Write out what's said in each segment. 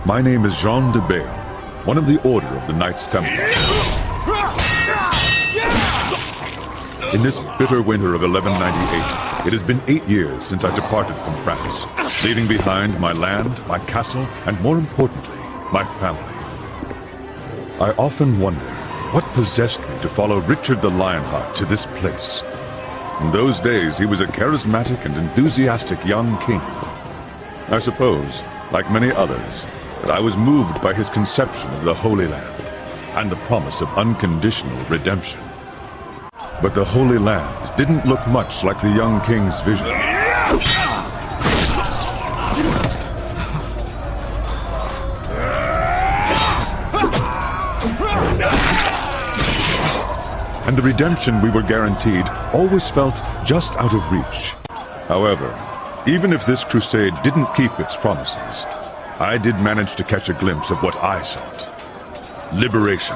My name is Jean de Bail, one of the Order of the Knights Templar. In this bitter winter of 1198, it has been 8 years since I departed from France, leaving behind my land, my castle, and more importantly, my family. I often wonder what possessed me to follow Richard the Lionheart to this place. In those days, he was a charismatic and enthusiastic young king. I suppose, like many others, that I was moved by his conception of the Holy Land and the promise of unconditional redemption. But the Holy Land didn't look much like the young king's vision. And the redemption we were guaranteed always felt just out of reach. However, even if this crusade didn't keep its promises, I did manage to catch a glimpse of what I sought. Liberation.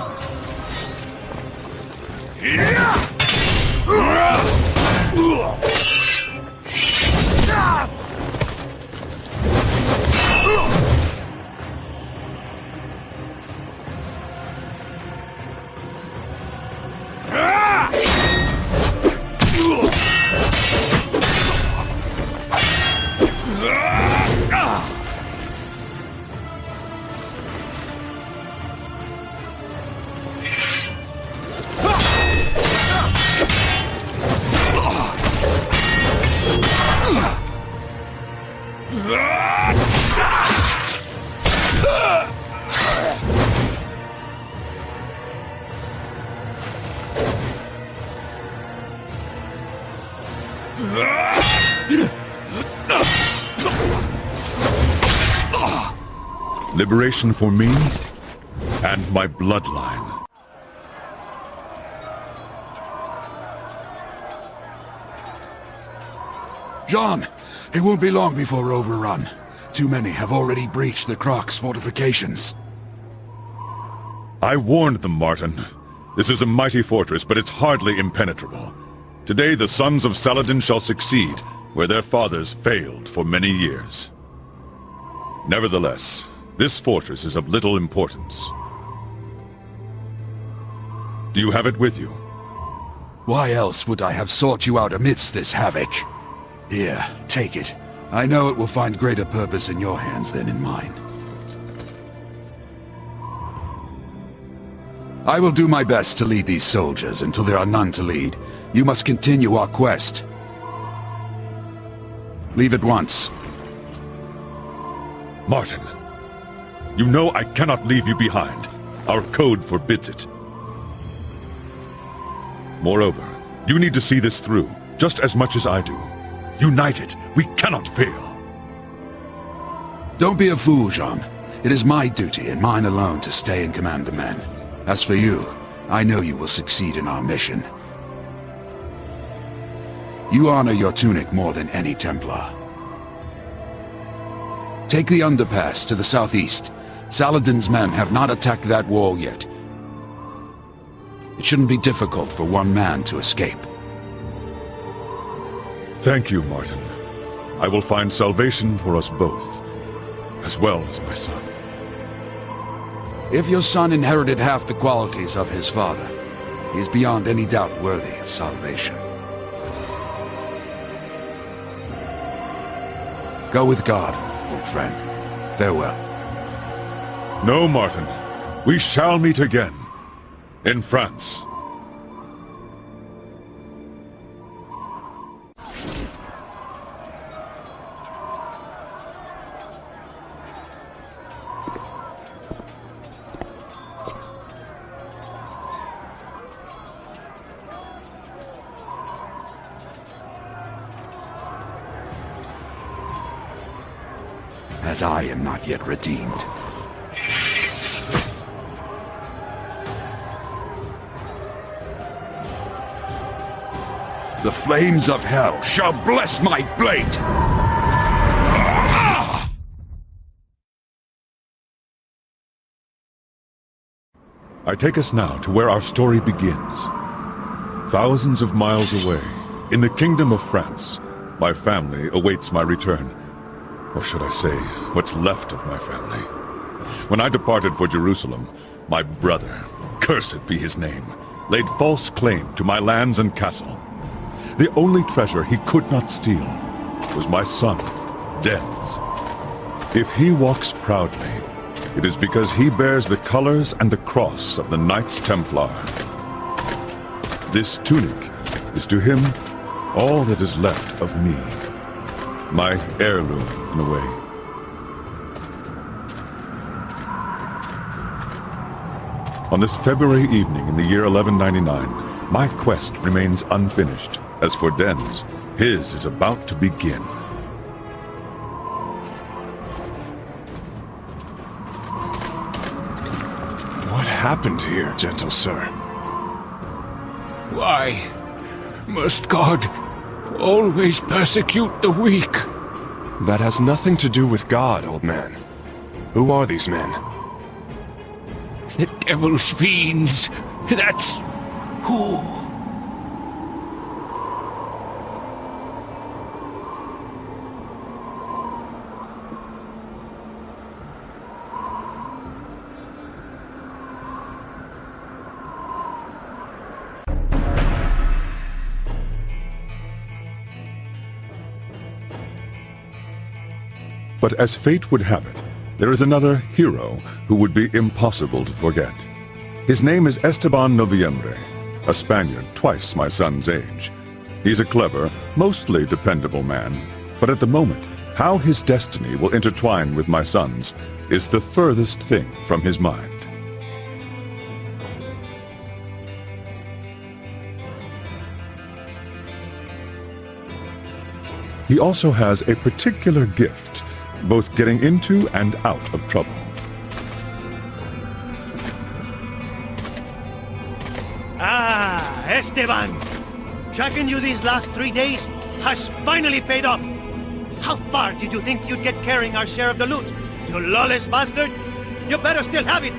Liberation for me and my bloodline. Jean, it won't be long before we're overrun. Too many have already breached the Croc's fortifications. I warned them, Martin. This is a mighty fortress, but it's hardly impenetrable. Today the sons of Saladin shall succeed, where their fathers failed for many years. Nevertheless, this fortress is of little importance. Do you have it with you? Why else would I have sought you out amidst this havoc? Here, take it. I know it will find greater purpose in your hands than in mine. I will do my best to lead these soldiers until there are none to lead. You must continue our quest. Leave at once. Martin, you know I cannot leave you behind. Our code forbids it. Moreover, you need to see this through, just as much as I do. United, we cannot fail. Don't be a fool, Jean. It is my duty and mine alone to stay and command the men. As for you, I know you will succeed in our mission. You honor your tunic more than any Templar. Take the underpass to the southeast. Saladin's men have not attacked that wall yet. It shouldn't be difficult for one man to escape. Thank you, Martin. I will find salvation for us both, as well as my son. If your son inherited half the qualities of his father, he is beyond any doubt worthy of salvation. Go with God, old friend. Farewell. No, Martin. We shall meet again. In France. As I am not yet redeemed. The flames of hell shall bless my blade! I take us now to where our story begins. Thousands of miles away, in the kingdom of France, my family awaits my return. Or should I say, what's left of my family. When I departed for Jerusalem, my brother, cursed be his name, laid false claim to my lands and castle. The only treasure he could not steal was my son, Dens. If he walks proudly, it is because he bears the colors and the cross of the Knights Templar. This tunic is to him all that is left of me, my heirloom in a way. On this February evening in the year 1199, my quest remains unfinished. As for Dens, his is about to begin. What happened here, gentle sir? Why must God always persecute the weak? That has nothing to do with God, old man. Who are these men? The devil's fiends. That's who. But as fate would have it, there is another hero who would be impossible to forget. His name is Esteban Noviembre, a Spaniard twice my son's age. He's a clever, mostly dependable man, but at the moment, how his destiny will intertwine with my son's is the furthest thing from his mind. He also has a particular gift, both getting into and out of trouble. Ah, Esteban! Tracking you these last 3 days has finally paid off. How far did you think you'd get carrying our share of the loot? You lawless bastard! You better still have it!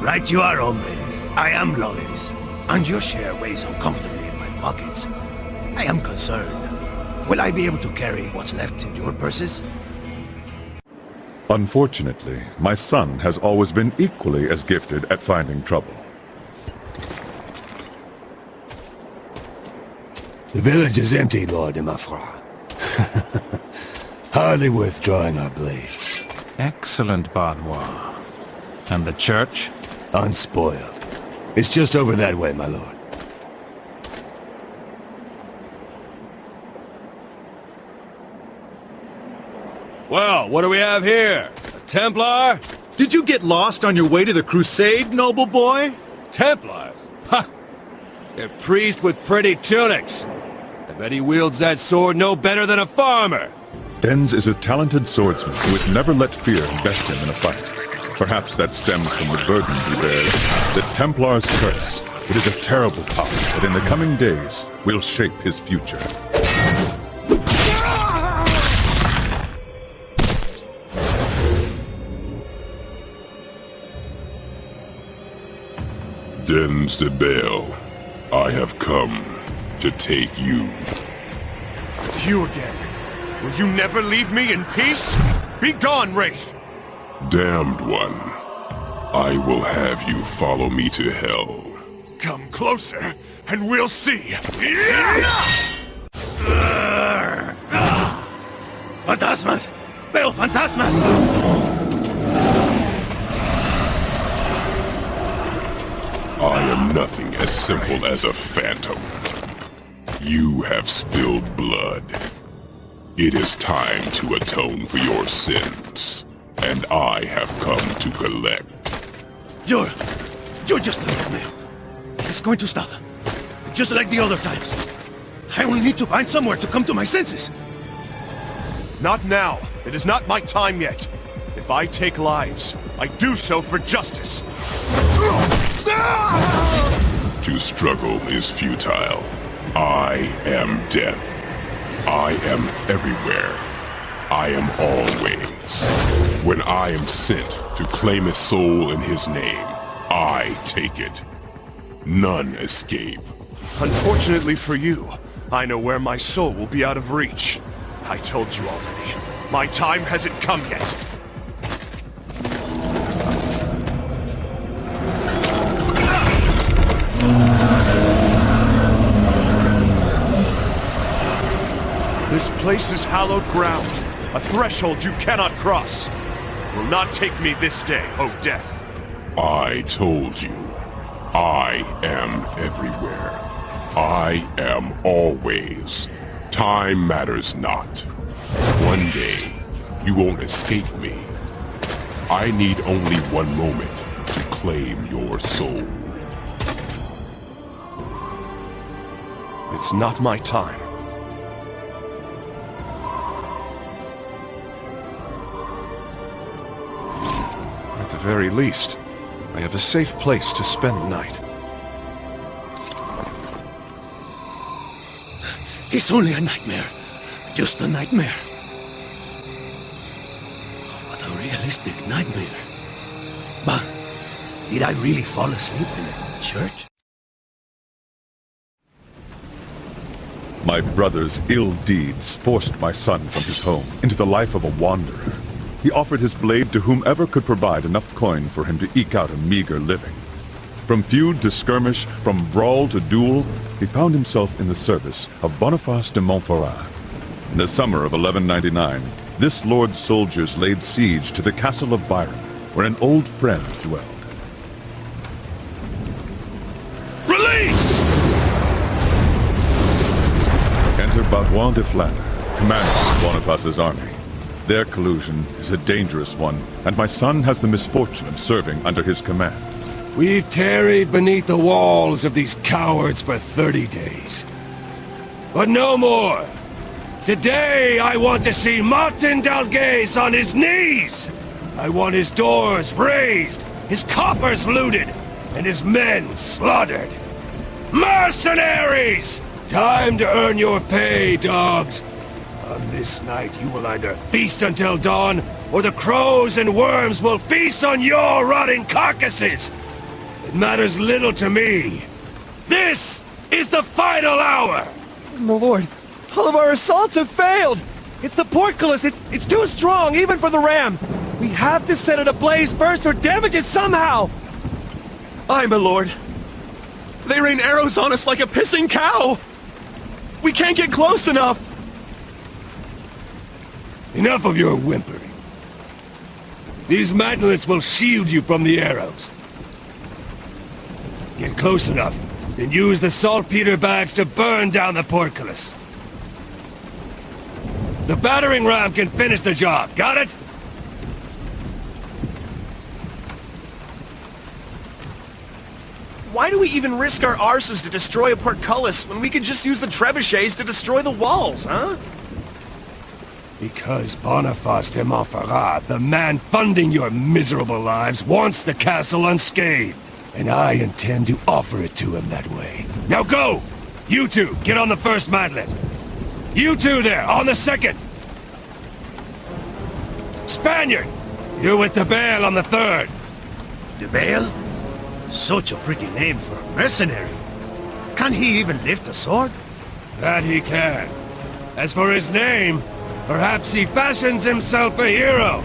Right you are, hombre. I am lawless. And your share weighs uncomfortably in my pockets. I am concerned. Will I be able to carry what's left in your purses? Unfortunately, my son has always been equally as gifted at finding trouble. The village is empty, Lord de Mafra. Hardly worth drawing our blades. Excellent, Benoit. And the church? Unspoiled. It's just over that way, my lord. Well, what do we have here? A Templar? Did you get lost on your way to the Crusade, noble boy? Templars? Ha! They're priests with pretty tunics. I bet he wields that sword no better than a farmer. Dens is a talented swordsman who has never let fear invest him in a fight. Perhaps that stems from the burden he bears, the Templar's curse. It is a terrible power that in the coming days will shape his future. Dens de Bale, I have come to take you. You again. Will you never leave me in peace? Be gone, Wraith! Damned one, I will have you follow me to hell. Come closer, and we'll see. Fantasmas! Veo fantasmas! I am nothing as simple as a phantom. You have spilled blood. It is time to atone for your sins, and I have come to collect. You're just a nightmare. It's going to stop. Just like the other times. I will need to find somewhere to come to my senses. Not now. It is not my time yet. If I take lives, I do so for justice. To struggle is futile. I am death. I am everywhere. I am always. When I am sent to claim a soul in his name, I take it. None escape. Unfortunately for you, I know where my soul will be out of reach. I told you already. My time hasn't come yet. place is hallowed ground, a threshold you cannot cross. Will not take me this day, O death. I told you. I am everywhere. I am always. Time matters not. One day, you won't escape me. I need only one moment to claim your soul. It's not my time. At the very least, I have a safe place to spend the night. It's only a nightmare. Just a nightmare. But a realistic nightmare. But did I really fall asleep in a church? My brother's ill deeds forced my son from his home into the life of a wanderer. He offered his blade to whomever could provide enough coin for him to eke out a meager living. From feud to skirmish, from brawl to duel, he found himself in the service of Boniface de Montferrat. In the summer of 1199, this lord's soldiers laid siege to the castle of Byron, where an old friend dwelled. Release! Enter Baudouin de Flandre, commander of Boniface's army. Their collusion is a dangerous one, and my son has the misfortune of serving under his command. We've tarried beneath the walls of these cowards for 30 days. But no more! Today I want to see Martin Dalgais on his knees! I want his doors razed, his coffers looted, and his men slaughtered! Mercenaries! Time to earn your pay, dogs! On this night you will either feast until dawn, or the crows and worms will feast on your rotting carcasses! It matters little to me. This is the final hour! My lord, all of our assaults have failed! It's the portcullis! It's too strong, even for the ram! We have to set it ablaze first or damage it somehow! Aye, my lord. They rain arrows on us like a pissing cow! We can't get close enough! Enough of your whimpering. These mantlets will shield you from the arrows. Get close enough, then use the saltpeter bags to burn down the portcullis. The battering ram can finish the job, got it? Why do we even risk our arses to destroy a portcullis when we could just use the trebuchets to destroy the walls, huh? Because Boniface de Montferrat, the man funding your miserable lives, wants the castle unscathed. And I intend to offer it to him that way. Now go! You two, get on the first mantlet. You two there, on the second! Spaniard, you're with the Bale on the third. The Bale? Such a pretty name for a mercenary. Can he even lift a sword? That he can. As for his name, perhaps he fashions himself a hero.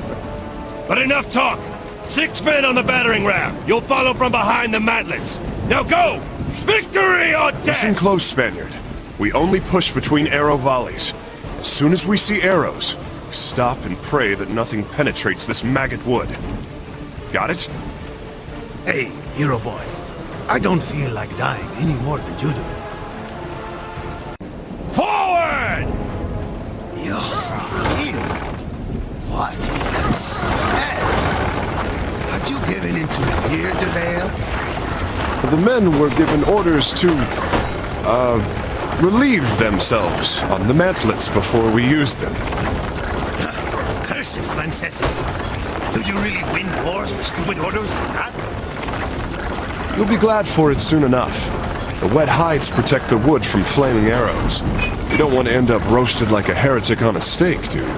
But enough talk! 6 men on the battering ram. You'll follow from behind the mantlets. Now go! Victory or death! Listen close, Spaniard. We only push between arrow volleys. As soon as we see arrows, stop and pray that nothing penetrates this maggot wood. Got it? Hey, hero boy. I don't feel like dying any more than you do. Forward! Dios mío. What is that smell? Are you giving into fear, De Vale? The men were given orders to, relieve themselves on the mantlets before we used them. Curse you, Franceses. Do you really win wars with stupid orders like that? You'll be glad for it soon enough. The wet hides protect the wood from flaming arrows. You don't want to end up roasted like a heretic on a stake, do you?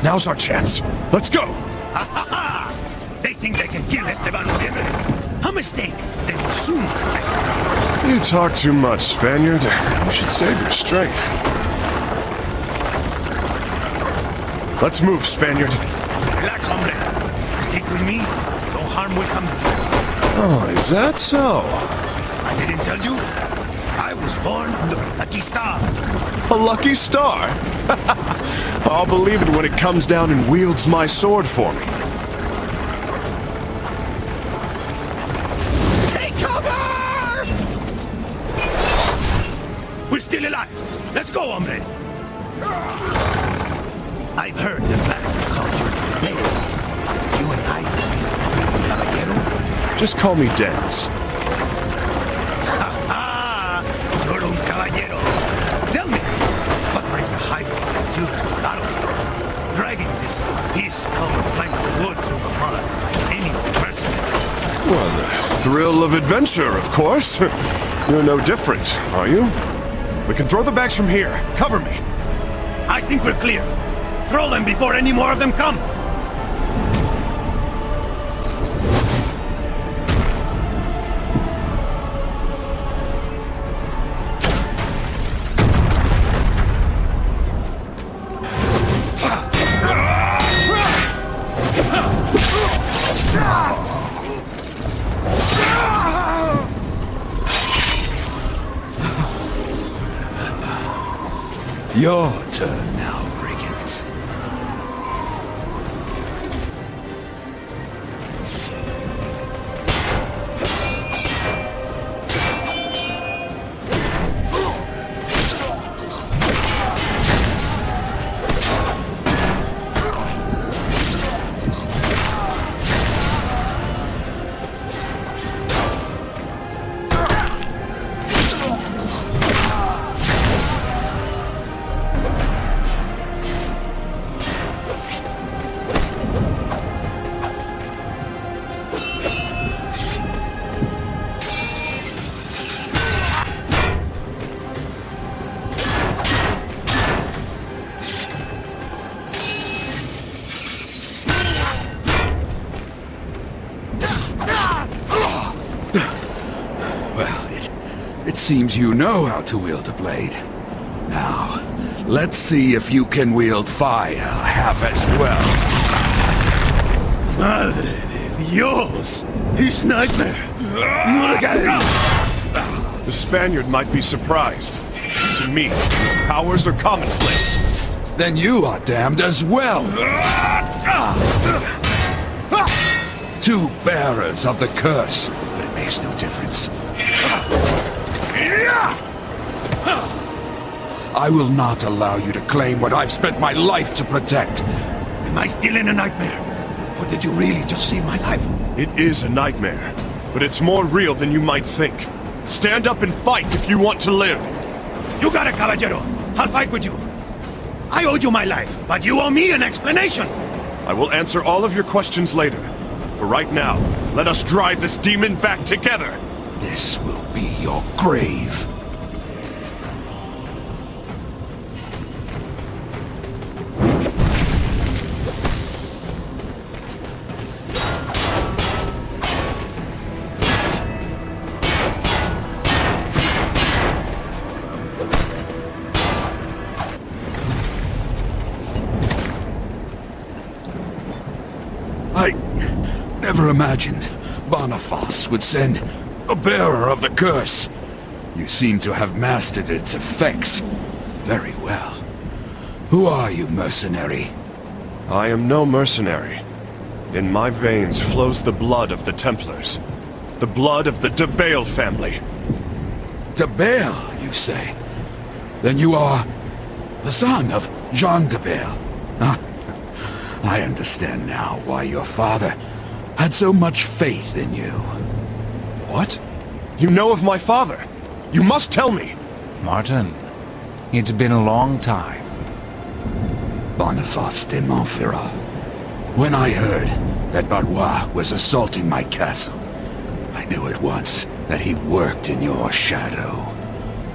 Now's our chance. Let's go! Ha ha ha! They think they can kill Esteban Uribe. A mistake. They will soon correct. You talk too much, Spaniard. You should save your strength. Let's move, Spaniard. Relax, hombre. ram will come. Oh, is that so? I didn't tell you? I was born under a lucky star. A lucky star? I'll believe it when it comes down and wields my sword for me. Take cover! We're still alive. Let's go, hombre. I've heard the flag called you today. You and I, caballero. Just call me Dens. You're un caballero. Tell me, what brings a highway like you to the battlefield? Dragging this piece-covered plank of wood through the mud like any president. Well, the thrill of adventure, of course. You're no different, are you? We can throw the bags from here. Cover me. I think we're clear. Throw them before any more of them come. Your turn now, brigands. It seems you know how to wield a blade. Now, let's see if you can wield fire half as well. Madre de Dios! This nightmare! Not again! The Spaniard might be surprised. To me, powers are commonplace. Then you are damned as well. Two bearers of the curse, but it makes no difference. I will not allow you to claim what I've spent my life to protect. Am I still in a nightmare? Or did you really just save my life? It is a nightmare, but it's more real than you might think. Stand up and fight if you want to live. You got it, caballero. I'll fight with you. I owed you my life, but you owe me an explanation. I will answer all of your questions later. For right now, let us drive this demon back together. This will be your grave. I never imagined Boniface would send a bearer of the curse. You seem to have mastered its effects very well. Who are you, mercenary? I am no mercenary. In my veins flows the blood of the Templars. The blood of the de Bale family. De Bale, you say? Then you are the son of Jean de Bale. Huh? I understand now why your father had so much faith in you. What? You know of my father? You must tell me! Martin, it's been a long time. Boniface de Montferrat. When I heard that Barrois was assaulting my castle, I knew at once that he worked in your shadow.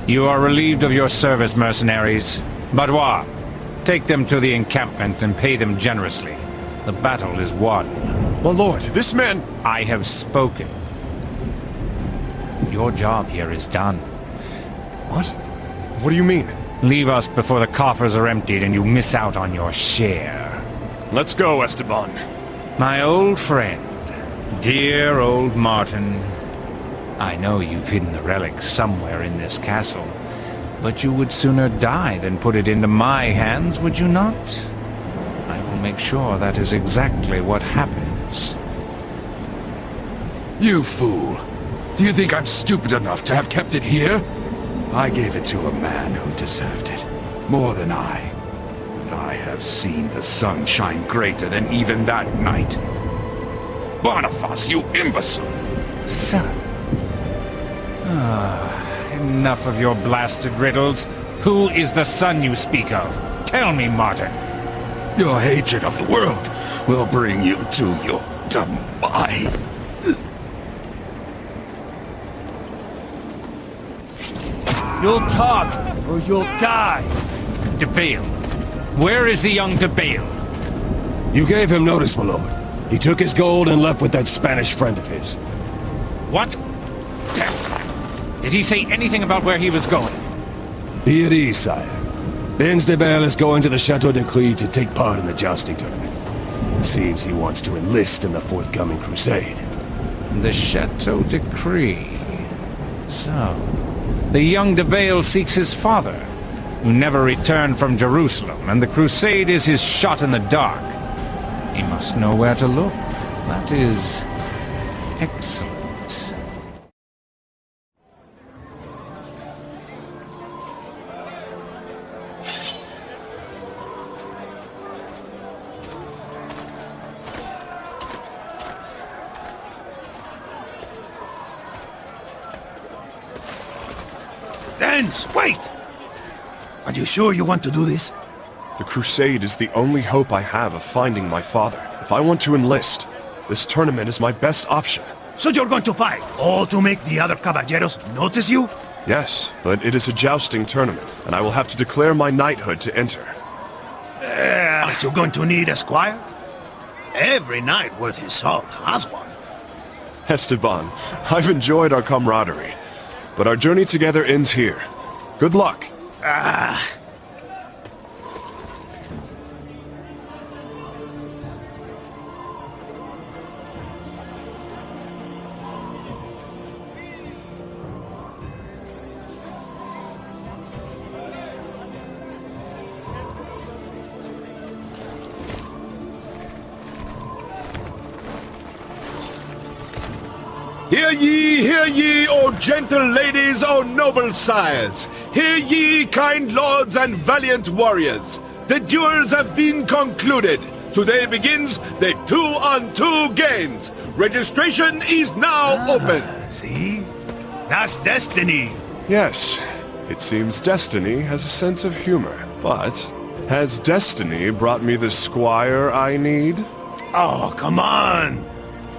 You are relieved of your service, mercenaries. Barrois, take them to the encampment and pay them generously. The battle is won. My lord, this man... I have spoken. Your job here is done. What? What do you mean? Leave us before the coffers are emptied and you miss out on your share. Let's go, Esteban. My old friend, Dear old Martin. I know you've hidden the relic somewhere in this castle, but you would sooner die than put it into my hands, would you not? I will make sure that is exactly what happens. You fool! Do you think I'm stupid enough to have kept it here? I gave it to a man who deserved it. More than I. And I have seen the sun shine greater than even that night. Boniface, you imbecile! Son. Enough of your blasted riddles. Who is the son you speak of? Tell me, Martin. Your hatred of the world will bring you to your demise. You'll talk, or you'll die. De Bale. Where is the young De Bale? You gave him notice, my lord. He took his gold and left with that Spanish friend of his. What? Damn it. Did he say anything about where he was going? Be at ease, sire. Benz de Bale is going to the Chateau de Clé to take part in the jousting tournament. It seems he wants to enlist in the forthcoming crusade. The Chateau de Clé. So, the young De Bale seeks his father, who never returned from Jerusalem, and the crusade is his shot in the dark. He must know where to look. That is excellent. Dance, wait! Are you sure you want to do this? The Crusade is the only hope I have of finding my father. If I want to enlist, this tournament is my best option. So you're going to fight, all to make the other caballeros notice you? Yes, but it is a jousting tournament, and I will have to declare my knighthood to enter. Aren't you going to need a squire? Every knight worth his salt has one. Esteban, I've enjoyed our camaraderie, but our journey together ends here. Good luck. Hear ye, O gentle ladies, O noble sires! Hear ye, kind lords and valiant warriors! The duels have been concluded. Today begins the 2-on-2 games. Registration is now open. See? That's destiny. Yes, it seems destiny has a sense of humor. But has destiny brought me the squire I need? Oh, come on!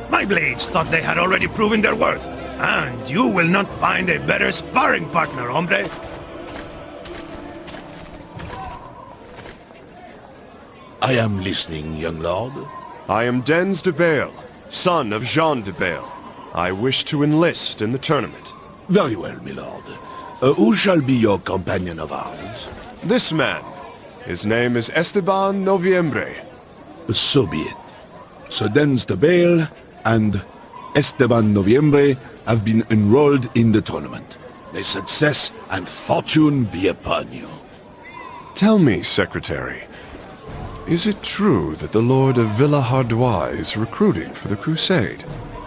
My blades thought they had already proven their worth. And you will not find a better sparring partner, hombre. I am listening, young lord. I am Dens de Bale, son of Jean de Bale. I wish to enlist in the tournament. Very well, my lord. Who shall be your companion of arms? This man. His name is Esteban Noviembre. So be it. Sir Dens de Bale and Esteban Noviembre have been enrolled in the tournament. May success and fortune be upon you. Tell me, Secretary, is it true that the Lord of Villahardois is recruiting for the Crusade?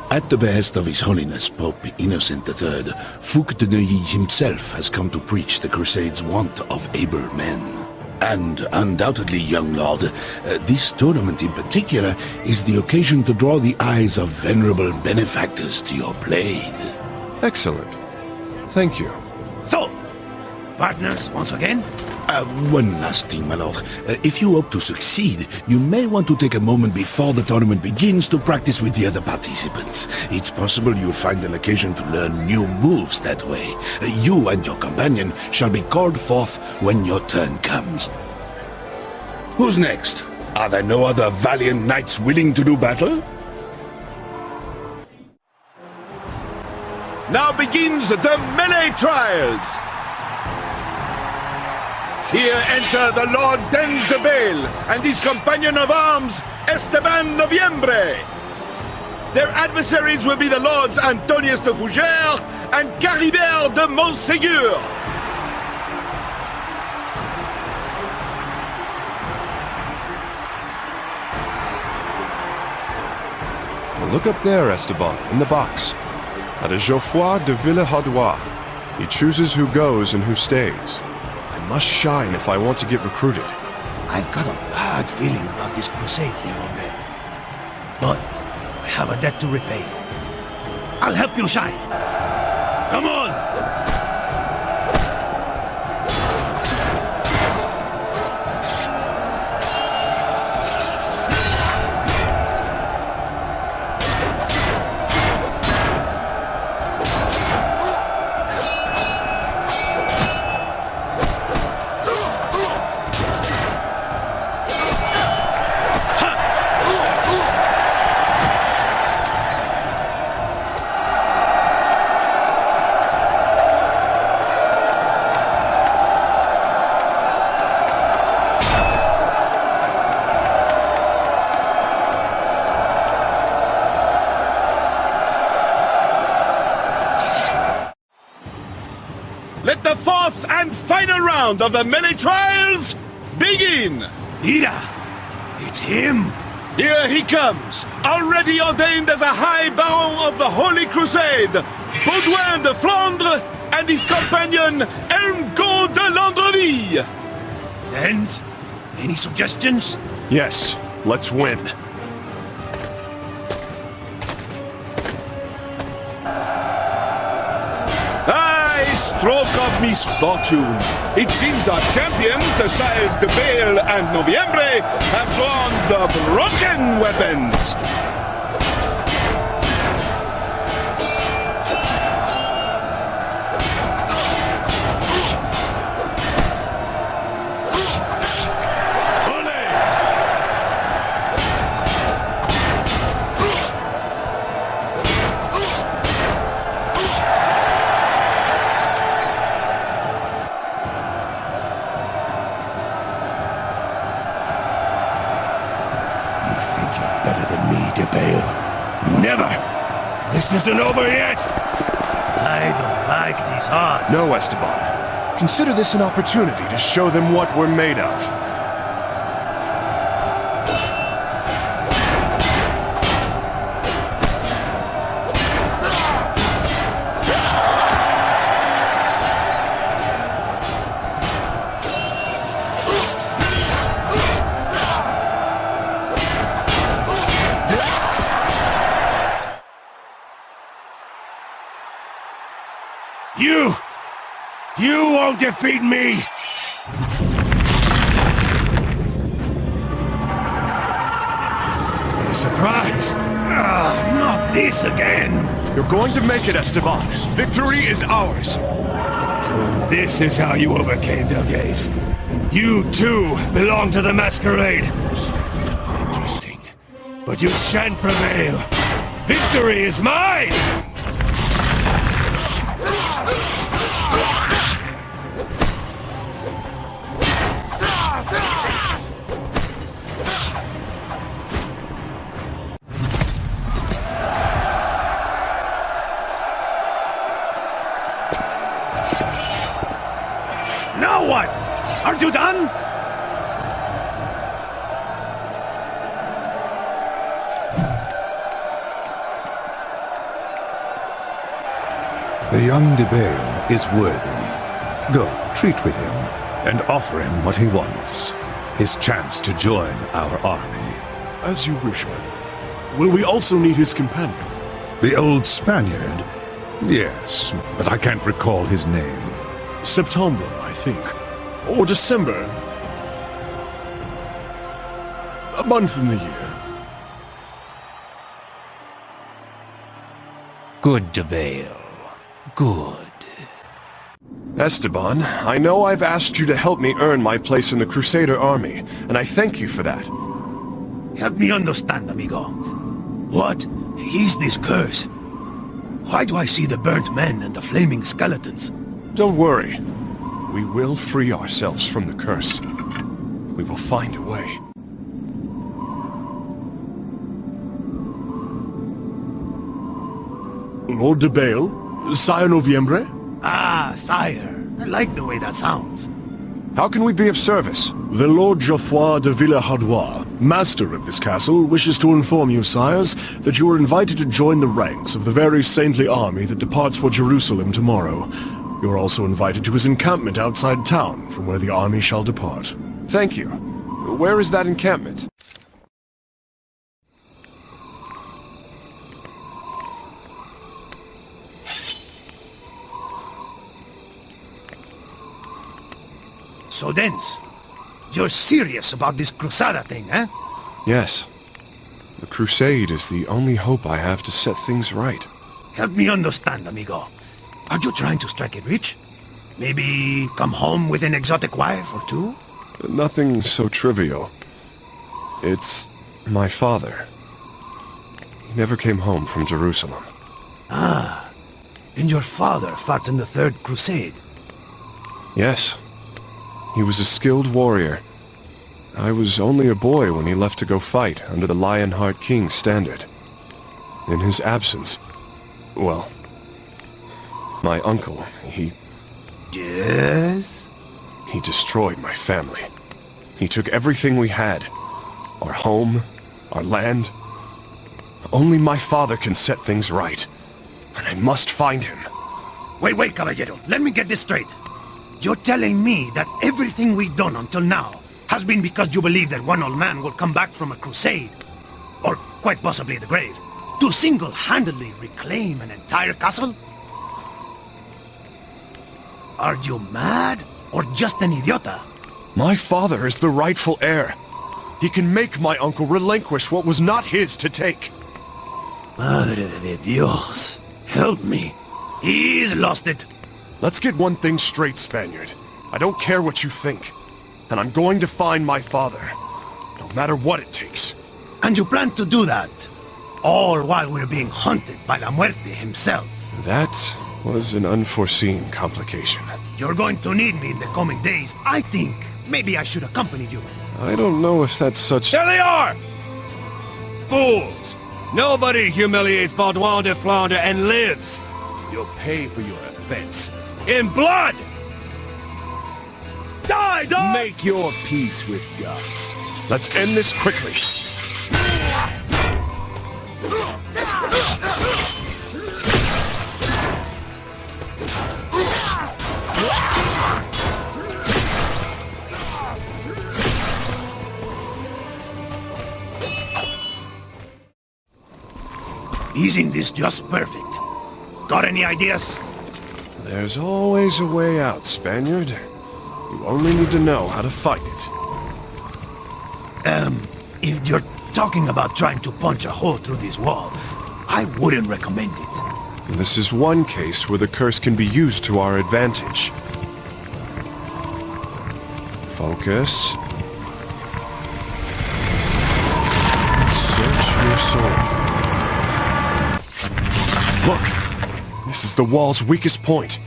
At the behest of His Holiness Pope Innocent III, Fouque de Neuilly himself has come to preach the Crusade's want of able men. And undoubtedly, young lord, this tournament in particular is the occasion to draw the eyes of venerable benefactors to your blade. Excellent. Thank you. So, partners once again? One last thing, my lord. If you hope to succeed, you may want to take a moment before the tournament begins to practice with the other participants. It's possible you'll find an occasion to learn new moves that way. You and your companion shall be called forth when your turn comes. Who's next? Are there no other valiant knights willing to do battle? Now begins the melee trials! Here enter the Lord Dens de Bale and his companion of arms, Esteban Noviembre. Their adversaries will be the Lords Antonius de Fougère and Caribert de Montségur. Look up there, Esteban, in the box. That is Geoffroy de Villehardouin. He chooses who goes and who stays. I must shine if I want to get recruited. I've got a bad feeling about this Crusade thing, hombre. But I have a debt to repay. I'll help you shine. Come on! Let the fourth and final round of the melee trials begin! Mira! It's him! Here he comes, already ordained as a High Baron of the Holy Crusade, Baudouin de Flandre and his companion Elmgaud de Landreville! And? Any suggestions? Yes, let's win. Stroke of misfortune. It seems our champions, the sires de Bale and Noviembre, have drawn the broken weapons. Never! This isn't over yet! I don't like these odds. No, Esteban. Consider this an opportunity to show them what we're made of. You won't defeat me! What a surprise! Not this again! You're going to make it, Esteban. Victory is ours. So this is how you overcame Delgaze. You too belong to the Masquerade. Interesting. But you shan't prevail. Victory is mine! Now what? Are you done? The young de Bale is worthy. Go, treat with him, and offer him what he wants. His chance to join our army. As you wish, my lord. Will we also need his companion? The old Spaniard? Yes, but I can't recall his name. September, I think. Or December. A month in the year. Good, de Bale. Good. Esteban, I know I've asked you to help me earn my place in the Crusader army, and I thank you for that. Help me understand, amigo. What is this curse? Why do I see the burnt men and the flaming skeletons? Don't worry. We will free ourselves from the curse. We will find a way. Lord de Bale, Sire Noviembre? Ah, sire. I like the way that sounds. How can we be of service? The Lord Geoffroy de Villehardouis, master of this castle, wishes to inform you, sires, that you are invited to join the ranks of the very saintly army that departs for Jerusalem tomorrow. You are also invited to his encampment outside town, from where the army shall depart. Thank you. Where is that encampment? So Dens, you're serious about this Crusade thing, eh? Yes. The Crusade is the only hope I have to set things right. Help me understand, amigo. Are you trying to strike it rich? Maybe come home with an exotic wife or two? Nothing so trivial. It's my father. He never came home from Jerusalem. Ah, then your father fought in the Third Crusade. Yes. He was a skilled warrior. I was only a boy when he left to go fight under the Lionheart King's standard. In his absence, well, my uncle, he... Yes? He destroyed my family. He took everything we had. Our home, our land. Only my father can set things right. And I must find him. Wait, caballero. Let me get this straight. You're telling me that everything we've done until now has been because you believe that one old man will come back from a crusade, or quite possibly the grave, to single-handedly reclaim an entire castle? Are you mad, or just an idiota? My father is the rightful heir. He can make my uncle relinquish what was not his to take. Madre de Dios, help me. He's lost it. Let's get one thing straight, Spaniard. I don't care what you think. And I'm going to find my father. No matter what it takes. And you plan to do that? All while we're being hunted by La Muerte himself. That was an unforeseen complication. You're going to need me in the coming days. I think maybe I should accompany you. I don't know if that's such... There they are! Fools! Nobody humiliates Baudouin de Flandre and lives. You'll pay for your offense. In blood! Die, dogs! Make your peace with God. Let's end this quickly. Isn't this just perfect? Got any ideas? There's always a way out, Spaniard. You only need to know how to fight it. If you're talking about trying to punch a hole through this wall, I wouldn't recommend it. This is one case where the curse can be used to our advantage. Focus. Search your soul. Look! This is the wall's weakest point.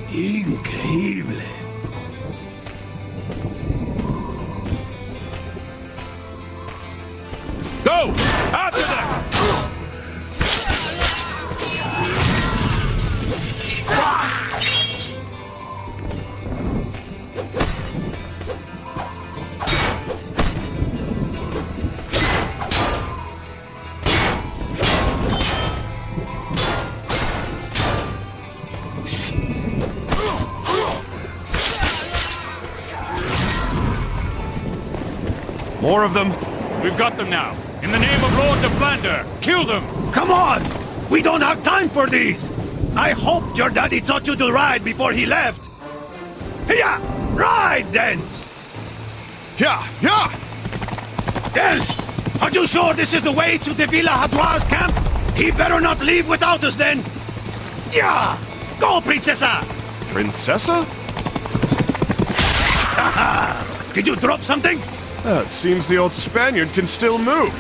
Increíble. Go! After them! More of them. We've got them now. In the name of Lord de Flandre, kill them! Come on! We don't have time for these! I hoped your daddy taught you to ride before he left. Yeah! Ride, Dens! Yeah! Dens! Are you sure this is the way to the Villehardouis camp? He better not leave without us then! Yeah! Go, Princessa! Princessa? Did you drop something? It seems the old Spaniard can still move.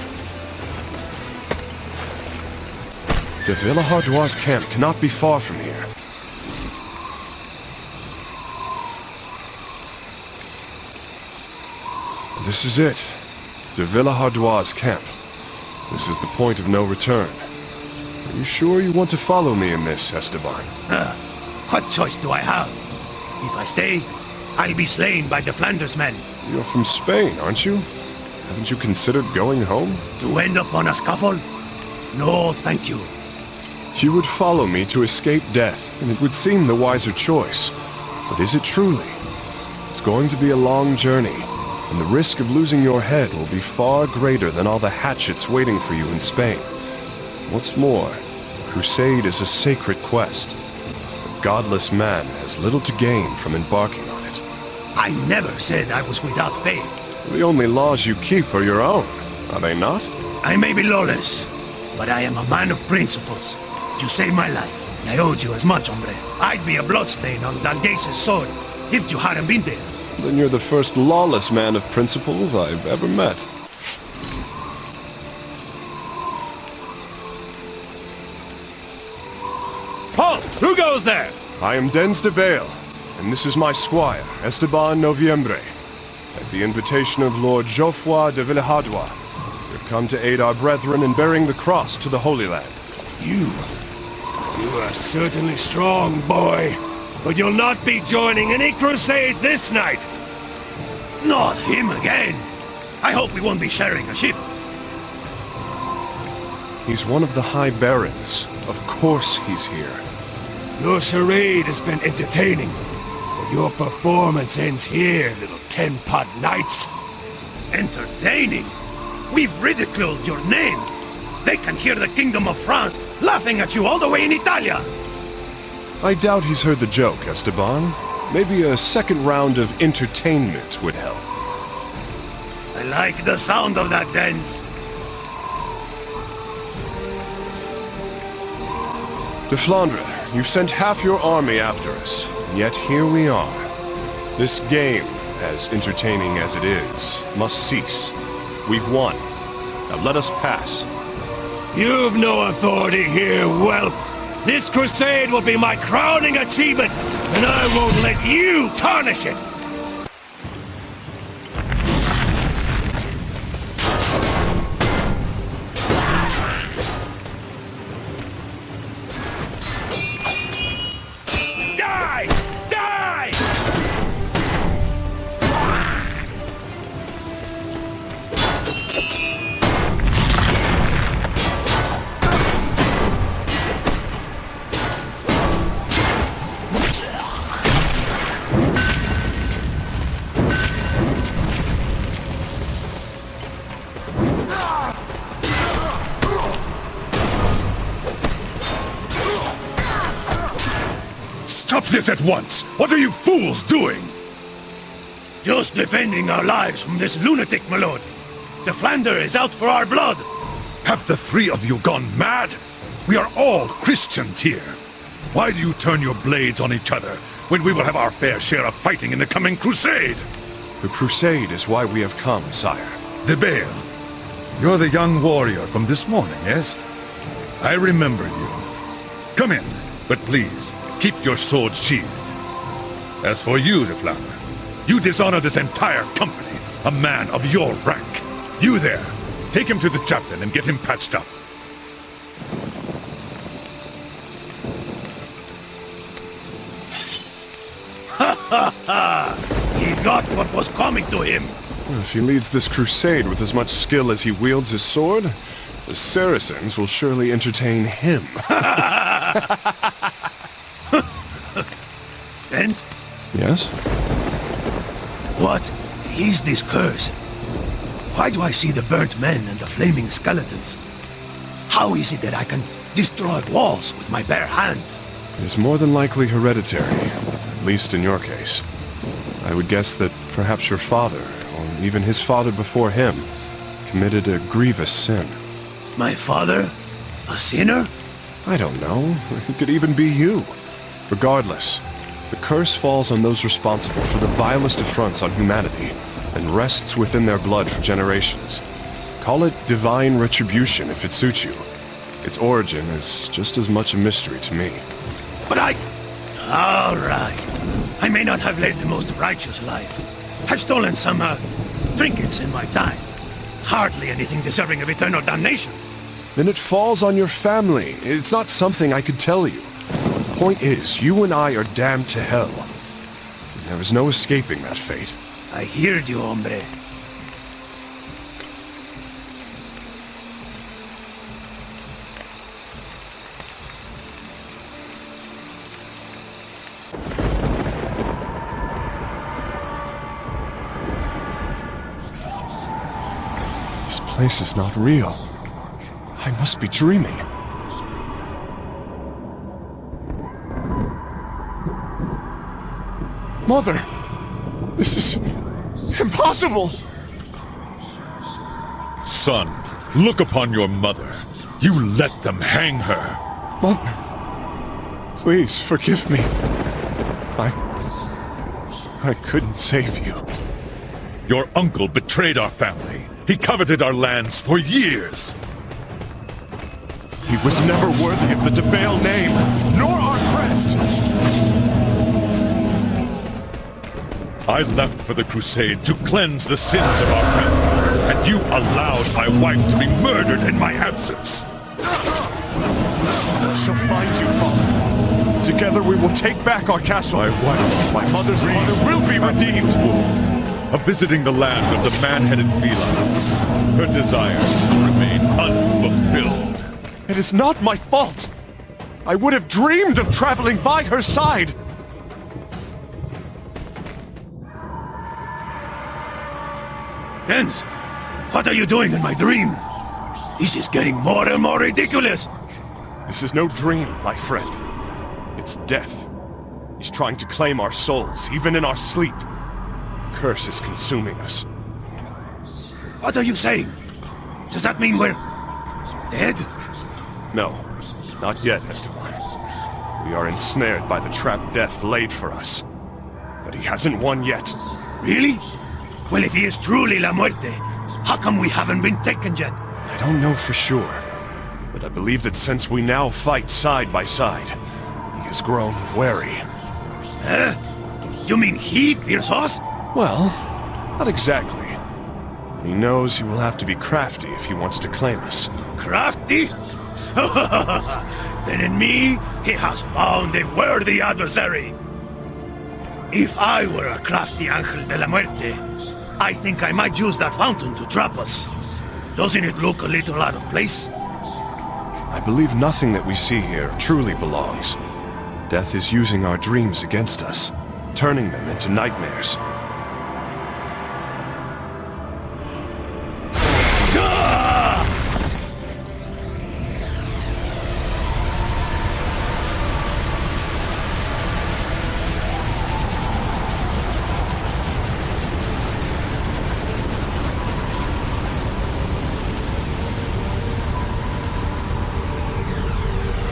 The Villehardouis camp cannot be far from here. This is it. De Villehardouin's camp. This is the point of no return. Are you sure you want to follow me in this, Esteban? What choice do I have? If I stay, I'll be slain by the Flanders men. You're from Spain, aren't you? Haven't you considered going home? To end up on a scaffold? No, thank you. You would follow me to escape death, and it would seem the wiser choice. But is it truly? It's going to be a long journey, and the risk of losing your head will be far greater than all the hatchets waiting for you in Spain. What's more, Crusade is a sacred quest. A godless man has little to gain from embarking on it. I never said I was without faith. The only laws you keep are your own, are they not? I may be lawless, but I am a man of principles. You saved my life, and I owed you as much, hombre. I'd be a bloodstain on Dalgase's sword if you hadn't been there. Then you're the first lawless man of principles I've ever met. Halt! Who goes there? I am Dens de Bale, and this is my squire, Esteban Noviembre. At the invitation of Lord Geoffroy de Villehardouin, we have come to aid our brethren in bearing the cross to the Holy Land. You are certainly strong, boy. But you'll not be joining any crusades this night. Not him again. I hope we won't be sharing a ship. He's one of the High Barons. Of course he's here. Your charade has been entertaining, but your performance ends here, little ten-pot knights. Entertaining? We've ridiculed your name. They can hear the Kingdom of France laughing at you all the way in Italia. I doubt he's heard the joke, Esteban. Maybe a second round of entertainment would help. I like the sound of that, Dens. De Flandre, you sent half your army after us, and yet here we are. This game, as entertaining as it is, must cease. We've won. Now let us pass. You've no authority here, whelp. This crusade will be my crowning achievement, and I won't let you tarnish it! Die! Die! Stop this at once! What are you fools doing? Just defending our lives from this lunatic, my lord. The Flander is out for our blood. Have the three of you gone mad? We are all Christians here. Why do you turn your blades on each other when we will have our fair share of fighting in the coming crusade? The crusade is why we have come, sire. De Bale, you're the young warrior from this morning, yes? I remembered you. Come in, but please, keep your sword sheathed. As for you, De Flandre, you dishonor this entire company, a man of your rank. You there, take him to the chaplain and get him patched up. He got what was coming to him. Well, if he leads this crusade with as much skill as he wields his sword, the Saracens will surely entertain him. Dens? Yes? What is this curse? Why do I see the burnt men and the flaming skeletons? How is it that I can destroy walls with my bare hands? It is more than likely hereditary, at least in your case. I would guess that perhaps your father, or even his father before him, committed a grievous sin. My father? A sinner? I don't know. It could even be you. Regardless, the curse falls on those responsible for the vilest affronts on humanity, and rests within their blood for generations. Call it divine retribution if it suits you. Its origin is just as much a mystery to me. But all right. I may not have led the most righteous life. I've stolen some Trinkets in my time. Hardly anything deserving of eternal damnation. Then it falls on your family. It's not something I could tell you. Point is, you and I are damned to hell. There is no escaping that fate. I heard you, hombre. This place is not real. I must be dreaming. Mother! This is impossible! Son, look upon your mother. You let them hang her. Mother, please forgive me. I couldn't save you. Your uncle betrayed our family. He coveted our lands for years. He was never worthy of the DeBale name, nor our crest! I left for the Crusade to cleanse the sins of our family, and you allowed my wife to be murdered in my absence. I shall find you, Father. Together we will take back our castle. My wife, my mother's honor will be redeemed. Of visiting the land of the man-headed Vila. Her desires remain unfulfilled. It is not my fault. I would have dreamed of traveling by her side. Dens, what are you doing in my dream? This is getting more and more ridiculous. This is no dream, my friend. It's death. He's trying to claim our souls, even in our sleep. Curse is consuming us. What are you saying? Does that mean we're dead? No, not yet, Esteban. We are ensnared by the trap death laid for us. But he hasn't won yet. Really? Well, if he is truly La Muerte, how come we haven't been taken yet? I don't know for sure, but I believe that since we now fight side by side, he has grown wary. Huh? You mean he fears us? Well, not exactly. He knows he will have to be crafty if he wants to claim us. Crafty? Then in me, he has found a worthy adversary. If I were a crafty Ángel de la Muerte, I think I might use that fountain to trap us. Doesn't it look a little out of place? I believe nothing that we see here truly belongs. Death is using our dreams against us, turning them into nightmares.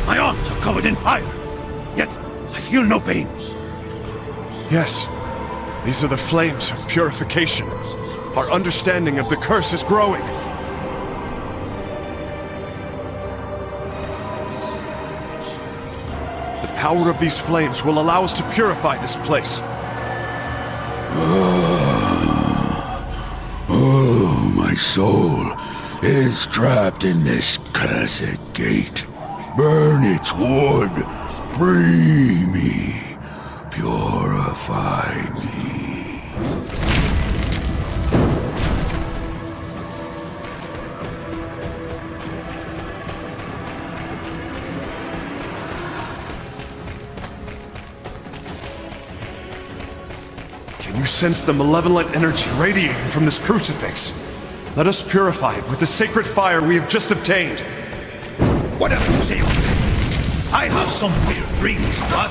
My arms are covered in fire, yet I feel no pain. Yes, these are the flames of purification. Our understanding of the curse is growing. The power of these flames will allow us to purify this place. Oh, my soul is trapped in this cursed gate. Burn its wood. Free me. Purify me. Can you sense the malevolent energy radiating from this crucifix? Let us purify it with the sacred fire we have just obtained. Whatever you say, I have some weird dreams, but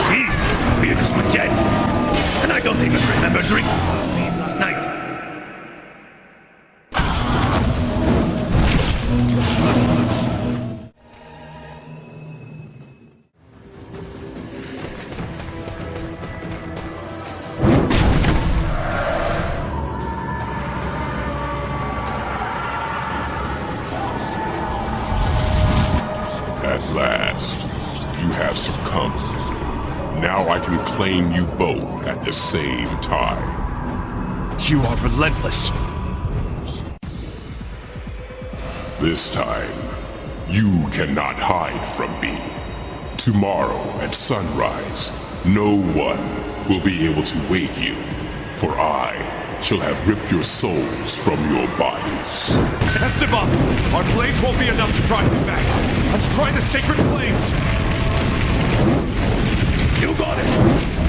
this is the weirdest one yet. And I don't even remember drinking last night. At last, you have succumbed. Now I can claim you both at the same time. You are relentless. This time, you cannot hide from me. Tomorrow at sunrise, no one will be able to wake you, for I shall have ripped your souls from your bodies. Esteban! Our blades won't be enough to drive him back. Let's try the sacred flames! You got it!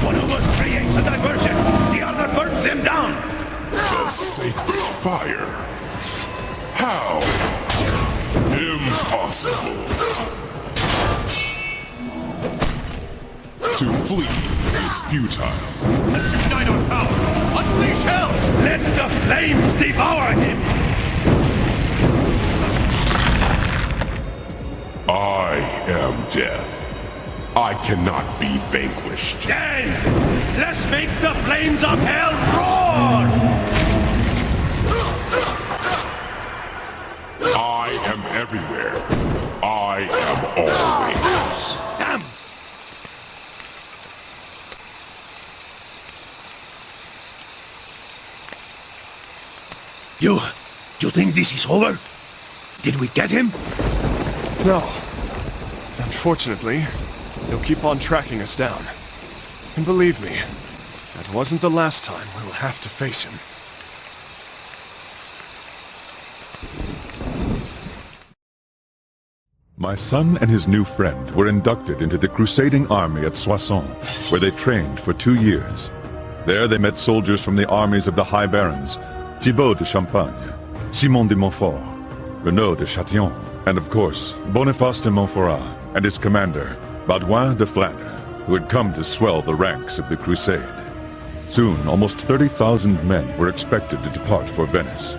One of us creates a diversion, the other burns him down! The sacred fire? How? Impossible! To flee is futile. Let's unite our power! Unleash hell! Let the flames devour him! I am death. I cannot be vanquished. Then, let's make the flames of hell roar! I am everywhere. I am always. Damn! You think this is over? Did we get him? No. Unfortunately, he'll keep on tracking us down. And believe me, that wasn't the last time we will have to face him. My son and his new friend were inducted into the crusading army at Soissons, where they trained for 2 years. There they met soldiers from the armies of the High Barons, Thibaut de Champagne, Simon de Montfort, Renaud de Chatillon, and of course, Boniface de Montferrat and his commander, Baudouin de Flandre, who had come to swell the ranks of the Crusade. Soon, almost 30,000 men were expected to depart for Venice.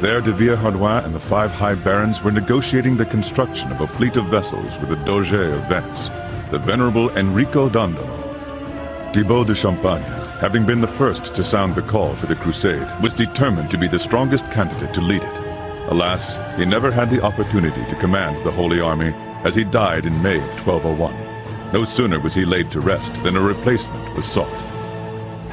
There, de Villehardouin and the 5 High Barons were negotiating the construction of a fleet of vessels with the Doge of Venice, the venerable Enrico Dandolo. Thibaut de Champagne, having been the first to sound the call for the Crusade, was determined to be the strongest candidate to lead it. Alas, he never had the opportunity to command the Holy Army, as he died in May of 1201. No sooner was he laid to rest than a replacement was sought.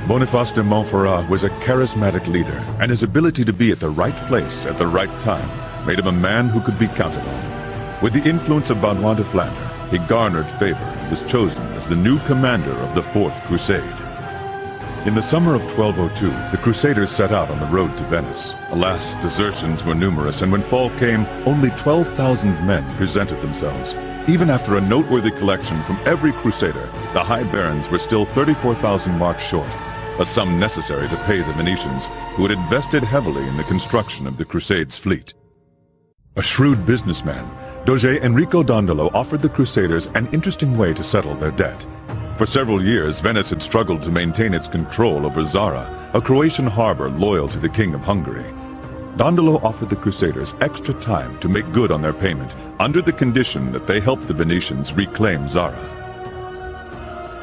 Boniface de Montferrat was a charismatic leader, and his ability to be at the right place at the right time made him a man who could be counted on. With the influence of Baudouin de Flandre, he garnered favor and was chosen as the new commander of the Fourth Crusade. In the summer of 1202, the Crusaders set out on the road to Venice. Alas, desertions were numerous, and when fall came, only 12,000 men presented themselves. Even after a noteworthy collection from every Crusader, the High Barons were still 34,000 marks short, a sum necessary to pay the Venetians, who had invested heavily in the construction of the Crusade's fleet. A shrewd businessman, Doge Enrico Dandolo offered the Crusaders an interesting way to settle their debt. For several years, Venice had struggled to maintain its control over Zara, a Croatian harbor loyal to the King of Hungary. Dandolo offered the Crusaders extra time to make good on their payment, under the condition that they helped the Venetians reclaim Zara.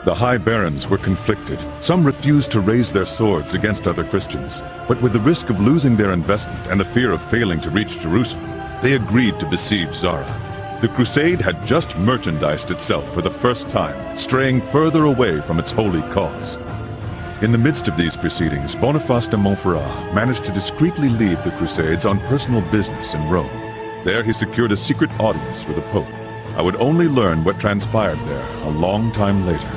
The High Barons were conflicted. Some refused to raise their swords against other Christians, but with the risk of losing their investment and the fear of failing to reach Jerusalem, they agreed to besiege Zara. The Crusade had just merchandised itself for the first time, straying further away from its holy cause. In the midst of these proceedings, Boniface de Montferrat managed to discreetly leave the Crusades on personal business in Rome. There he secured a secret audience with the Pope. I would only learn what transpired there a long time later.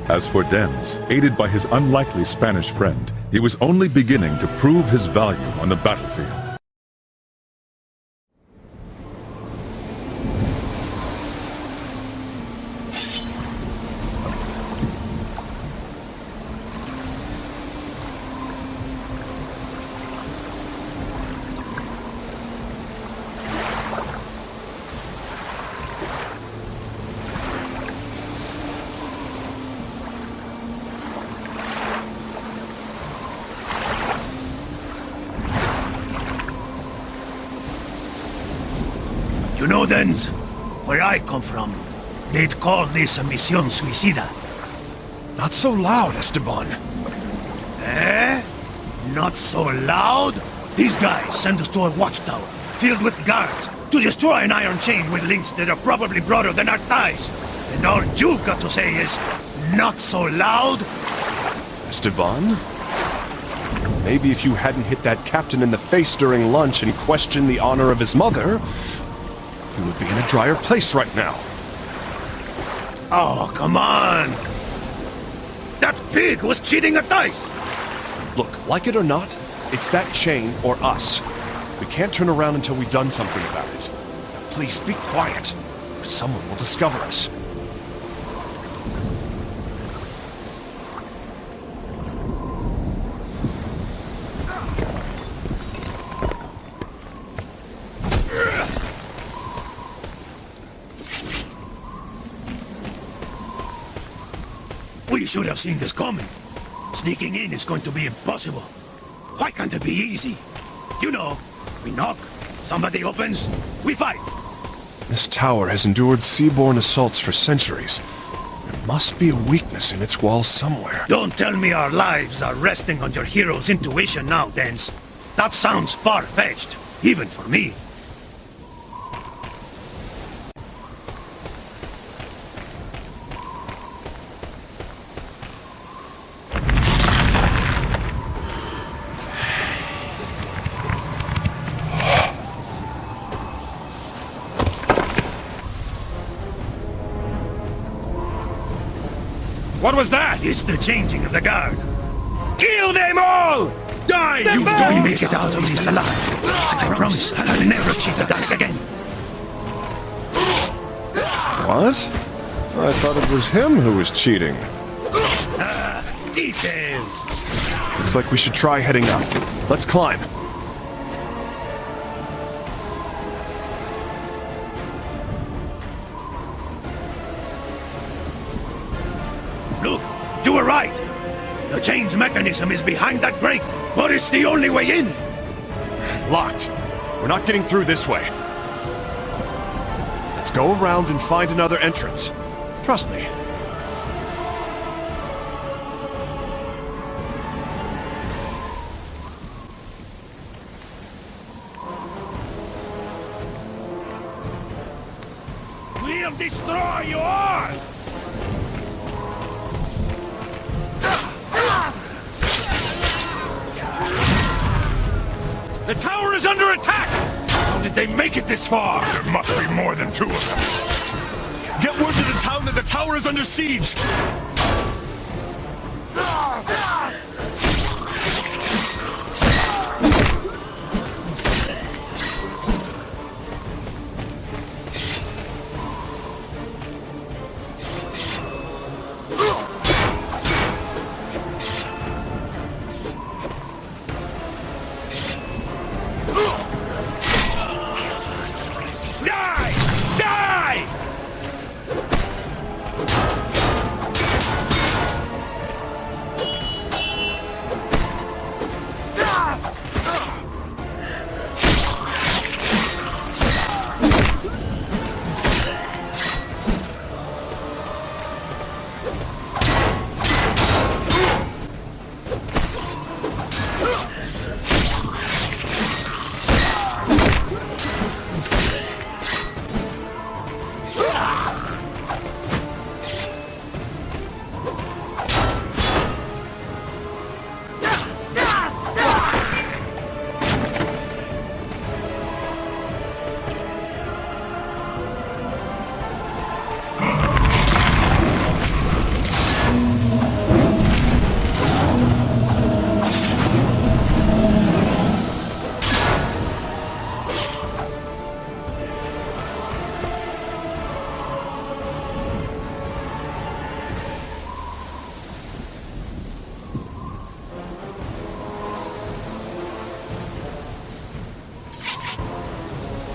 As for Dens, aided by his unlikely Spanish friend, he was only beginning to prove his value on the battlefield. You know, Dens, where I come from, they'd call this a misión suicida. Not so loud, Esteban. Eh? Not so loud? These guys sent us to a watchtower, filled with guards, to destroy an iron chain with links that are probably broader than our thighs. And all you've got to say is, not so loud? Esteban? Maybe if you hadn't hit that captain in the face during lunch and questioned the honor of his mother, you would be in a drier place right now. Oh, come on! That pig was cheating at dice! Look, like it or not, it's that chain or us. We can't turn around until we've done something about it. Please be quiet, or someone will discover us. We should have seen this coming. Sneaking in is going to be impossible. Why can't it be easy? You know, we knock, somebody opens, we fight. This tower has endured seaborne assaults for centuries. There must be a weakness in its walls somewhere. Don't tell me our lives are resting on your hero's intuition now, Dance. That sounds far-fetched, even for me. What was that? It's the changing of the guard. Kill them all! Die, you Don't make it out of this alive. I promise I'll never cheat the dice again. What? I thought it was him who was cheating. Details. Looks like we should try heading up. Let's climb. Look, you were right. The change mechanism is behind that grate, but it's the only way in. Locked. We're not getting through this way. Let's go around and find another entrance. Trust me. We'll destroy you all! The tower is under attack! How did they make it this far? There must be more than 2 of them. Get word to the town that the tower is under siege!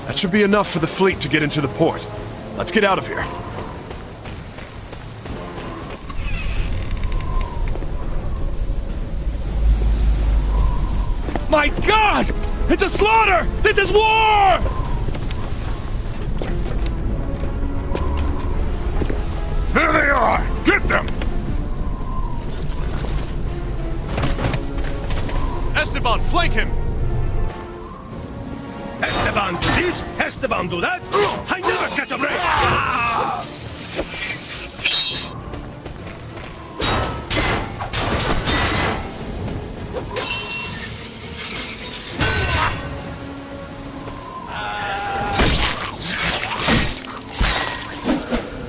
That should be enough for the fleet to get into the port. Let's get out of here. My God! It's a slaughter! This is war! There they are! Get them! Esteban, flank him! Esteban do this, Esteban do that. I never catch a break.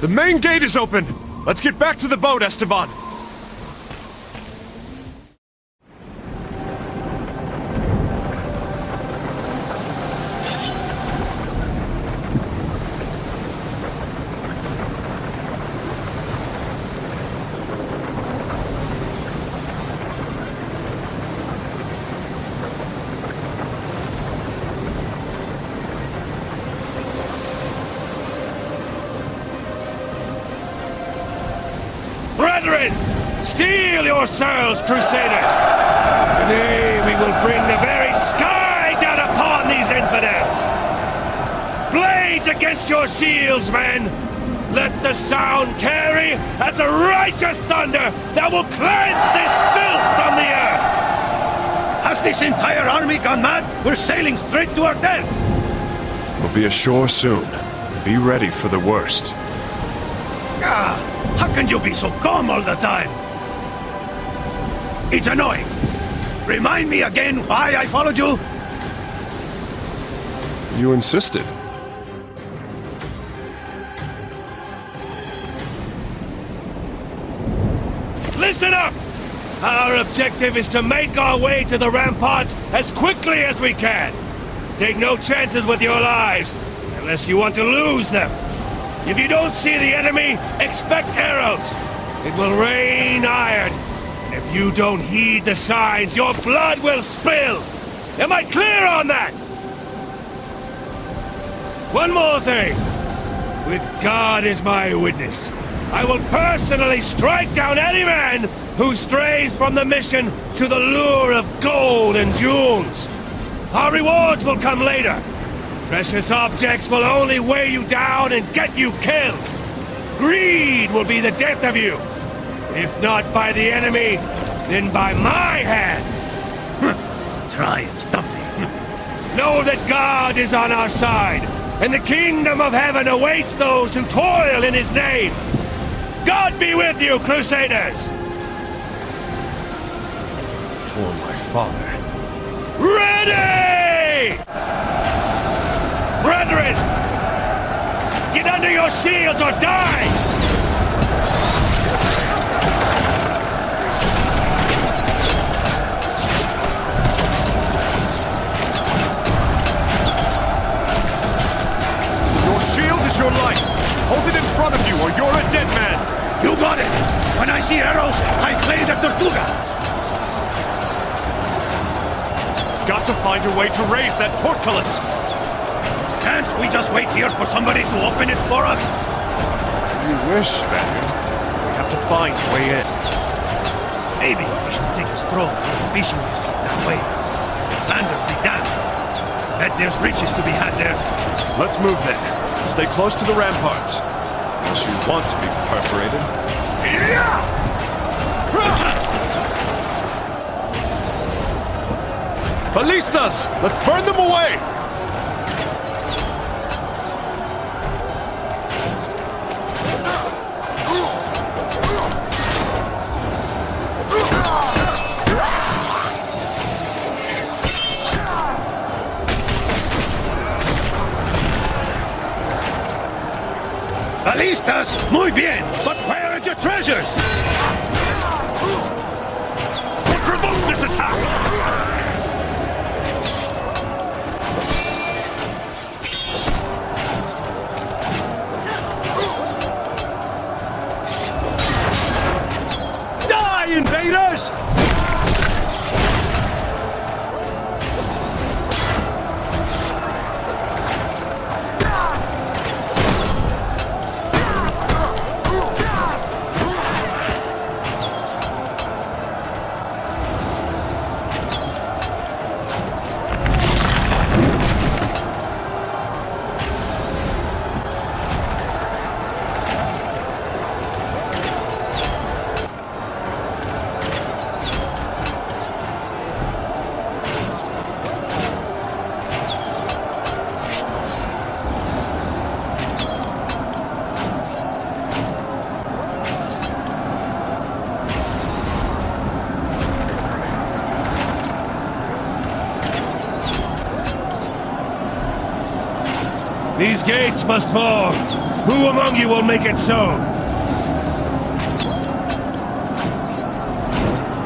The main gate is open! Let's get back to the boat, Esteban! Brethren, steel yourselves, Crusaders! Today we will bring the very sky down upon these infidels! Blades against your shields, men! Let the sound carry as a righteous thunder that will cleanse this filth from the earth! Has this entire army gone mad? We're sailing straight to our deaths! We'll be ashore soon. Be ready for the worst. Ah, how can you be so calm all the time? It's annoying. Remind me again why I followed you? You insisted. Listen up! Our objective is to make our way to the ramparts as quickly as we can. Take no chances with your lives, unless you want to lose them. If you don't see the enemy, expect arrows. It will rain iron. And if you don't heed the signs, your blood will spill. Am I clear on that? One more thing. With God as my witness, I will personally strike down any man who strays from the mission to the lure of gold and jewels. Our rewards will come later. Precious objects will only weigh you down and get you killed. Greed will be the death of you. If not by the enemy, then by my hand. Try and stop me. Know that God is on our side, and the kingdom of heaven awaits those who toil in his name. God be with you, Crusaders! For my father. Ready! Brethren! Get under your shields or die! Your shield is your life! Hold it in front of you or you're a dead man! You got it! When I see arrows, I play the Tortuga! Got to find a way to raise that portcullis! Can't we just wait here for somebody to open it for us? You wish, Spaniard. We have to find a way in. Maybe we should take a stroll through the fishing district that way. Flanders be damned. Bet there's riches to be had there. Let's move then. Stay close to the ramparts. Unless you want to be perforated. Ballistas! Let's burn them away! Ballistas, muy bien, but where are your treasures? What provoked this attack? Die, invaders! These gates must fall. Who among you will make it so?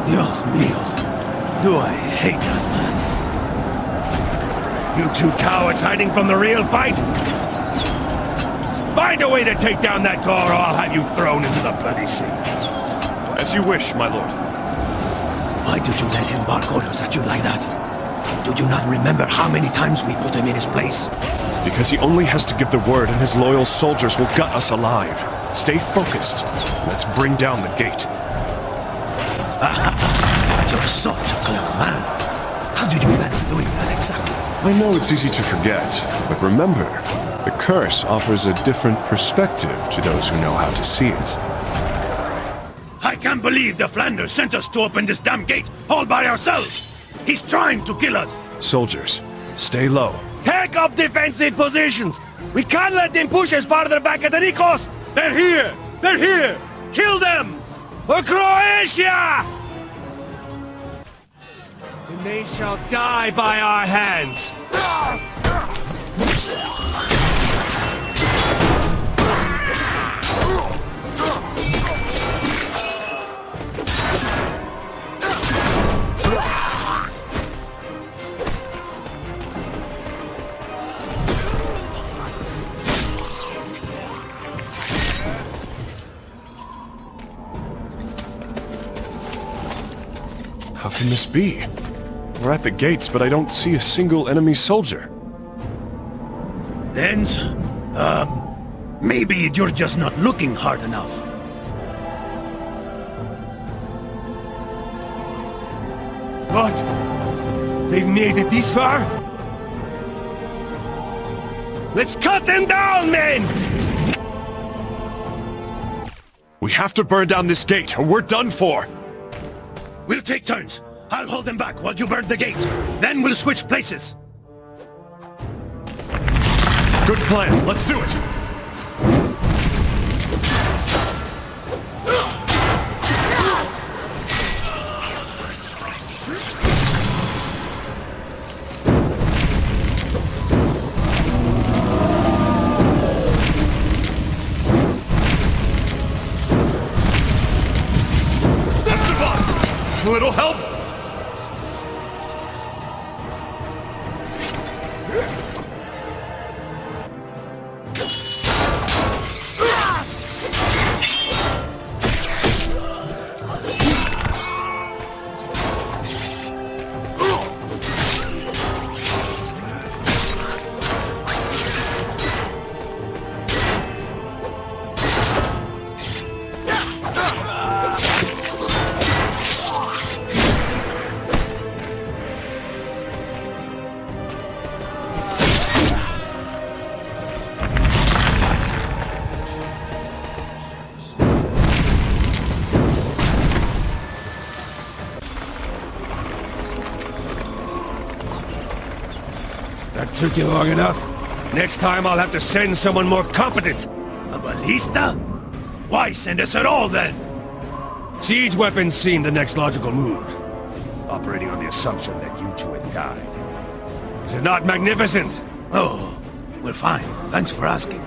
Dios mío. Do I hate that man. You two cowards hiding from the real fight? Find a way to take down that door, or I'll have you thrown into the bloody sea. As you wish, my lord. Why did you let him bark orders at you like that? Do you not remember how many times we put him in his place? Because he only has to give the word and his loyal soldiers will gut us alive. Stay focused. Let's bring down the gate. You're such a clever man. How did you plan on doing that exactly? I know it's easy to forget, but remember, the curse offers a different perspective to those who know how to see it. I can't believe the Flanders sent us to open this damn gate all by ourselves! He's trying to kill us! Soldiers, stay low. Take up defensive positions! We can't let them push us farther back at any cost! They're here! They're here! Kill them! For Croatia! And they shall die by our hands! How can this be? We're at the gates, but I don't see a single enemy soldier. Then, maybe you're just not looking hard enough. What? They've made it this far? Let's cut them down, men! We have to burn down this gate, or we're done for! We'll take turns. I'll hold them back while you burn the gate. Then we'll switch places. Good plan, let's do it! A little help? That took you long enough. Next time I'll have to send someone more competent. A ballista? Why send us at all, then? Siege weapons seem the next logical move. Operating on the assumption that you two had died. Is it not magnificent? Oh, we're fine. Thanks for asking.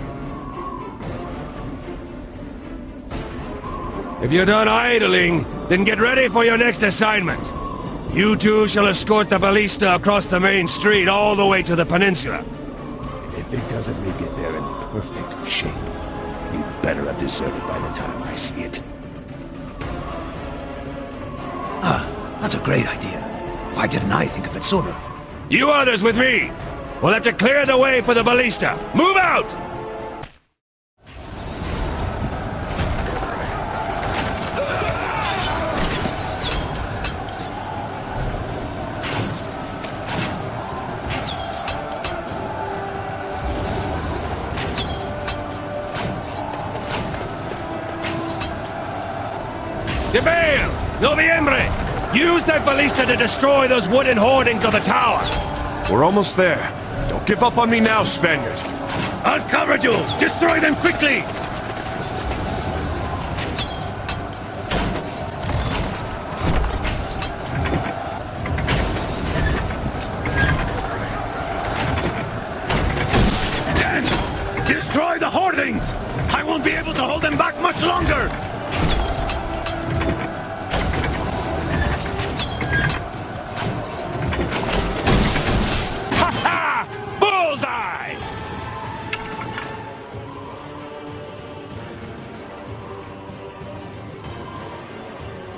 If you're done idling, then get ready for your next assignment. You two shall escort the ballista across the main street all the way to the peninsula. If it doesn't make it there in perfect shape, you'd better have deserted by the time I see it. That's a great idea. Why didn't I think of it sooner? You others with me! We'll have to clear the way for the ballista! Move out! De Bale! Noviembre! Use that ballista to destroy those wooden hoardings of the tower! We're almost there. Don't give up on me now, Spaniard. I'll cover you! Destroy them quickly! Dan! Destroy the hoardings! I won't be able to hold them back much longer! Ha ha! Bullseye!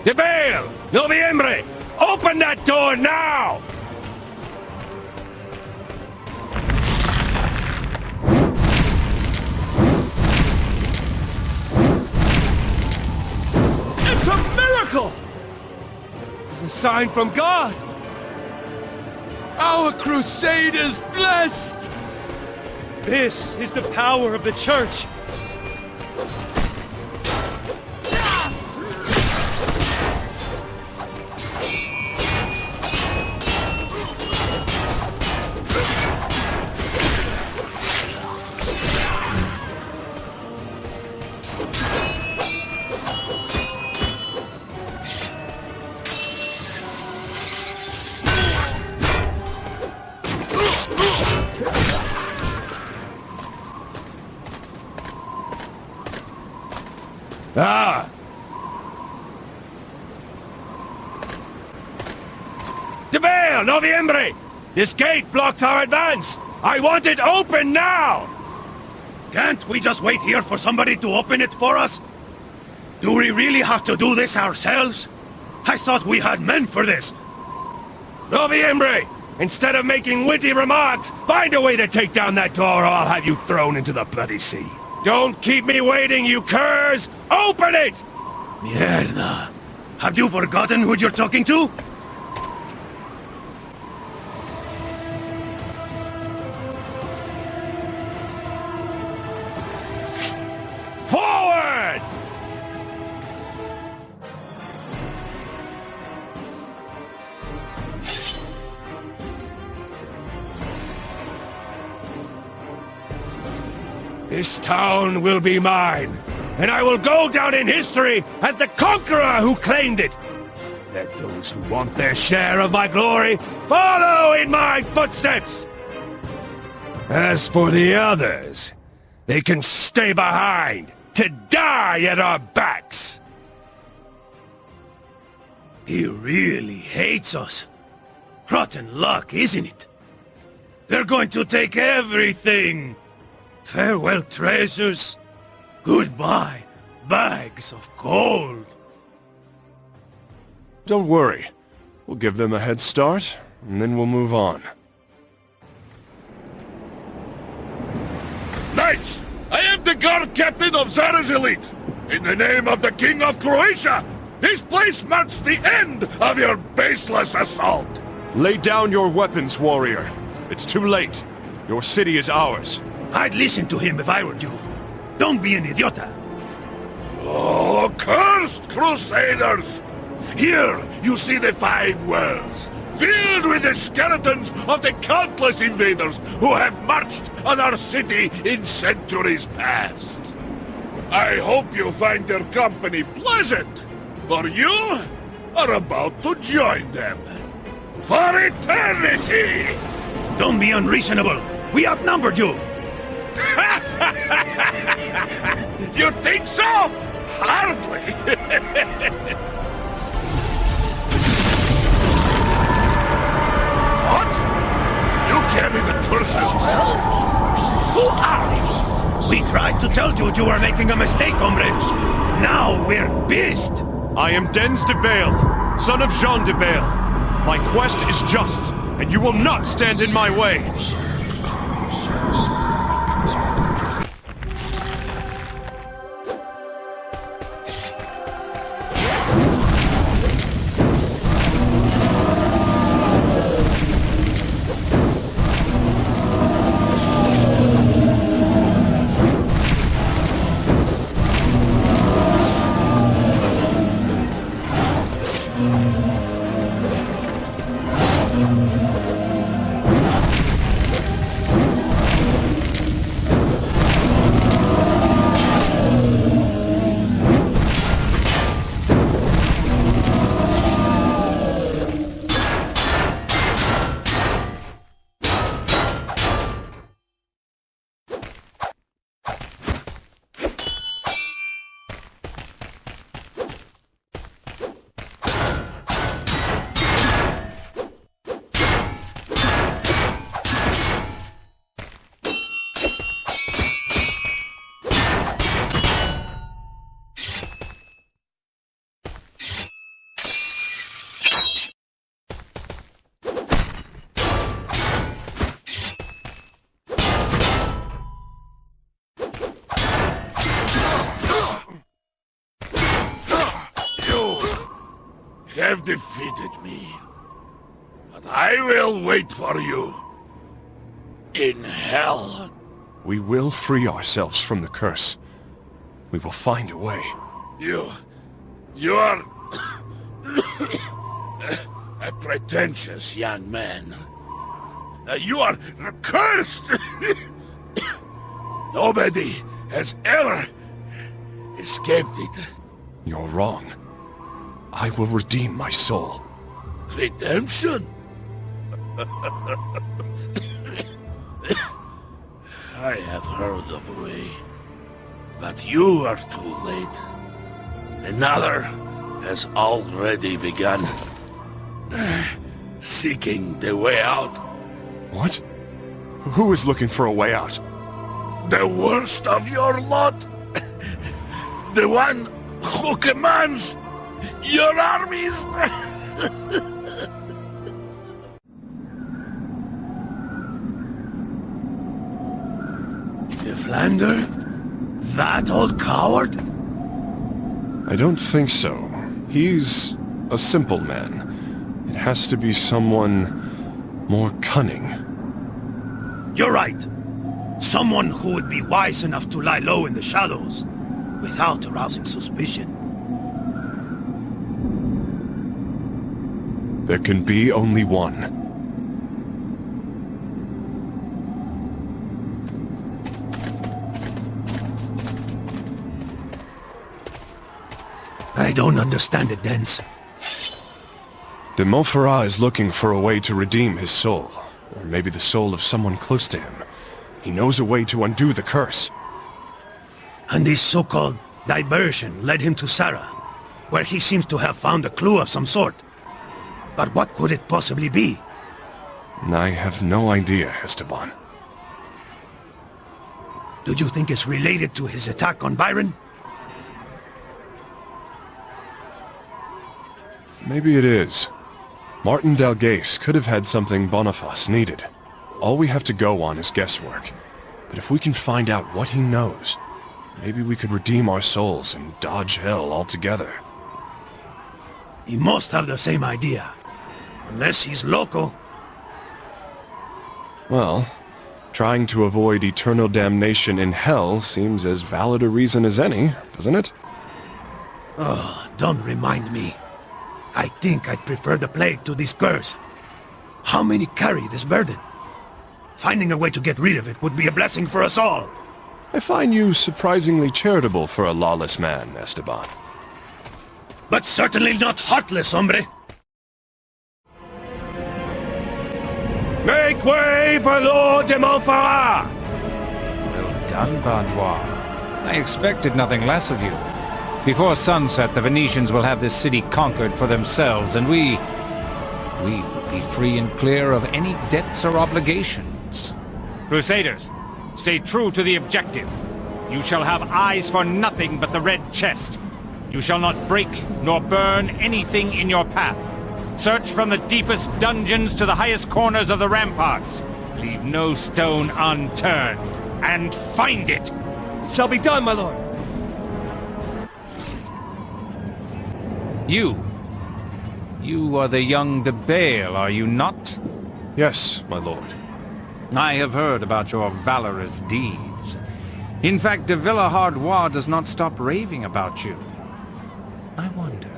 De Bale! Noviembre! Open that door now! It's a miracle! It's a sign from God! Our crusade is blessed! This is the power of the church! Ah! De Bale! Noviembre! This gate blocks our advance! I want it open now! Can't we just wait here for somebody to open it for us? Do we really have to do this ourselves? I thought we had men for this! Noviembre! Instead of making witty remarks, find a way to take down that door or I'll have you thrown into the bloody sea. Don't keep me waiting, you curs! Open it! Mierda! Have you forgotten who you're talking to? Forward! This town will be mine, and I will go down in history as the conqueror who claimed it. Let those who want their share of my glory follow in my footsteps. As for the others, they can stay behind to die at our backs. He really hates us. Rotten luck, isn't it? They're going to take everything. Farewell treasures. Goodbye, bags of gold. Don't worry. We'll give them a head start, and then we'll move on. Knights, I am the guard captain of Zara's elite. In the name of the King of Croatia, this place marks the end of your baseless assault. Lay down your weapons, warrior. It's too late. Your city is ours. I'd listen to him if I were you. Don't be an idiota. Oh, cursed Crusaders! Here you see the five worlds, filled with the skeletons of the countless invaders who have marched on our city in centuries past. I hope you find their company pleasant, for you are about to join them. For eternity! Don't be unreasonable. We outnumbered you. You think so? Hardly. What? You carry the curse as well? Who are you? We tried to tell you you were making a mistake, hombre. Now we're pissed. I am Dens de Bale, son of Jean de Bale. My quest is just, and you will not stand in my way. have defeated me. But I will wait for you. In hell. We will free ourselves from the curse. We will find a way. You are a pretentious young man. You are cursed! Nobody has ever escaped it. You're wrong. I will redeem my soul. Redemption? I have heard of a way, but you are too late. Another has already begun. Seeking the way out. What? Who is looking for a way out? The worst of your lot. The one who commands your armies. Flander? That old coward? I don't think so. He's a simple man. It has to be someone more cunning. You're right. Someone who would be wise enough to lie low in the shadows without arousing suspicion. There can be only one. I don't understand it, Dens. De Montferrat is looking for a way to redeem his soul. Or maybe the soul of someone close to him. He knows a way to undo the curse. And this so-called diversion led him to Sarah, where he seems to have found a clue of some sort. But what could it possibly be? I have no idea, Esteban. Do you think it's related to his attack on Byron? Maybe it is. Martin Dalgais could have had something Boniface needed. All we have to go on is guesswork. But if we can find out what he knows, maybe we could redeem our souls and dodge hell altogether. He must have the same idea. Unless he's loco. Well, trying to avoid eternal damnation in hell seems as valid a reason as any, doesn't it? Oh, don't remind me. I think I'd prefer the plague to this curse. How many carry this burden? Finding a way to get rid of it would be a blessing for us all. I find you surprisingly charitable for a lawless man, Esteban. But certainly not heartless, hombre. Make way for Lord de Montferrat! Well done, Baudois. I expected nothing less of you. Before sunset, the Venetians will have this city conquered for themselves, and we will be free and clear of any debts or obligations. Crusaders, stay true to the objective. You shall have eyes for nothing but the red chest. You shall not break nor burn anything in your path. Search from the deepest dungeons to the highest corners of the ramparts. Leave no stone unturned, and find it! Shall be done, my lord. You are the young de Bale, are you not? Yes, my lord. I have heard about your valorous deeds. In fact, de Villehardouin does not stop raving about you. I wonder,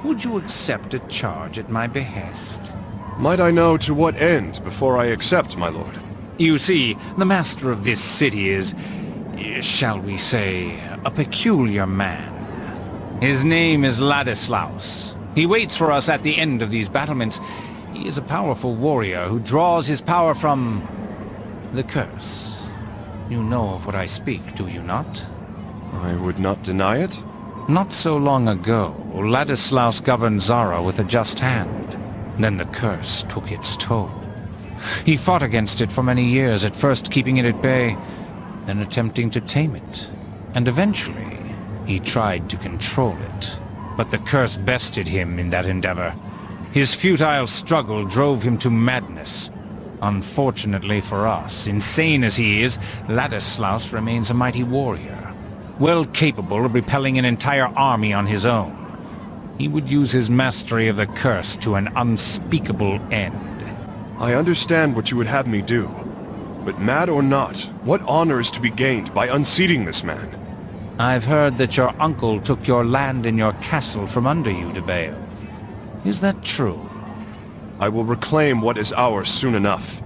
would you accept a charge at my behest? Might I know to what end before I accept, my lord? You see, the master of this city is, shall we say, a peculiar man. His name is Ladislaus. He waits for us at the end of these battlements. He is a powerful warrior who draws his power from the curse. You know of what I speak, do you not? I would not deny it. Not so long ago, Ladislaus governed Zara with a just hand. Then the curse took its toll. He fought against it for many years, at first keeping it at bay, then attempting to tame it. And eventually, he tried to control it. But the curse bested him in that endeavor. His futile struggle drove him to madness. Unfortunately for us, insane as he is, Ladislaus remains a mighty warrior, well capable of repelling an entire army on his own. he would use his mastery of the curse to an unspeakable end. I understand what you would have me do. But mad or not, what honor is to be gained by unseating this man? I've heard that your uncle took your land and your castle from under you, de Bale. Is that true? I will reclaim what is ours soon enough,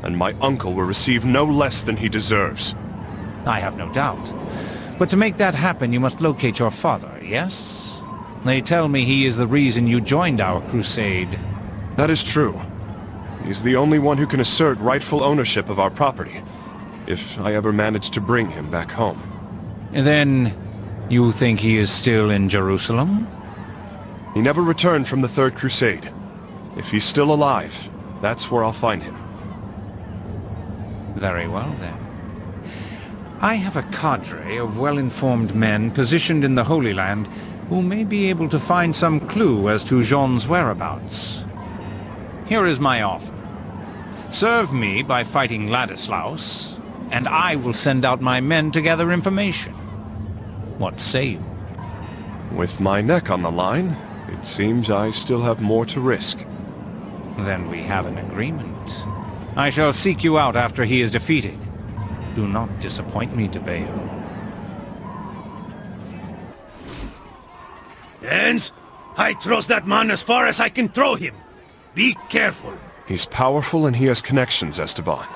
and my uncle will receive no less than he deserves. I have no doubt. But to make that happen, you must locate your father, yes? They tell me he is the reason you joined our crusade. That is true. He's the only one who can assert rightful ownership of our property, if I ever manage to bring him back home. Then, you think he is still in Jerusalem? He never returned from the Third Crusade. If he's still alive, that's where I'll find him. Very well, then. I have a cadre of well-informed men positioned in the Holy Land who may be able to find some clue as to Jean's whereabouts. Here is my offer. Serve me by fighting Ladislaus, and I will send out my men to gather information. What say you? With my neck on the line, it seems I still have more to risk. Then we have an agreement. I shall seek you out after he is defeated. Do not disappoint me, de Bale. Dens, I trust that man as far as I can throw him. Be careful. He's powerful and he has connections, Esteban.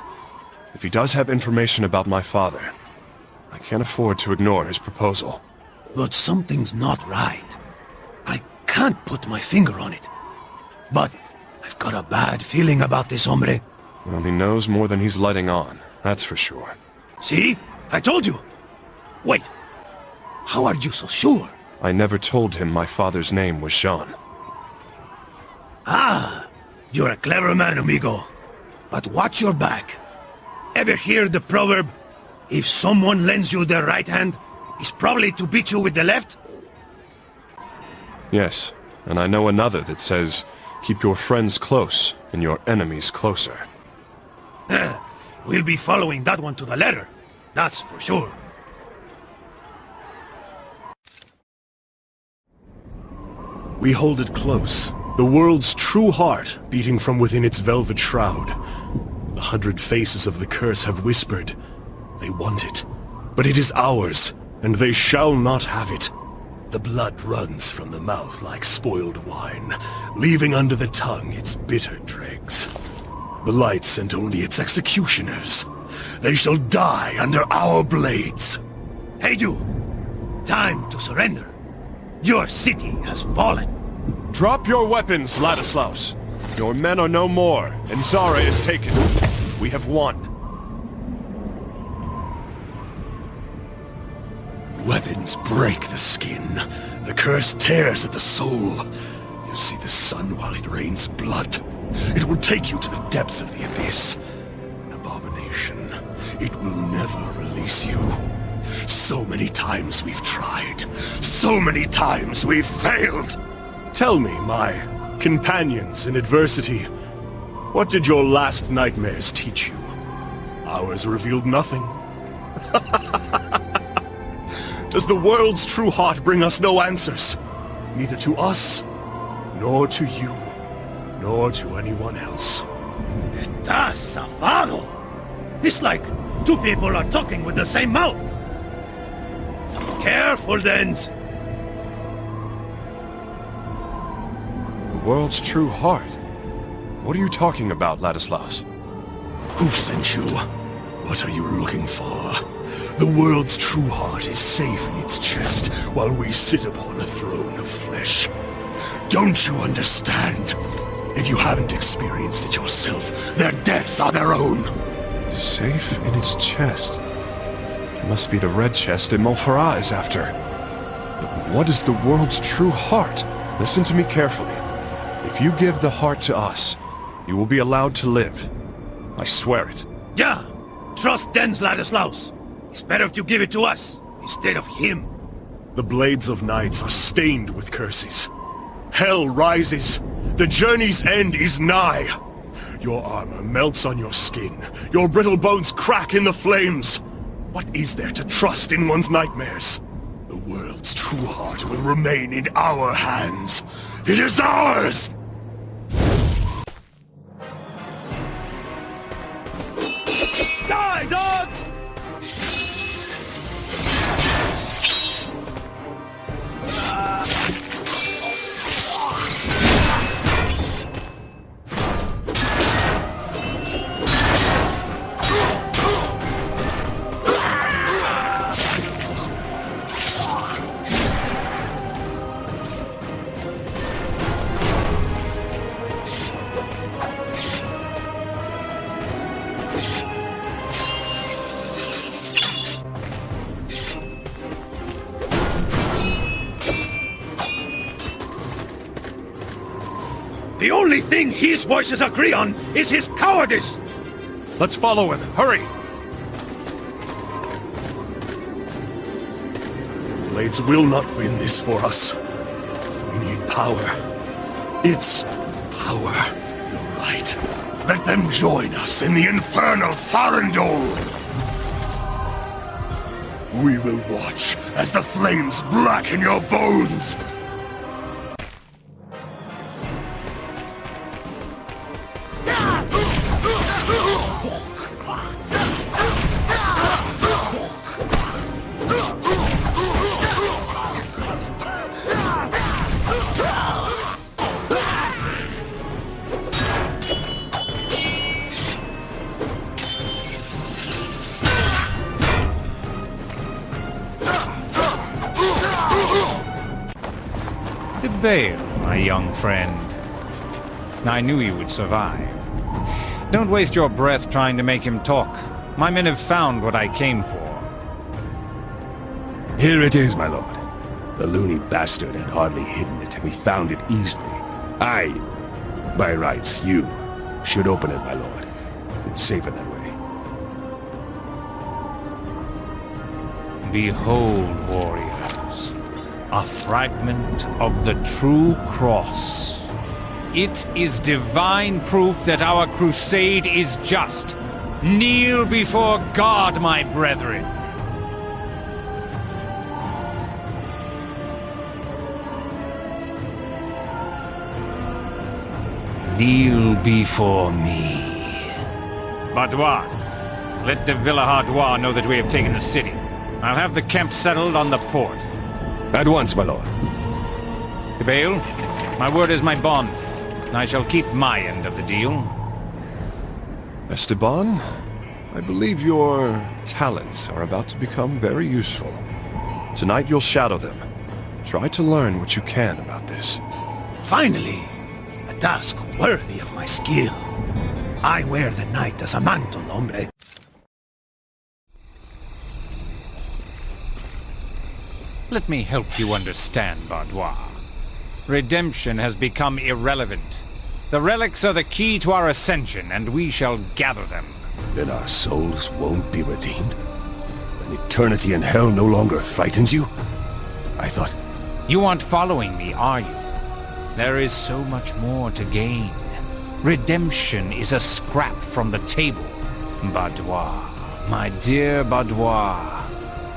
If he does have information about my father, I can't afford to ignore his proposal. But something's not right. I can't put my finger on it. But I've got a bad feeling about this hombre. Well, he knows more than he's letting on, that's for sure. See? I told you! Wait! How are you so sure? I never told him my father's name was Jean. Ah! You're a clever man, amigo. But watch your back. Ever hear the proverb, if someone lends you their right hand, it's probably to beat you with the left? Yes, and I know another that says, keep your friends close and your enemies closer. We'll be following that one to the letter. That's for sure. We hold it close. The world's true heart beating from within its velvet shroud. The 100 faces of the curse have whispered. They want it. But it is ours, and they shall not have it. The blood runs from the mouth like spoiled wine, leaving under the tongue its bitter dregs. The light sent only its executioners. They shall die under our blades. Hey you! Time to surrender. Your city has fallen. Drop your weapons, Ladislaus. Your men are no more, and Zara is taken. We have won. Weapons break the skin. The curse tears at the soul. You see the sun while it rains blood. It will take you to the depths of the abyss. An abomination. It will never release you. So many times we've tried. So many times we've failed. Tell me, my companions in adversity, what did your last nightmares teach you? Ours revealed nothing. Does the world's true heart bring us no answers? Neither to us, nor to you, nor to anyone else. Estás zafado! It's like two people are talking with the same mouth. Careful, Dens! The world's true heart? What are you talking about, Ladislaus? Who sent you? What are you looking for? The world's true heart is safe in its chest, while we sit upon a throne of flesh. Don't you understand? If you haven't experienced it yourself, their deaths are their own. Safe in its chest? It must be the red chest in Montferrat is after. But what is the world's true heart? Listen to me carefully. If you give the heart to us, you will be allowed to live. I swear it. Yeah! Trust Dens, Ladislaus! It's better if you give it to us, instead of him. The blades of knights are stained with curses. Hell rises. The journey's end is nigh. Your armor melts on your skin. Your brittle bones crack in the flames. What is there to trust in one's nightmares? The world's true heart will remain in our hands. It is ours! Die, dogs! The only thing his voices agree on is his cowardice! Let's follow him. Hurry! Blades will not win this for us. We need power. It's power. You're right. Let them join us in the infernal Farandol! We will watch as the flames blacken your bones! Bale, my young friend. I knew you would survive. Don't waste your breath trying to make him talk. My men have found what I came for. Here it is, my lord. The loony bastard had hardly hidden it, and we found it easily. By rights, you should open it, my lord. It's safer that way. Behold, warriors. A fragment of the true cross. It is divine proof that our crusade is just. Kneel before God, my brethren. Kneel before me. Baudouin, let de Villehardouin know that we have taken the city. I'll have the camp settled on the port. At once, my lord. Bale, my word is my bond. I shall keep my end of the deal. Esteban, I believe your talents are about to become very useful. Tonight you'll shadow them. Try to learn what you can about this. Finally, a task worthy of my skill. I wear the night as a mantle, hombre. Let me help you understand, Baudouin. Redemption has become irrelevant. The relics are the key to our ascension, and we shall gather them. Then our souls won't be redeemed? An eternity in hell no longer frightens you? I thought... You aren't following me, are you? There is so much more to gain. Redemption is a scrap from the table. Baudouin, my dear Baudouin.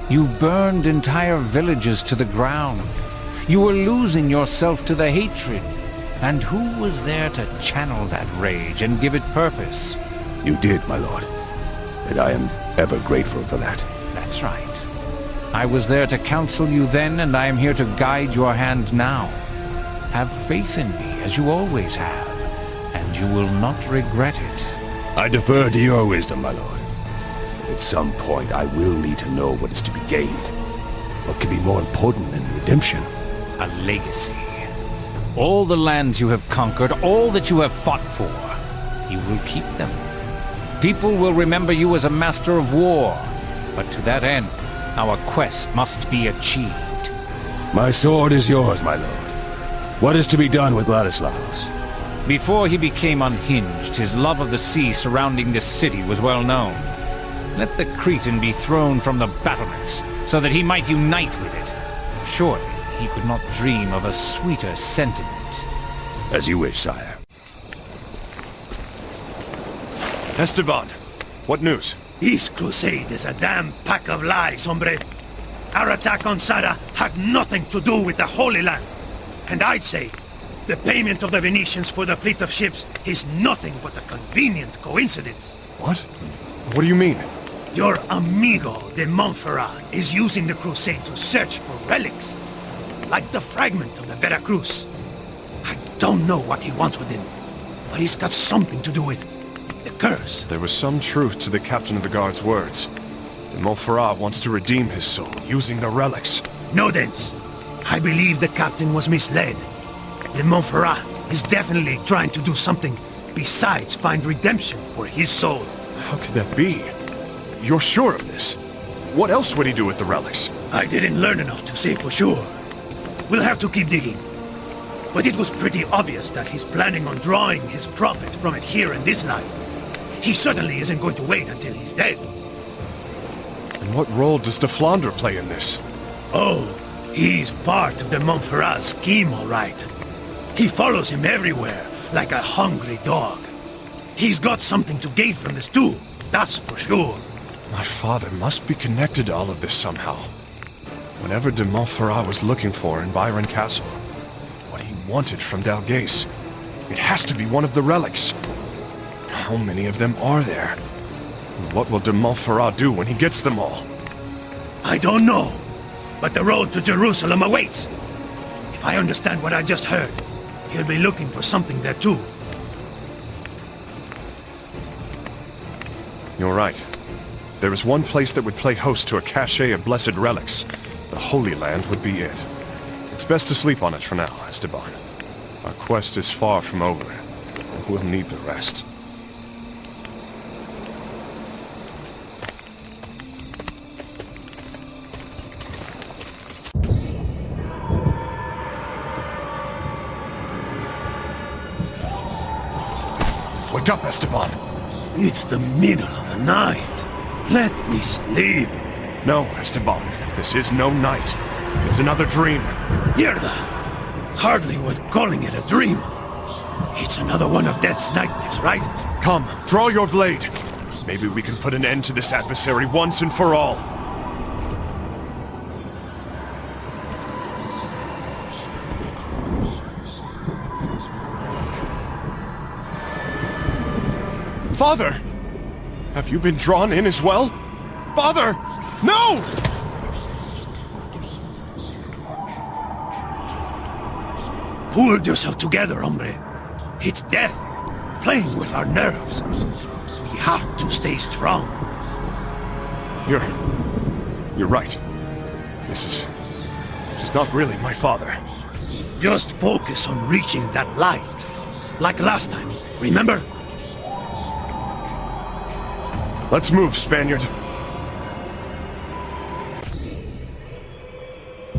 You've burned entire villages to the ground. You were losing yourself to the hatred. And who was there to channel that rage and give it purpose? You did, my lord. And I am ever grateful for that. That's right. I was there to counsel you then, and I am here to guide your hand now. Have faith in me, as you always have, and you will not regret it. I defer to your wisdom, my lord. At some point, I will need to know what is to be gained. What could be more important than redemption? A legacy. All the lands you have conquered, all that you have fought for, you will keep them. People will remember you as a master of war. But to that end, our quest must be achieved. My sword is yours, my lord. What is to be done with Ladislaus? Before he became unhinged, his love of the sea surrounding this city was well known. Let the Cretan be thrown from the battlements, so that he might unite with it. Surely he could not dream of a sweeter sentiment. As you wish, sire. Esteban, what news? This crusade is a damn pack of lies, hombre. Our attack on Sara had nothing to do with the Holy Land. And I'd say, the payment of the Venetians for the fleet of ships is nothing but a convenient coincidence. What? What do you mean? Your amigo de Montferrat is using the Crusade to search for relics, like the fragment of the Veracruz. I don't know what he wants with him, but he's got something to do with the curse. There was some truth to the captain of the guard's words. De Montferrat wants to redeem his soul using the relics. No, Dens. I believe the captain was misled. De Montferrat is definitely trying to do something besides find redemption for his soul. How could that be? You're sure of this? What else would he do with the relics? I didn't learn enough to say for sure. We'll have to keep digging. But it was pretty obvious that he's planning on drawing his profit from it here in this life. He certainly isn't going to wait until he's dead. And what role does de Flandre play in this? Oh, he's part of the Montferrat scheme, all right. He follows him everywhere, like a hungry dog. He's got something to gain from this too, that's for sure. My father must be connected to all of this somehow. Whatever de Montferrat was looking for in Byron Castle, what he wanted from Dalgais, it has to be one of the relics. How many of them are there? And what will de Montferrat do when he gets them all? I don't know, but the road to Jerusalem awaits. If I understand what I just heard, he'll be looking for something there too. You're right. If there is one place that would play host to a cache of blessed relics, the Holy Land would be it. It's best to sleep on it for now, Esteban. Our quest is far from over, and we'll need the rest. Wake up, Esteban! It's the middle of the night. Let me sleep. No, Esteban. This is no night. It's another dream. Mierda! Hardly worth calling it a dream. It's another one of Death's nightmares, right? Come, draw your blade. Maybe we can put an end to this adversary once and for all. Father! Have you been drawn in as well? Father! No! Pull yourself together, hombre. It's death, playing with our nerves. We have to stay strong. You're right. This is not really my father. Just focus on reaching that light. Like last time, remember? Let's move, Spaniard.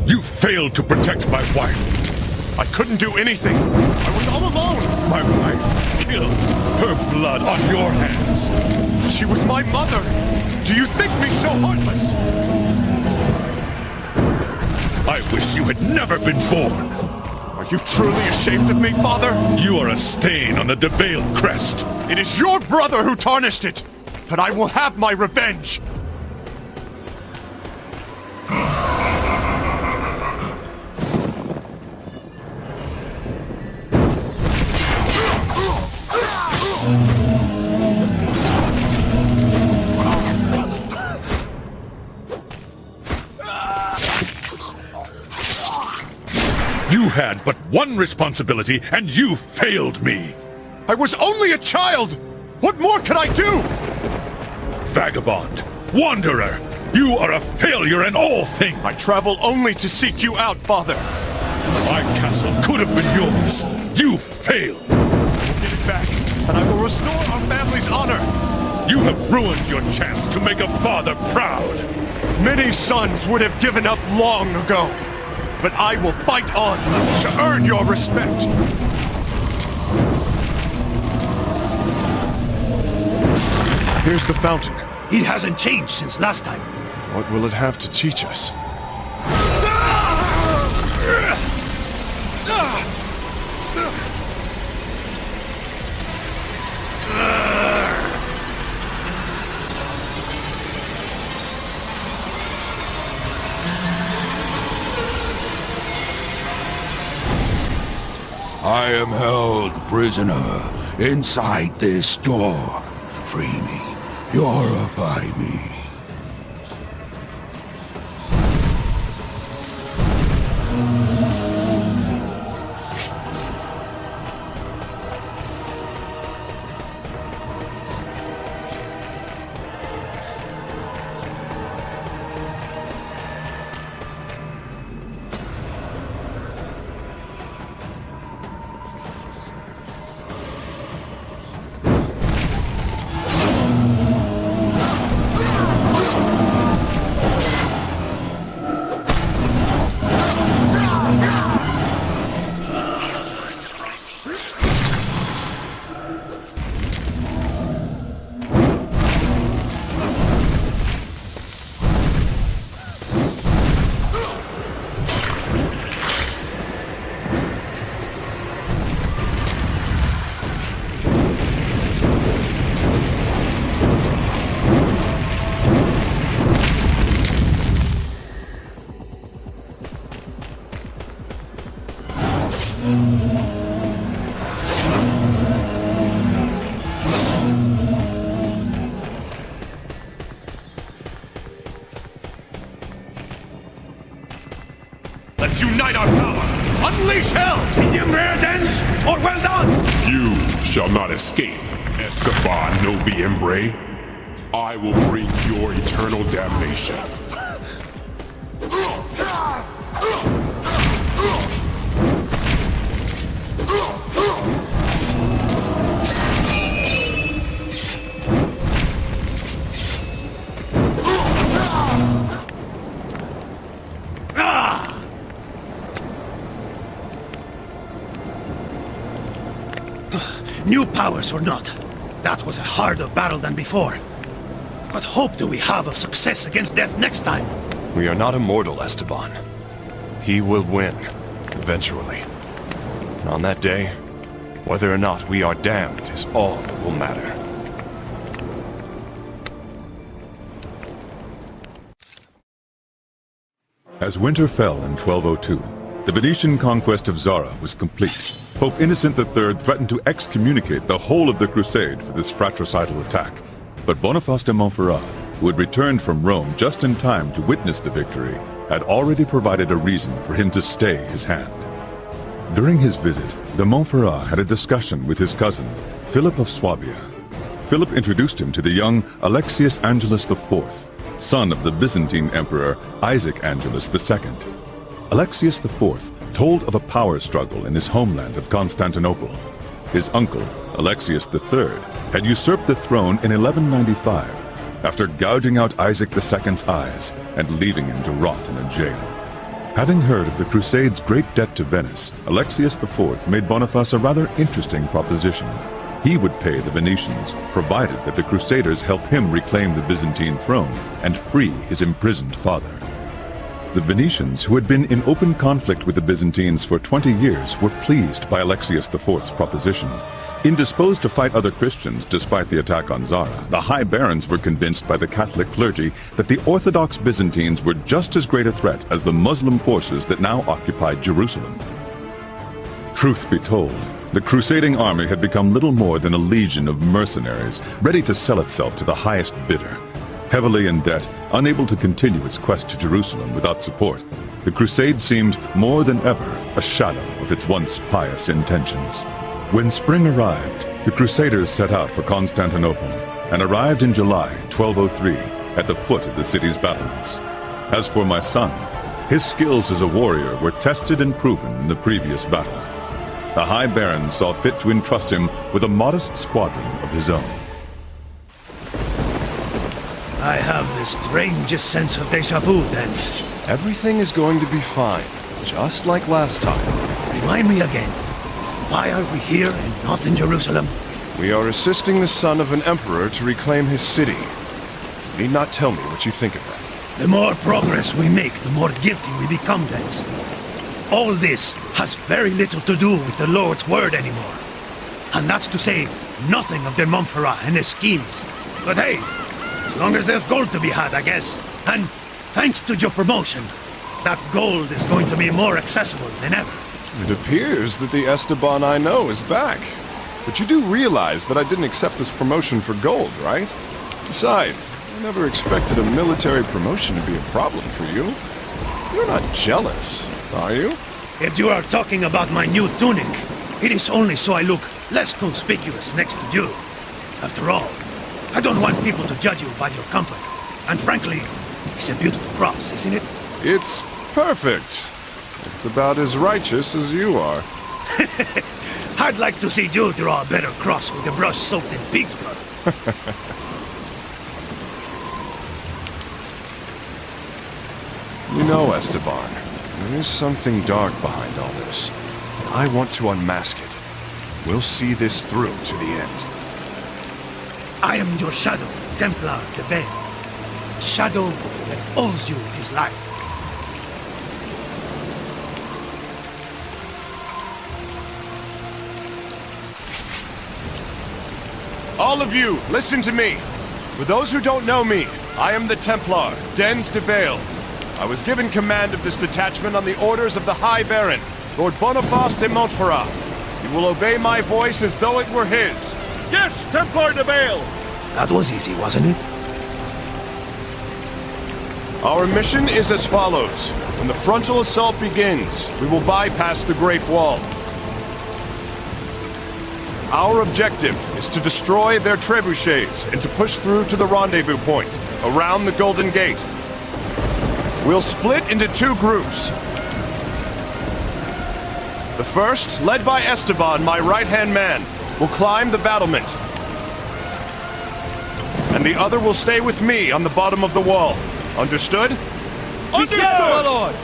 You failed to protect my wife. I couldn't do anything. I was all alone. My wife killed. Her blood on your hands. She was my mother. Do you think me so heartless? I wish you had never been born. Are you truly ashamed of me, Father? You are a stain on the De Bale crest. It is your brother who tarnished it. But I will have my revenge! You had but one responsibility, and you failed me! I was only a child! What more could I do? Vagabond, wanderer, you are a failure in all things! I travel only to seek you out, Father! My castle could have been yours! You failed! I will get it back, and I will restore our family's honor! You have ruined your chance to make a father proud! Many sons would have given up long ago, but I will fight on to earn your respect! Here's the fountain. It hasn't changed since last time. What will it have to teach us? I am held prisoner inside this door. Free me. Purify me. Let's unite our power! Unleash hell! Medium rare, Dens, or well done! You shall not escape, Esteban Noviembre. I will bring your eternal damnation. New powers or not, that was a harder battle than before. What hope do we have of success against death next time? We are not immortal, Esteban. He will win, eventually. And on that day, whether or not we are damned is all that will matter. As winter fell in 1202, the Venetian conquest of Zara was complete. Pope Innocent III threatened to excommunicate the whole of the Crusade for this fratricidal attack. But Boniface de Montferrat, who had returned from Rome just in time to witness the victory, had already provided a reason for him to stay his hand. During his visit, de Montferrat had a discussion with his cousin, Philip of Swabia. Philip introduced him to the young Alexius Angelus IV, son of the Byzantine Emperor Isaac Angelus II. Alexius IV told of a power struggle in his homeland of Constantinople. His uncle, Alexius III, had usurped the throne in 1195 after gouging out Isaac II's eyes and leaving him to rot in a jail. Having heard of the Crusade's great debt to Venice, Alexius IV made Boniface a rather interesting proposition. He would pay the Venetians, provided that the Crusaders help him reclaim the Byzantine throne and free his imprisoned father. The Venetians, who had been in open conflict with the Byzantines for 20 years, were pleased by Alexius IV's proposition. Indisposed to fight other Christians despite the attack on Zara, the High Barons were convinced by the Catholic clergy that the Orthodox Byzantines were just as great a threat as the Muslim forces that now occupied Jerusalem. Truth be told, the crusading army had become little more than a legion of mercenaries, ready to sell itself to the highest bidder. Heavily in debt, unable to continue its quest to Jerusalem without support, the crusade seemed more than ever a shadow of its once pious intentions. When spring arrived, the Crusaders set out for Constantinople and arrived in July 1203 at the foot of the city's battlements. As for my son, his skills as a warrior were tested and proven in the previous battle. The High Barons saw fit to entrust him with a modest squadron of his own. I have the strangest sense of déjà vu, Dens. Everything is going to be fine, just like last time. Remind me again, why are we here and not in Jerusalem? We are assisting the son of an emperor to reclaim his city. You need not tell me what you think of that. The more progress we make, the more guilty we become, Dens. All this has very little to do with the Lord's word anymore. And that's to say, nothing of de Montferrat and his schemes. But hey, as long as there's gold to be had, I guess. And thanks to your promotion, that gold is going to be more accessible than ever. It appears that the Esteban I know is back. But you do realize that I didn't accept this promotion for gold, right? Besides, I never expected a military promotion to be a problem for you. You're not jealous, are you? If you are talking about my new tunic, it is only so I look less conspicuous next to you. After all, I don't want people to judge you by your company. And frankly, it's a beautiful cross, isn't it? It's perfect. It's about as righteous as you are. I'd like to see you draw a better cross with a brush soaked in pig's blood. You know, Esteban, there is something dark behind all this. I want to unmask it. We'll see this through to the end. I am your shadow, Templar de Bell. A shadow that owes you his life. All of you, listen to me. For those who don't know me, I am the Templar, Dens de Bale. I was given command of this detachment on the orders of the High Baron, Lord Boniface de Montferrat. He will obey my voice as though it were his. Yes, Templar de Bale! That was easy, wasn't it? Our mission is as follows. When the frontal assault begins, we will bypass the Great Wall. Our objective is to destroy their trebuchets and to push through to the rendezvous point, around the Golden Gate. We'll split into two groups. The first, led by Esteban, my right-hand man, will climb the battlement. And the other will stay with me on the bottom of the wall. Understood? Understood, my lord!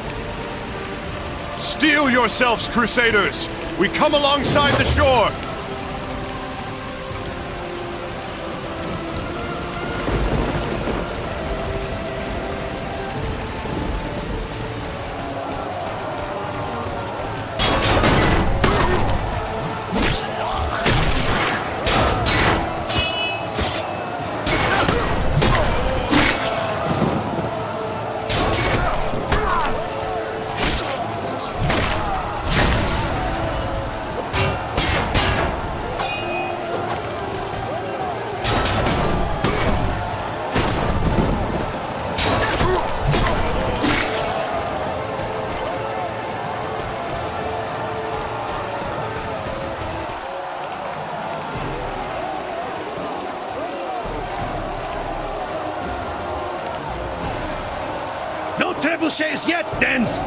Steel yourselves, Crusaders! We come alongside the shore! No trebuchets yet, Dens!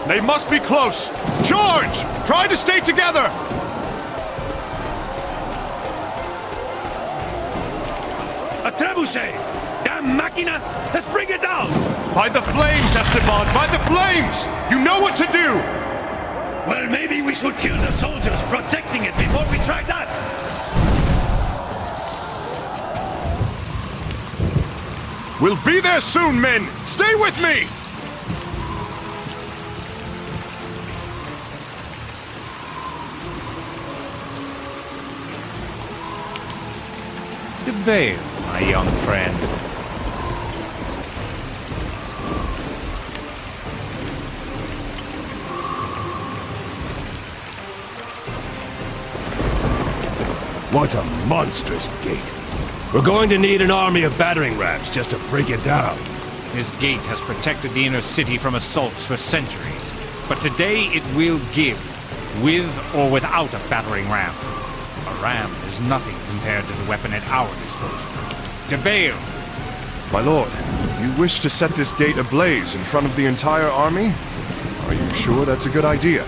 They must be close! George! Try to stay together! A trebuchet! Damn machina! Let's bring it down! By the flames, Esteban! By the flames! You know what to do! Well, maybe we should kill the soldiers protecting it before we try that! We'll be there soon, men! Stay with me! De Bale, my young friend. What a monstrous gate. We're going to need an army of battering rams just to break it down. This gate has protected the inner city from assaults for centuries. But today it will give, with or without a battering ram. A ram is nothing compared to the weapon at our disposal. De Bale! My lord, you wish to set this gate ablaze in front of the entire army? Are you sure that's a good idea?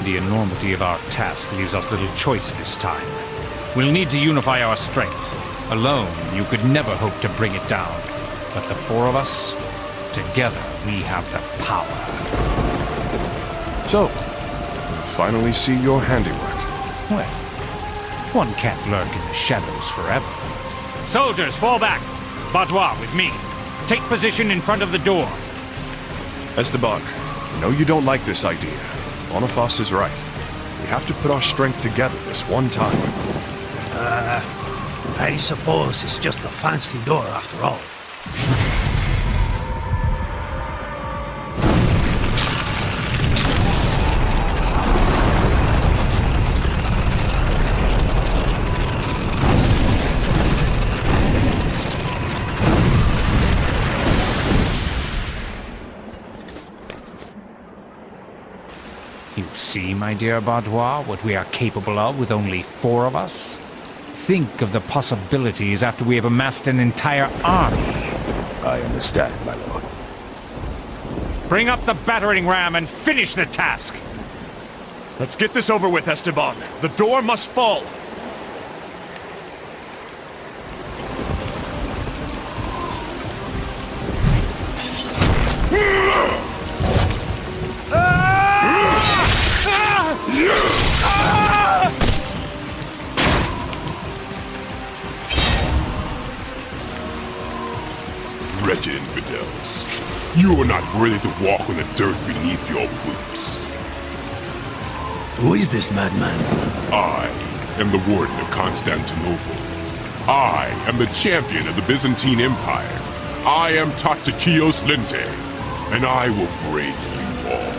The enormity of our task leaves us little choice this time. We'll need to unify our strength. Alone, you could never hope to bring it down. But the four of us, together, we have the power. So, we'll finally see your handiwork. Well, one can't lurk in the shadows forever. Soldiers, fall back! Batois, with me. Take position in front of the door. Esteban, I know you don't like this idea. Boniface is right. We have to put our strength together this one time. I suppose it's just a fancy door after all. see, my dear Baudois, what we are capable of with only 4 of us? Think of the possibilities after we have amassed an entire army. I understand, my lord. Bring up the battering ram and finish the task! Let's get this over with, Esteban. The door must fall. Wretched infidels. You are not worthy to walk on the dirt beneath your boots. Who is this madman? I am the warden of Constantinople. I am the champion of the Byzantine Empire. I am Tatikios Lente, and I will break you all.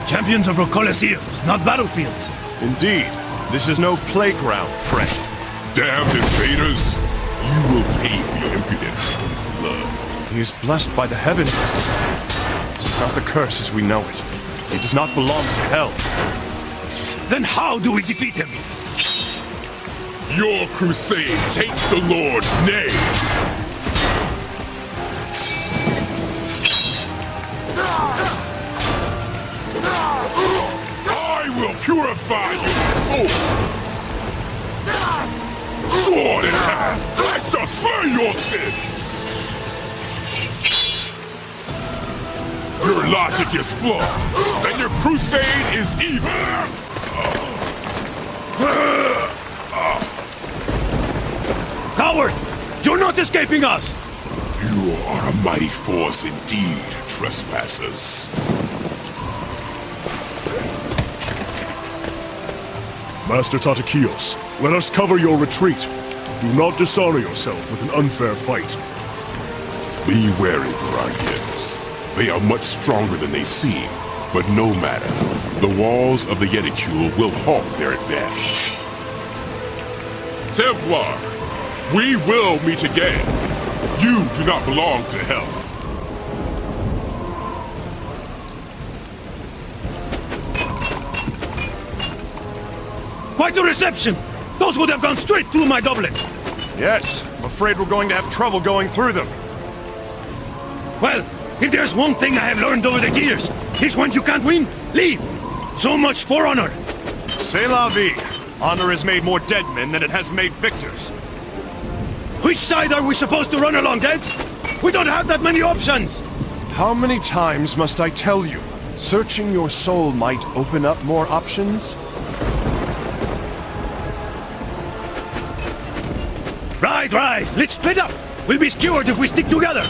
Champions of Colosseums, not battlefields. Indeed, this is no playground, friend. Damned invaders! You will pay for your impudence in blood. He is blessed by the heavens, Esteban. This is not the curse as we know it. He does not belong to hell. Then how do we defeat him? Your crusade takes the Lord's name! I will purify your soul! Sword in hand, I shall slay your sins! Your logic is flawed, and your crusade is evil! Coward! You're not escaping us! You are a mighty force indeed, trespassers. Master Tatikios, let us cover your retreat. Do not dishonor yourself with an unfair fight. Be wary, Varangians. They are much stronger than they seem, but no matter. The walls of the Yeticule will halt their advance. Templar, we will meet again. You do not belong to hell. Quite a reception! Those would have gone straight through my doublet! Yes, I'm afraid we're going to have trouble going through them. Well, if there's one thing I have learned over the years, it's when you can't win, leave! So much for honor! C'est la vie. Honor has made more dead men than it has made victors. Which side are we supposed to run along, Deds? We don't have that many options! How many times must I tell you? Searching your soul might open up more options? Right. Let's split up. We'll be skewered if we stick together.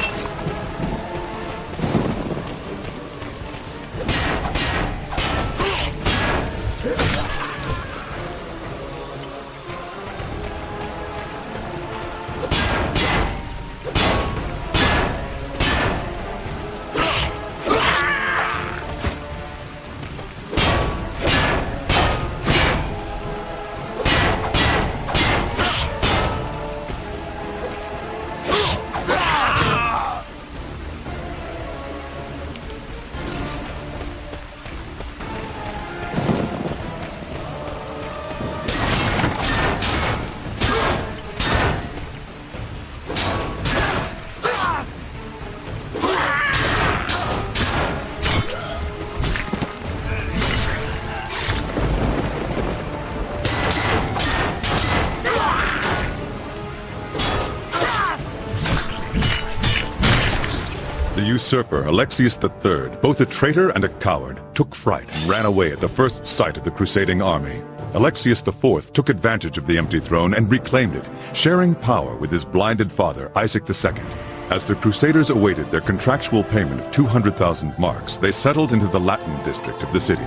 The usurper, Alexius III, both a traitor and a coward, took fright and ran away at the first sight of the crusading army. Alexius IV took advantage of the empty throne and reclaimed it, sharing power with his blinded father, Isaac II. As the Crusaders awaited their contractual payment of 200,000 marks, they settled into the Latin district of the city.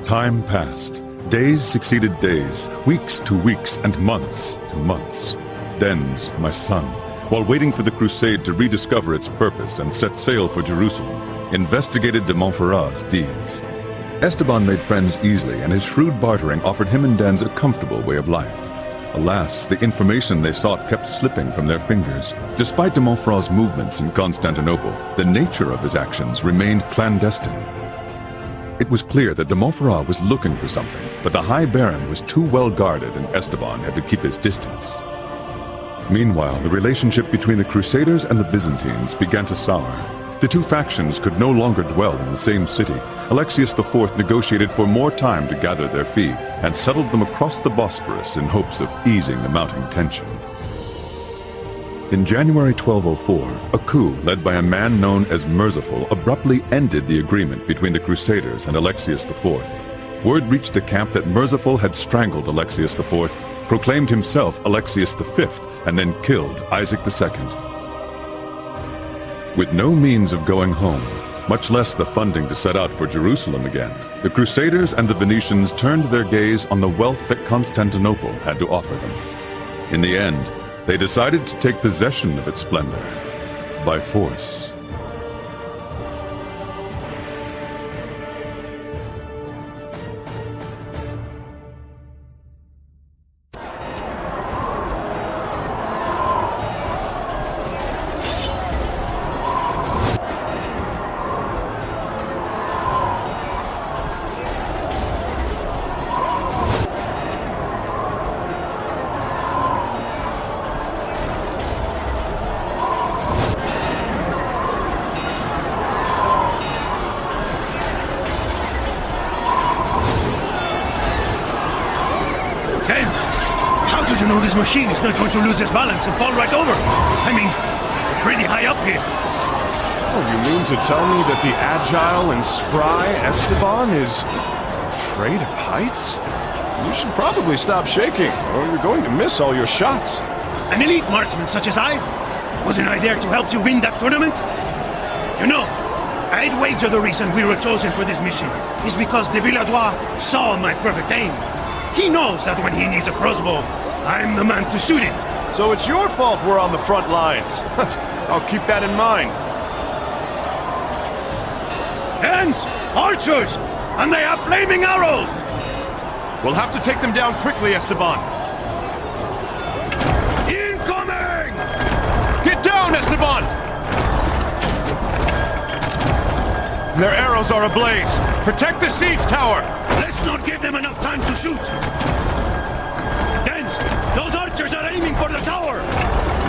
Time passed. Days succeeded days, weeks to weeks, and months to months. Dens, my son, while waiting for the crusade to rediscover its purpose and set sail for Jerusalem, investigated de Montferrat's deeds. Esteban made friends easily, and his shrewd bartering offered him and Dens a comfortable way of life. Alas, the information they sought kept slipping from their fingers. Despite de Montferrat's movements in Constantinople, the nature of his actions remained clandestine. It was clear that de Montferrat was looking for something, but the High Baron was too well guarded and Esteban had to keep his distance. Meanwhile, the relationship between the Crusaders and the Byzantines began to sour. The two factions could no longer dwell in the same city. Alexius IV negotiated for more time to gather their fee and settled them across the Bosporus in hopes of easing the mounting tension. In January 1204, a coup led by a man known as Merciful abruptly ended the agreement between the Crusaders and Alexius IV. Word reached the camp that Merciful had strangled Alexius IV, proclaimed himself Alexius V, and then killed Isaac II. With no means of going home, much less the funding to set out for Jerusalem again, the Crusaders and the Venetians turned their gaze on the wealth that Constantinople had to offer them. In the end, they decided to take possession of its splendor by force. You know this machine is not going to lose its balance and fall right over. I mean, we're pretty high up here. Oh, you mean to tell me that the agile and spry Esteban is afraid of heights? You should probably stop shaking, or you're going to miss all your shots. An elite marksman such as I? Wasn't I there to help you win that tournament? You know, I'd wager the reason we were chosen for this mission is because de Villadois saw my perfect aim. He knows that when he needs a crossbow, I'm the man to shoot it. So it's your fault we're on the front lines. I'll keep that in mind. Hands! Archers! And they have flaming arrows! We'll have to take them down quickly, Esteban. Incoming! Get down, Esteban! Their arrows are ablaze. Protect the siege tower! Let's not give them enough time to shoot. Those archers are aiming for the tower!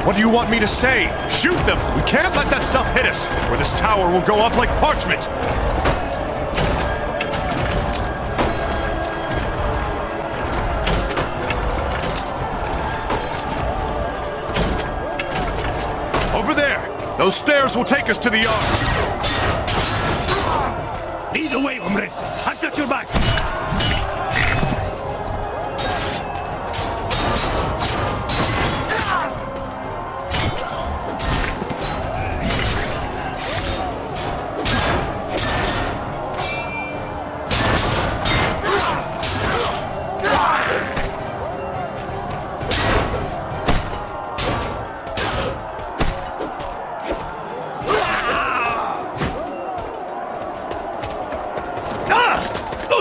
What do you want me to say? Shoot them! We can't let that stuff hit us, or this tower will go up like parchment! Over there! Those stairs will take us to the yard! Lead the way, hombre! I've got your back!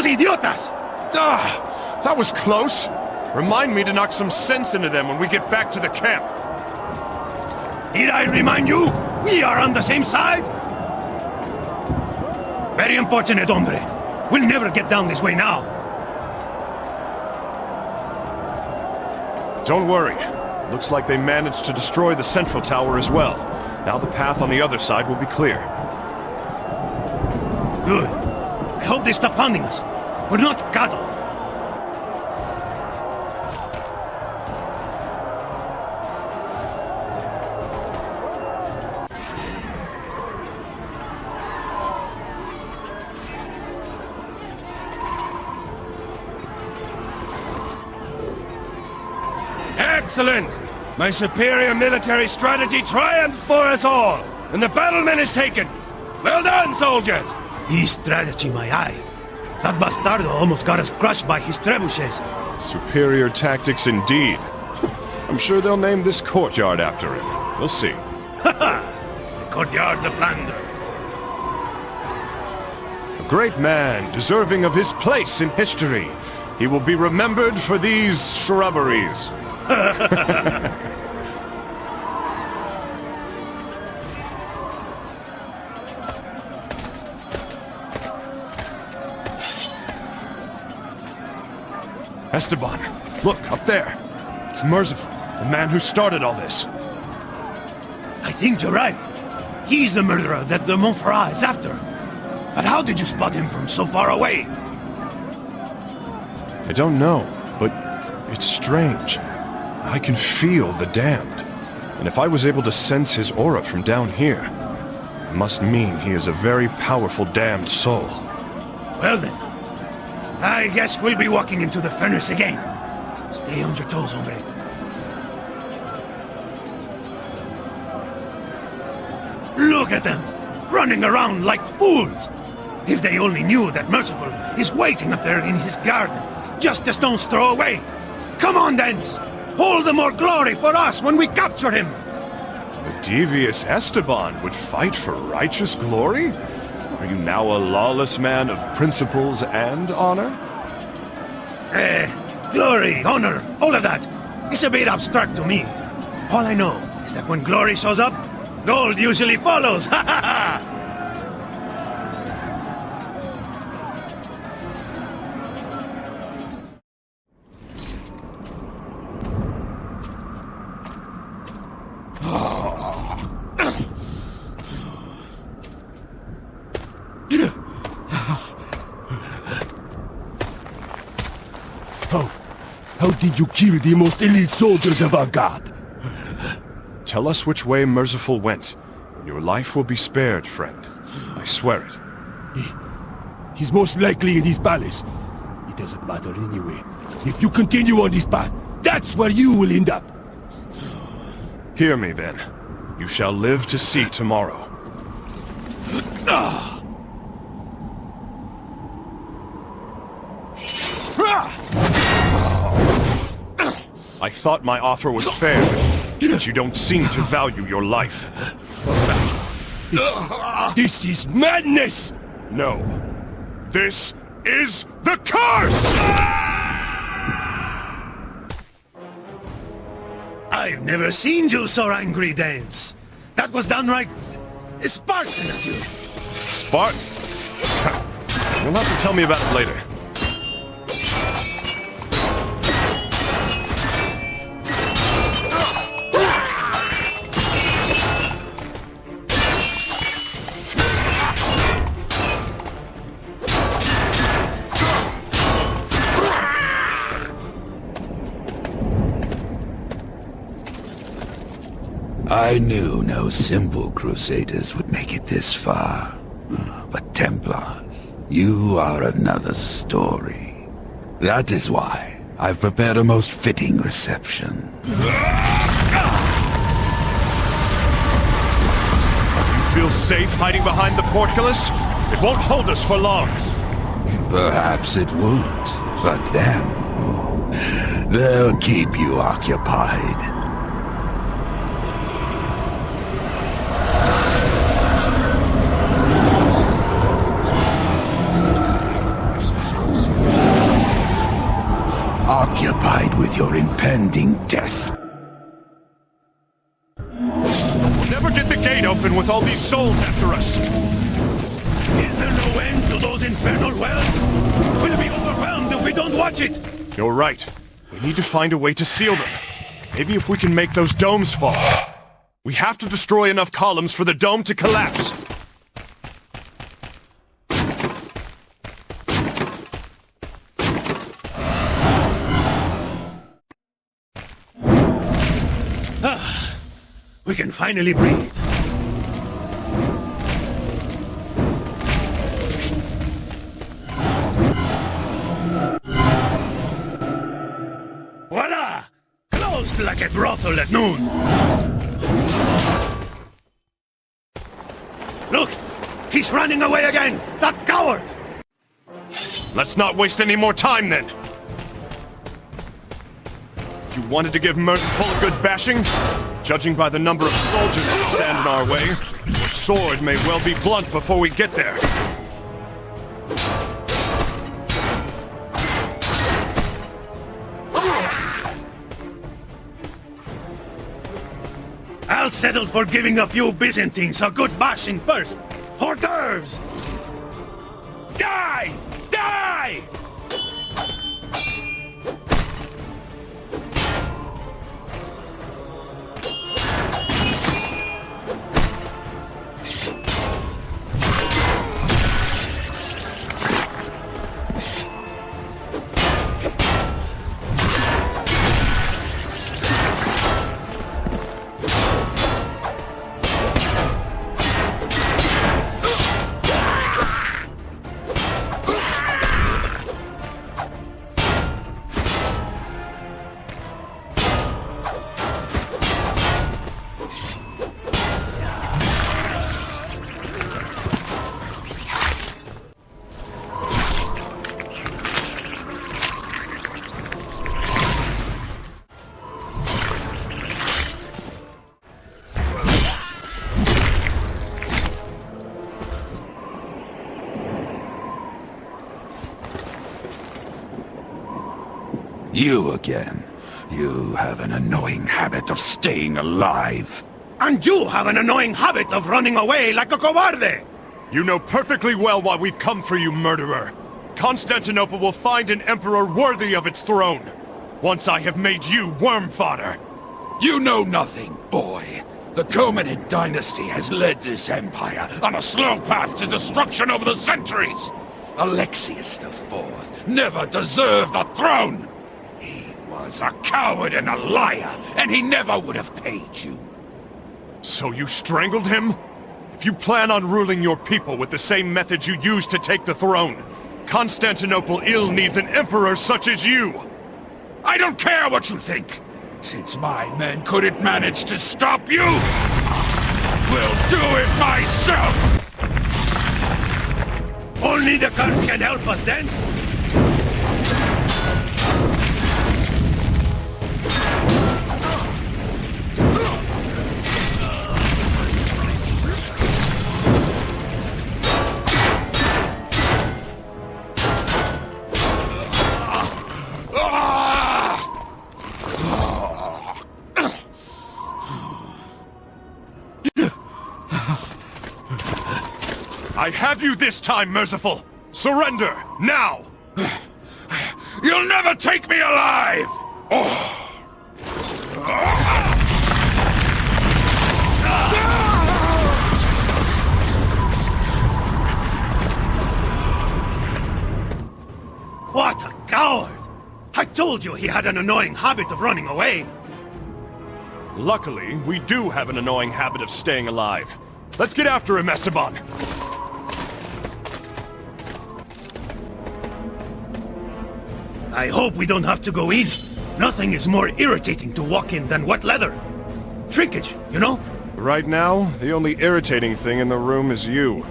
Idiotas! Ah! That was close! Remind me to knock some sense into them when we get back to the camp. Did I remind you? We are on the same side! Very unfortunate, hombre. We'll never get down this way now. Don't worry. Looks like they managed to destroy the central tower as well. Now the path on the other side will be clear. Good. I hope they stop pounding us. We're not cattle. Excellent! My superior military strategy triumphs for us all, and the battlement is taken. Well done, soldiers! His strategy, my eye. That bastardo almost got us crushed by his trebuchets. Superior tactics indeed. I'm sure they'll name this courtyard after him. We'll see. The courtyard de Flandre. A great man, deserving of his place in history. He will be remembered for these shrubberies. Esteban, look, up there. It's Merciful, the man who started all this. I think you're right. He's the murderer that de Montferrat is after. But how did you spot him from so far away? I don't know, but it's strange. I can feel the damned. And if I was able to sense his aura from down here, it must mean he is a very powerful damned soul. Well then, I guess we'll be walking into the furnace again. Stay on your toes, hombre. Look at them, running around like fools. If they only knew that Merciful is waiting up there in his garden, just a stone's throw away. Come on, Dens! All the more glory for us when we capture him! The devious Esteban would fight for righteous glory? Are you now a lawless man of principles and honor? Glory, honor, all of that. It's a bit abstract to me. All I know is that when glory shows up, gold usually follows. Ha ha ha! How did you kill the most elite soldiers of our god? Tell us which way Merciful went. Your life will be spared, friend. I swear it. He's most likely in his palace. It doesn't matter anyway. If you continue on this path, that's where you will end up. Hear me, then. You shall live to see tomorrow. I thought my offer was fair, but you don't seem to value your life. This is madness! No. This is the curse! I've never seen you so angry, Dance. That was downright Spartan of you. Spartan? You'll have to tell me about it later. I knew no simple Crusaders would make it this far. But Templars, you are another story. That is why I've prepared a most fitting reception. You feel safe hiding behind the portcullis? It won't hold us for long. Perhaps it won't, but them, they'll keep you occupied. Occupied with your impending death. We'll never get the gate open with all these souls after us. Is there no end to those infernal wells? We'll be overwhelmed if we don't watch it. You're right. We need to find a way to seal them. Maybe if we can make those domes fall. We have to destroy enough columns for the dome to collapse. We can finally breathe. Voila! Closed like a brothel at noon. Look! He's running away again! That coward! Let's not waste any more time, then. You wanted to give Merciful a good bashing? Judging by the number of soldiers that stand in our way, your sword may well be blunt before we get there. I'll settle for giving a few Byzantines a good bashing first. Hors d'oeuvres! Die! Die! You again. You have an annoying habit of staying alive. And you have an annoying habit of running away like a cobarde! You know perfectly well why we've come for you, murderer. Constantinople will find an emperor worthy of its throne, once I have made you worm fodder. You know nothing, boy. The Comanid dynasty has led this empire on a slow path to destruction over the centuries. Alexius IV never deserved the throne. He was a coward and a liar, and he never would have paid you. So you strangled him? If you plan on ruling your people with the same methods you used to take the throne, Constantinople ill needs an emperor such as you. I don't care what you think. Since my men couldn't manage to stop you, we'll do it myself! Only the curse can help us then? I have you this time, Merciful! Surrender, now! You'll never take me alive! What a coward! I told you he had an annoying habit of running away. Luckily, we do have an annoying habit of staying alive. Let's get after him, Esteban! I hope we don't have to go easy. Nothing is more irritating to walk in than wet leather. Shrinkage, you know? Right now, the only irritating thing in the room is you.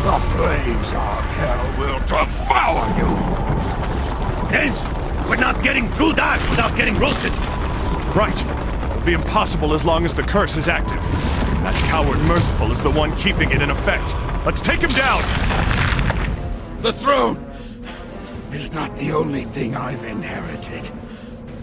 The flames of hell will devour you! Nez, we're not getting through that without getting roasted. Right. It'll be impossible as long as the curse is active. That coward Merciful is the one keeping it in effect. Let's take him down! The throne is not the only thing I've inherited.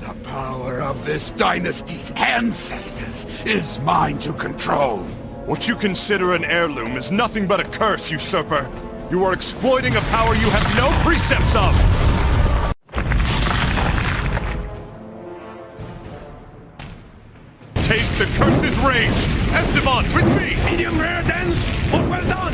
The power of this dynasty's ancestors is mine to control. What you consider an heirloom is nothing but a curse, usurper. You are exploiting a power you have no precepts of! Taste the curse's rage! Esteban, with me! Medium rare dens, or well done!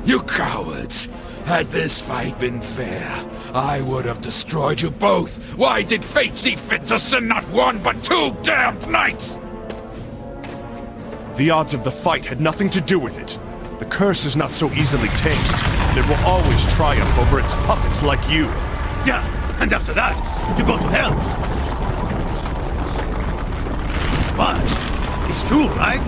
You cowards! Had this fight been fair, I would have destroyed you both! Why did fate see fit to send not one but two damned knights? The odds of the fight had nothing to do with it. The curse is not so easily tamed, and it will always triumph over its puppets like you. Yeah, and after that, you go to hell. But, it's true, right?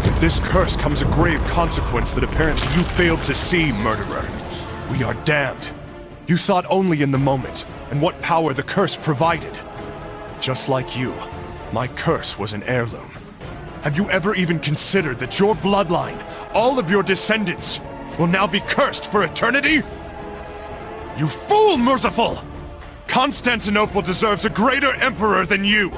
With this curse comes a grave consequence that apparently you failed to see, murderer. We are damned. You thought only in the moment, and what power the curse provided. Just like you, my curse was an heirloom. Have you ever even considered that your bloodline, all of your descendants, will now be cursed for eternity? You fool, Merciful! Constantinople deserves a greater emperor than you!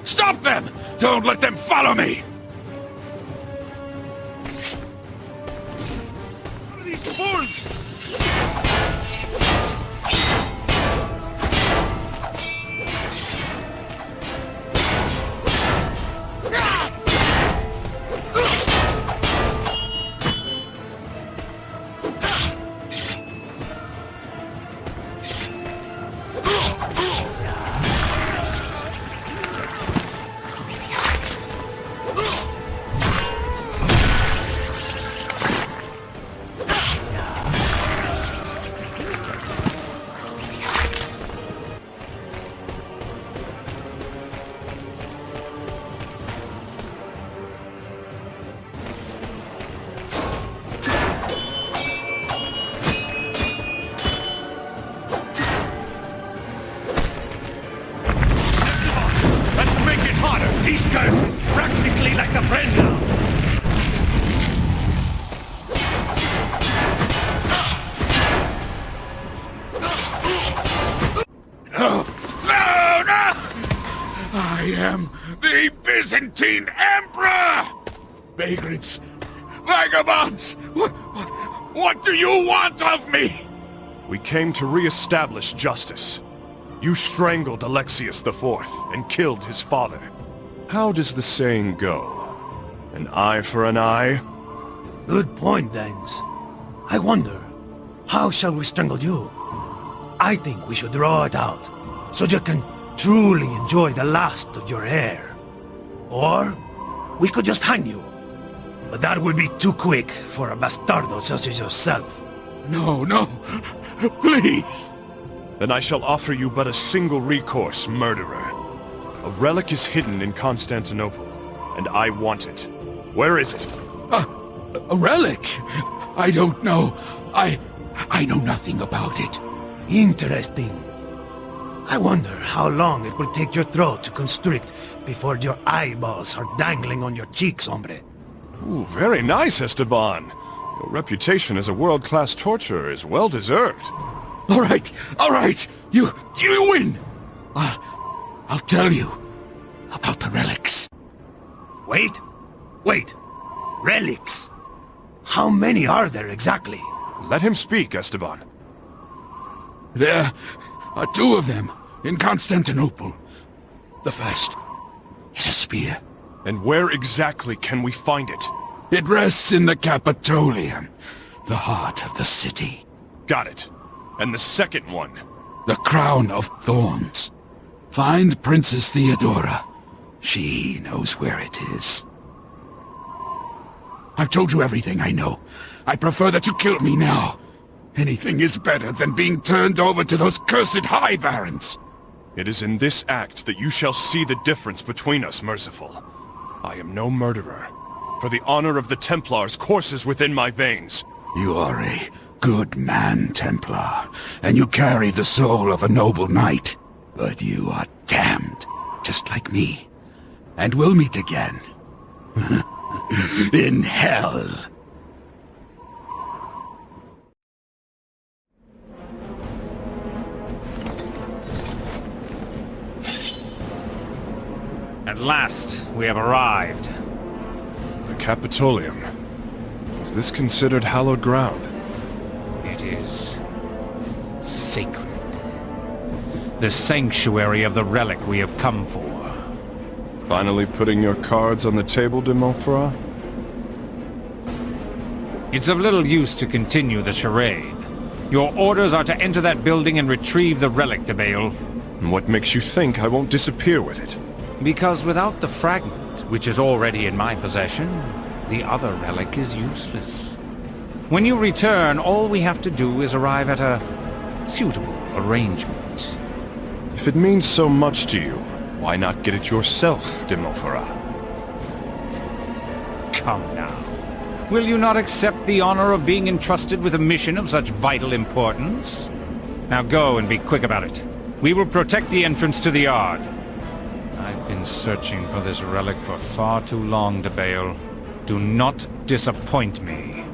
Stop them! Don't let them follow me! What are these fools? Byzantine Emperor! Vagrants! Vagabonds! What do you want of me? We came to re-establish justice. You strangled Alexius IV and killed his father. How does the saying go? An eye for an eye? Good point, Danes. I wonder, how shall we strangle you? I think we should draw it out, so you can truly enjoy the last of your hair. Or, we could just hang you. But that would be too quick for a bastardo such as yourself. No, no. Please. Then I shall offer you but a single recourse, murderer. A relic is hidden in Constantinople, and I want it. Where is it? A relic? I don't know. I know nothing about it. Interesting. I wonder how long it will take your throat to constrict before your eyeballs are dangling on your cheeks, hombre. Ooh, very nice, Esteban. Your reputation as a world-class torturer is well-deserved. All right. You win. I'll tell you about the relics. Wait. Relics? How many are there exactly? Let him speak, Esteban. There are two of them in Constantinople. The first is a spear. And where exactly can we find it? It rests in the Capitolium, the heart of the city. Got it. And the second one? The Crown of Thorns. Find Princess Theodora. She knows where it is. I've told you everything I know. I prefer that you kill me now. Anything is better than being turned over to those cursed High Barons. It is in this act that you shall see the difference between us, Merciful. I am no murderer. For the honor of the Templars courses within my veins. You are a good man, Templar, and you carry the soul of a noble knight. But you are damned, just like me. And we'll meet again. In hell. At last, we have arrived. The Capitolium. Is this considered hallowed ground? It is sacred. The sanctuary of the relic we have come for. Finally putting your cards on the table, de Montferrat? It's of little use to continue the charade. Your orders are to enter that building and retrieve the relic, de Bale. And what makes you think I won't disappear with it? Because without the fragment, which is already in my possession, the other relic is useless. When you return, all we have to do is arrive at a suitable arrangement. If it means so much to you, why not get it yourself, de Montferrat? Come now. Will you not accept the honor of being entrusted with a mission of such vital importance? Now go and be quick about it. We will protect the entrance to the yard. I've been searching for this relic for far too long, de Bale. Do not disappoint me.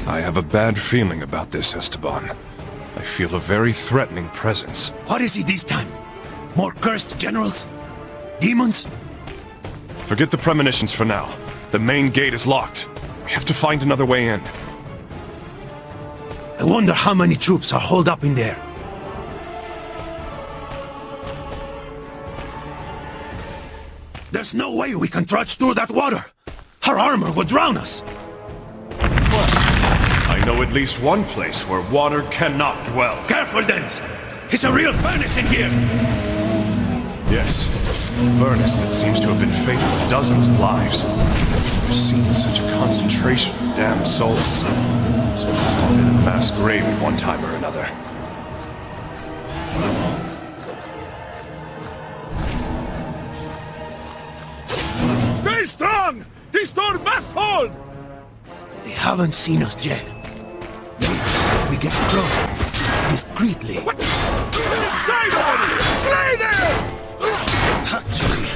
I have a bad feeling about this, Esteban. I feel a very threatening presence. What is it this time? More cursed generals? Demons? Forget the premonitions for now. The main gate is locked. We have to find another way in. I wonder how many troops are holed up in there. There's no way we can trudge through that water. Our armor would drown us. I know at least one place where water cannot dwell. Careful, Dens! It's a real furnace in here! Yes, a furnace that seems to have been fatal to dozens of lives. I've seen such a concentration of damned souls. This must have been a mass grave at one time or another. Stay strong! This door must hold! They haven't seen us yet. If we get close, discreetly. What? Inside already! Slay them! Actually,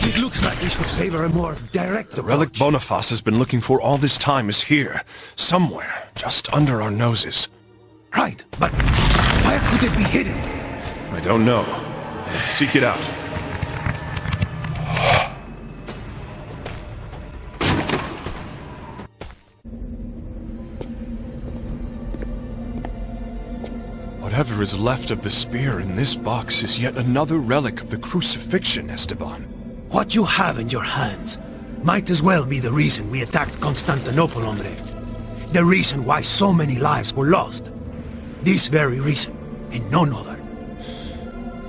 it looks like we should favor a more direct approach. The relic Boniface has been looking for all this time is here. Somewhere, just under our noses. Right, but where could it be hidden? I don't know. Let's seek it out. Whatever is left of the spear in this box is yet another relic of the crucifixion, Esteban. What you have in your hands might as well be the reason we attacked Constantinople, hombre. The reason why so many lives were lost. This very reason, and none other.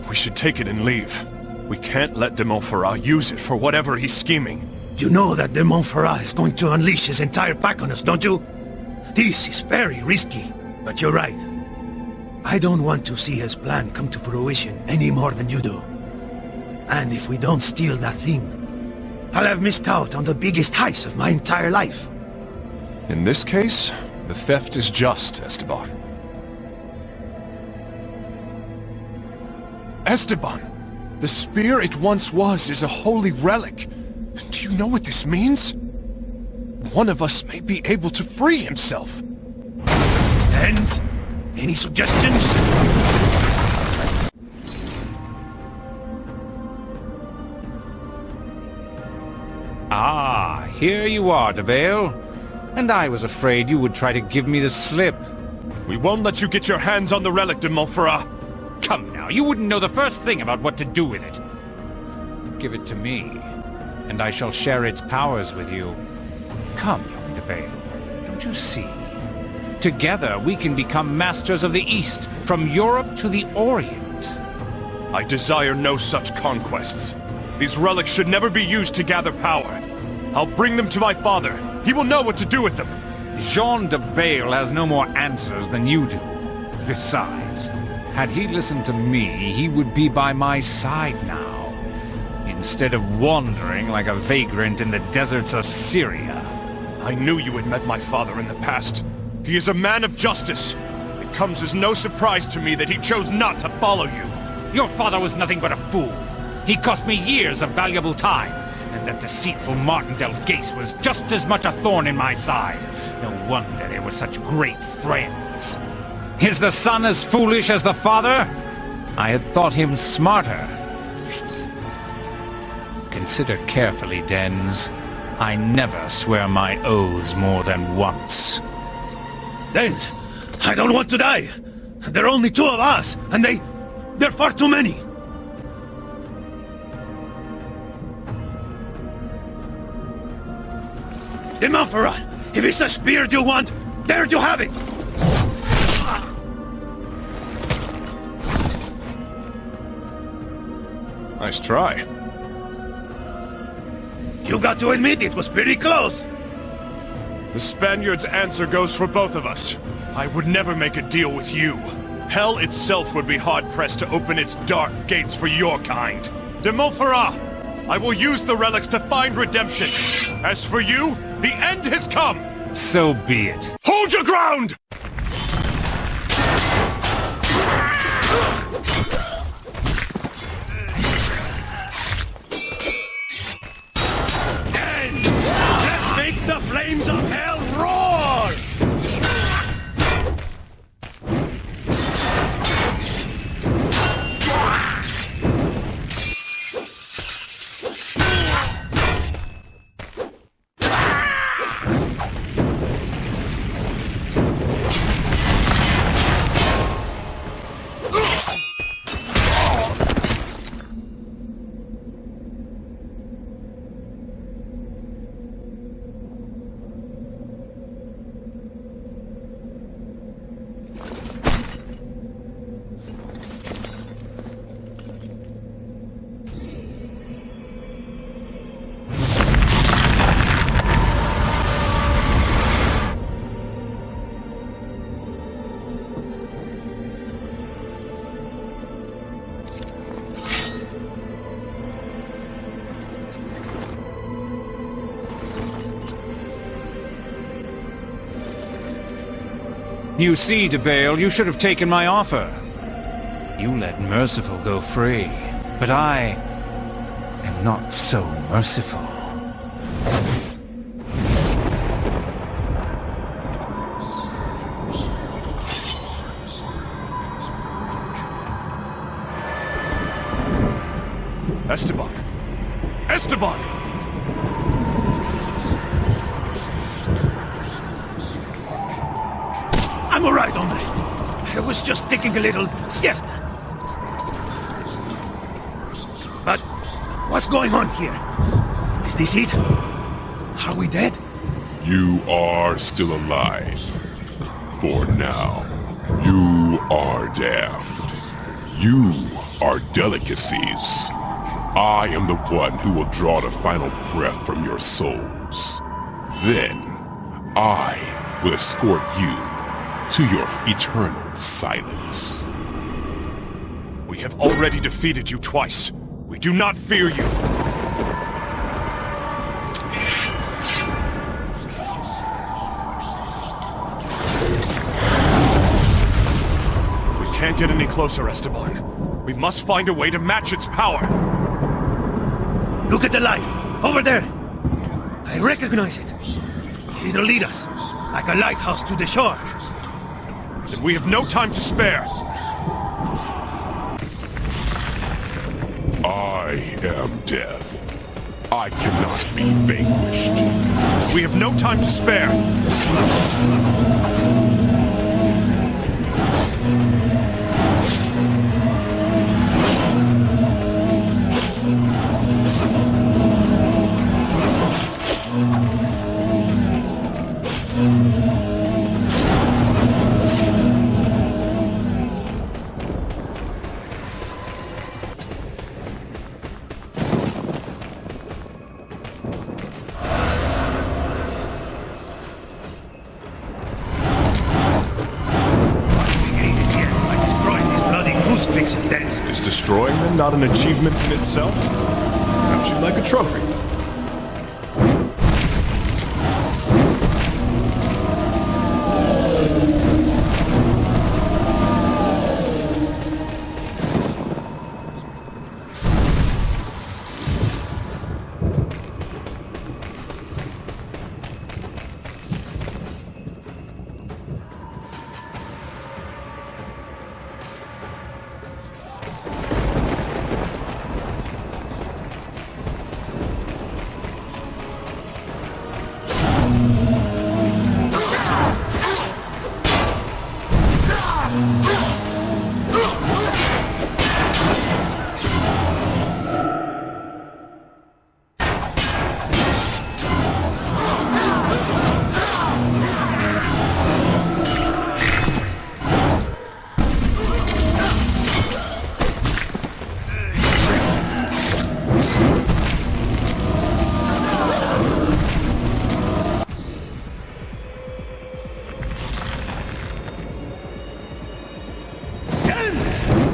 We should take it and leave. We can't let de Montferrat use it for whatever he's scheming. You know that de Montferrat is going to unleash his entire pack on us, don't you? This is very risky, but you're right. I don't want to see his plan come to fruition any more than you do. And if we don't steal that thing, I'll have missed out on the biggest heist of my entire life. In this case, the theft is just, Esteban. Esteban! The spear it once was is a holy relic. Do you know what this means? One of us may be able to free himself. And any suggestions? Ah, here you are, de Bale. And I was afraid you would try to give me the slip. We won't let you get your hands on the relic, de Montferrat. Come now, you wouldn't know the first thing about what to do with it. Give it to me, and I shall share its powers with you. Come, young de Bale, don't you see? Together we can become masters of the East, from Europe to the Orient. I desire no such conquests. These relics should never be used to gather power. I'll bring them to my father. He will know what to do with them. Jean de Bale has no more answers than you do. Besides, had he listened to me, he would be by my side now, instead of wandering like a vagrant in the deserts of Syria. I knew you had met my father in the past. He is a man of justice. It comes as no surprise to me that he chose not to follow you. Your father was nothing but a fool. He cost me years of valuable time, and that deceitful Martin Del Gase was just as much a thorn in my side. No wonder they were such great friends. Is the son as foolish as the father? I had thought him smarter. Consider carefully, Dens. I never swear my oaths more than once. Dens, I don't want to die. There are only two of us, and they're far too many. De Montferrat, if it's a spear you want, there you have it! Nice try. You got to admit it was pretty close. The Spaniard's answer goes for both of us. I would never make a deal with you. Hell itself would be hard-pressed to open its dark gates for your kind. De Montferrat, I will use the relics to find redemption. As for you, the end has come! So be it. Hold your ground! And let's make the flames of hell roar! You see, de Bale, you should have taken my offer. You let Merciful go free, but I am not so merciful. Esteban! Esteban! I'm alright, hombre. I was just taking a little siesta. But what's going on here? Is this it? Are we dead? You are still alive. For now. You are damned. You are delicacies. I am the one who will draw the final breath from your souls. Then, I will escort you to your eternal silence. We have already defeated you twice. We do not fear you. We can't get any closer, Esteban. We must find a way to match its power. Look at the light! Over there! I recognize it. It'll lead us, like a lighthouse to the shore. Then we have no time to spare. I am death. I cannot be vanquished. We have no time to spare. Is destroying them not an achievement in itself? Perhaps you'd like a trophy.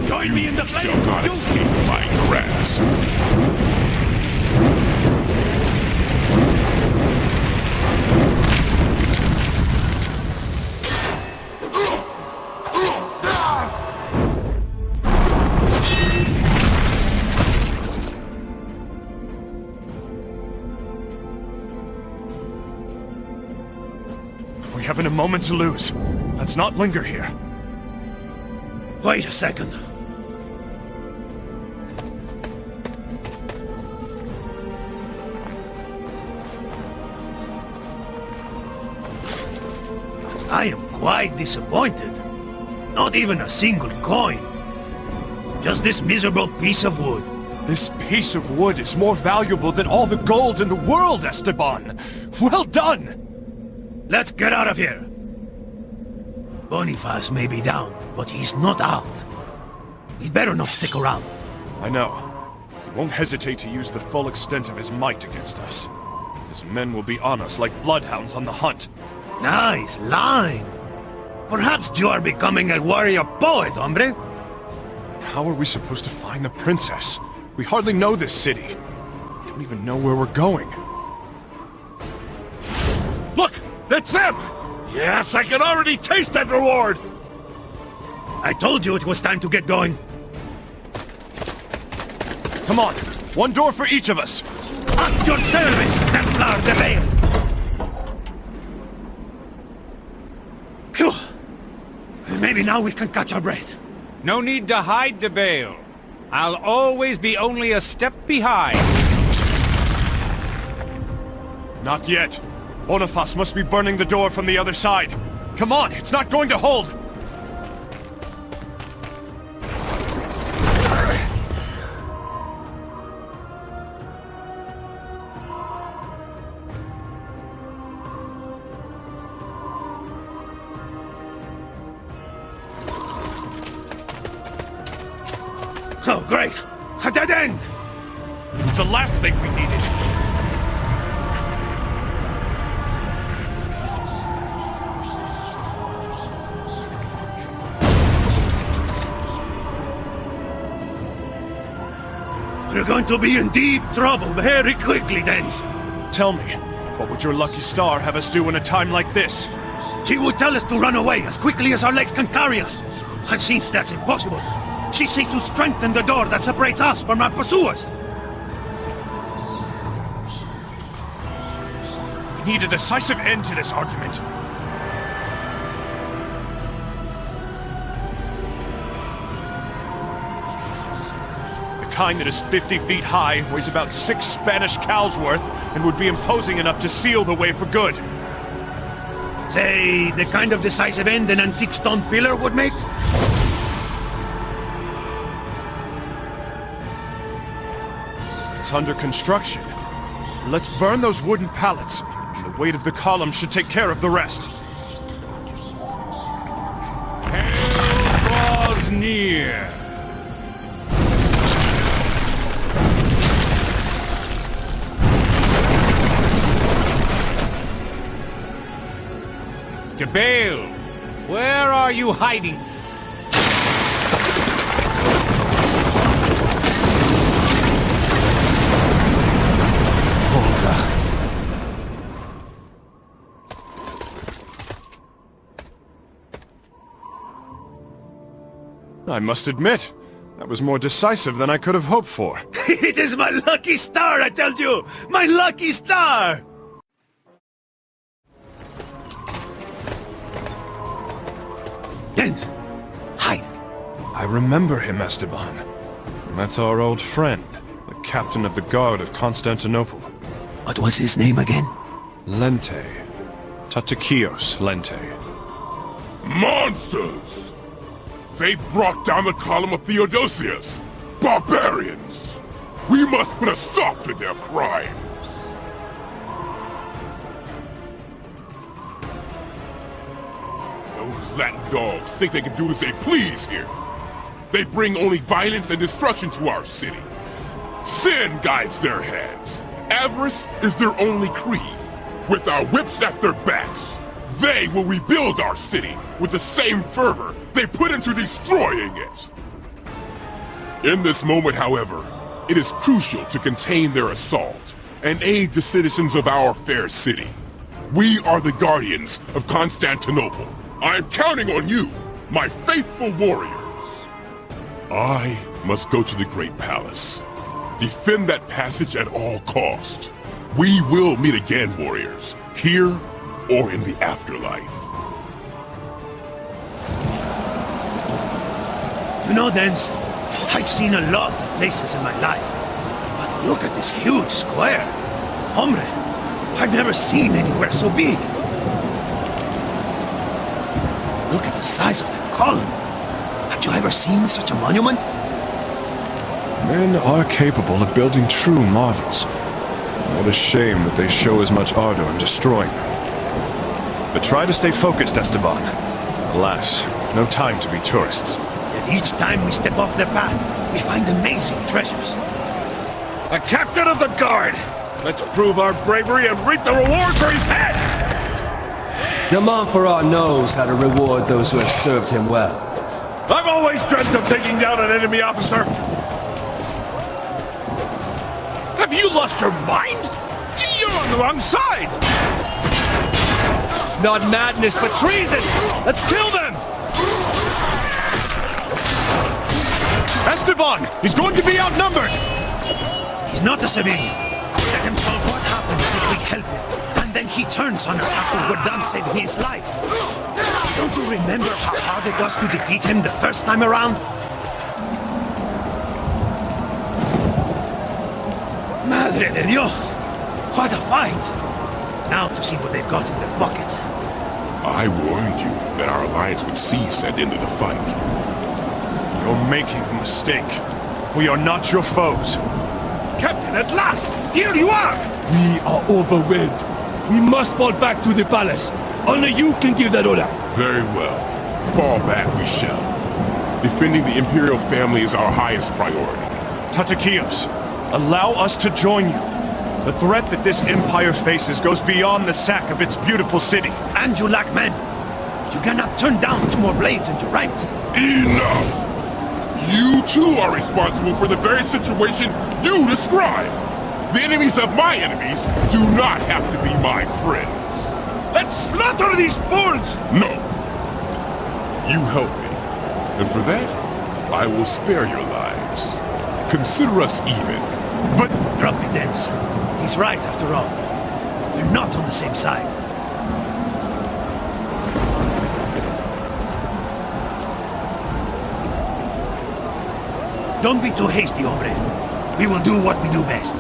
Join me in the You shall not escape my grasp. We haven't a moment to lose. Let's not linger here. Wait a second. I am quite disappointed. Not even a single coin. Just this miserable piece of wood. This piece of wood is more valuable than all the gold in the world, Esteban! Well done! Let's get out of here! Boniface may be down, but he's not out. We'd better not stick around. I know. He won't hesitate to use the full extent of his might against us. His men will be on us like bloodhounds on the hunt. Nice line! Perhaps you are becoming a warrior poet, hombre? How are we supposed to find the princess? We hardly know this city. We don't even know where we're going. Look! It's them! Yes, I can already taste that reward! I told you it was time to get going. Come on! One door for each of us! At your service, Templar de Vale! Phew! Maybe now we can catch our breath. No need to hide, de Bale. I'll always be only a step behind. Not yet. Boniface must be burning the door from the other side. Come on, it's not going to hold! Oh, great! A dead end! It's the last thing we needed. We're going to be in deep trouble very quickly, Dens. Tell me, what would your lucky star have us do in a time like this? She would tell us to run away as quickly as our legs can carry us. And since that's impossible, she seeks to strengthen the door that separates us from our pursuers. We need a decisive end to this argument. The kind that is 50 feet high, weighs about 6 Spanish cows worth, and would be imposing enough to seal the way for good. Say, the kind of decisive end an antique stone pillar would make? It's under construction. Let's burn those wooden pallets. The weight of the column should take care of the rest. Hell draws near. Jabale, where are you hiding? I must admit, that was more decisive than I could have hoped for. It is my lucky star, I tell you! My lucky star! Dent! Hide! I remember him, Esteban. That's our old friend, the captain of the guard of Constantinople. What was his name again? Lente. Tatakios Lente. Monsters! They've brought down the column of Theodosius! Barbarians! We must put a stop to their crimes! Those Latin dogs think they can do as they please here. They bring only violence and destruction to our city. Sin guides their hands. Avarice is their only creed. With our whips at their backs, they will rebuild our city with the same fervor they put into destroying it. In this moment, however, it is crucial to contain their assault and aid the citizens of our fair city. We are the guardians of Constantinople. I am counting on you, my faithful warriors. I must go to the Great Palace. Defend that passage at all cost. We will meet again, warriors, here or in the afterlife. You know, Dens, I've seen a lot of places in my life. But look at this huge square. Hombre, I've never seen anywhere so big. Look at the size of that column. Have you ever seen such a monument? Men are capable of building true marvels. What a shame that they show as much ardor in destroying them. But try to stay focused, Esteban. Alas, no time to be tourists. Yet each time we step off the path, we find amazing treasures. A captain of the guard! Let's prove our bravery and reap the reward for his head! De Montferrat knows how to reward those who have served him well. I've always dreamt of taking down an enemy officer! Have you lost your mind? You're on the wrong side! It's not madness, but treason! Let's kill them! Esteban! He's going to be outnumbered! He's not a civilian. Let him solve what happens if we help him, and then he turns on us after we're done saving his life. Don't you remember how hard it was to defeat him the first time around? Madre de Dios! What a fight! Now to see what they've got in their pockets. I warned you that our alliance would cease at the end of the fight. You're making a mistake. We are not your foes. Captain, at last! Here you are! We are overwhelmed. We must fall back to the palace. Only you can give that order. Very well. Fall back we shall. Defending the Imperial family is our highest priority. Tatakios, allow us to join you. The threat that this empire faces goes beyond the sack of its beautiful city. And you lack men. You cannot turn down 2 more blades in your ranks. Enough! You too are responsible for the very situation you describe. The enemies of my enemies do not have to be my friends. Let's slaughter these fools! No. You help me. And for that, I will spare your lives. Consider us even. But drop it, Dens. He's right after all. We're not on the same side. Don't be too hasty, hombre. We will do what we do best.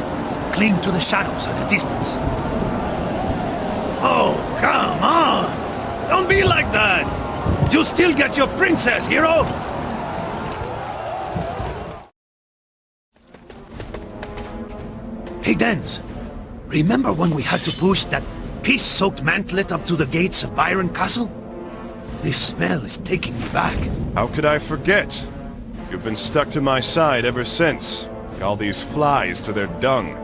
Cling to the shadows at a distance. Oh, come on! Don't be like that! You'll still get your princess, hero! Hey, Dens. Remember when we had to push that piss-soaked mantlet up to the gates of Byron Castle? This smell is taking me back. How could I forget? You've been stuck to my side ever since. Like all these flies to their dung.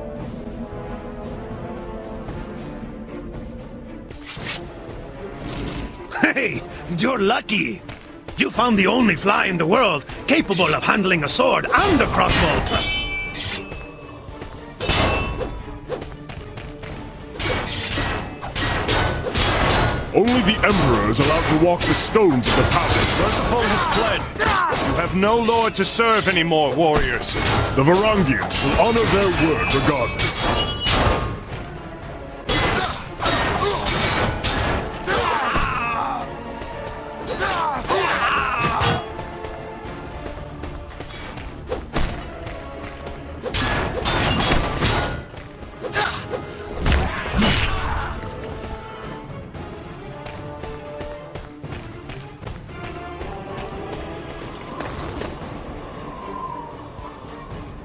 Hey, you're lucky. You found the only fly in the world capable of handling a sword and a crossbow. Only the Emperor is allowed to walk the stones of the palace. Merciful has fled. You have no lord to serve anymore, warriors. The Varangians will honor their word regardless.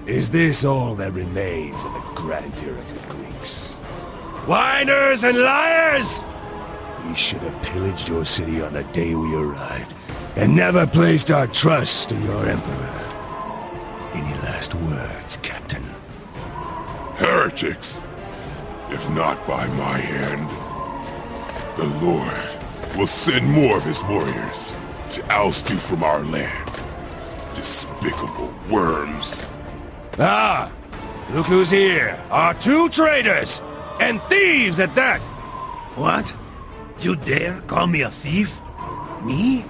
Is this all that remains of the grandeur of the Greeks? Whiners and liars! We should have pillaged your city on the day we arrived, and never placed our trust in your emperor. Any last words, Captain? Heretics! If not by my hand, the Lord will send more of his warriors to oust you from our land. Despicable worms. Ah! Look who's here! Our 2 traitors! And thieves at that! What? You dare call me a thief? Me?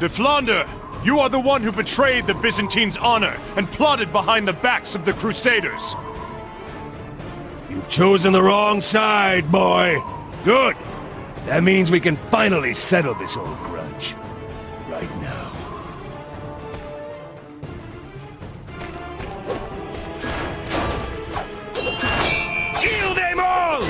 De Flandre, you are the one who betrayed the Byzantines' honor and plotted behind the backs of the Crusaders. You've chosen the wrong side, boy. Good. That means we can finally settle this old grudge. Right now. Kill them all!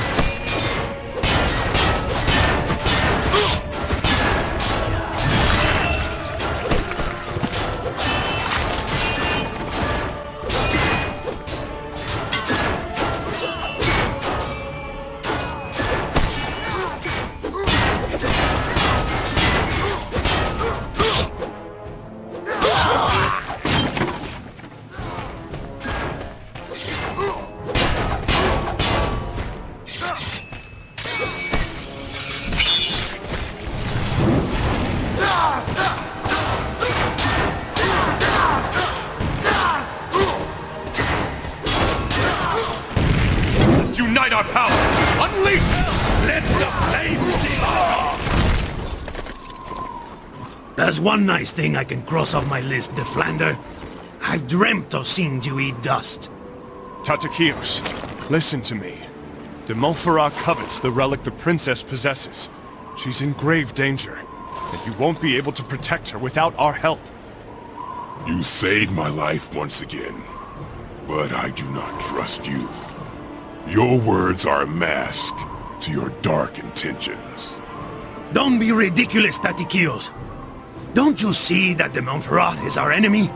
Unite our power! Unleash hell! Let the flames be. There's one nice thing I can cross off my list, De Flandre. I've dreamt of seeing you eat dust. Tatakios, listen to me. De Montferrat covets the relic the princess possesses. She's in grave danger, and you won't be able to protect her without our help. You saved my life once again, but I do not trust you. Your words are a mask to your dark intentions. Don't be ridiculous, Tatakios. Don't you see that de Montferrat is our enemy?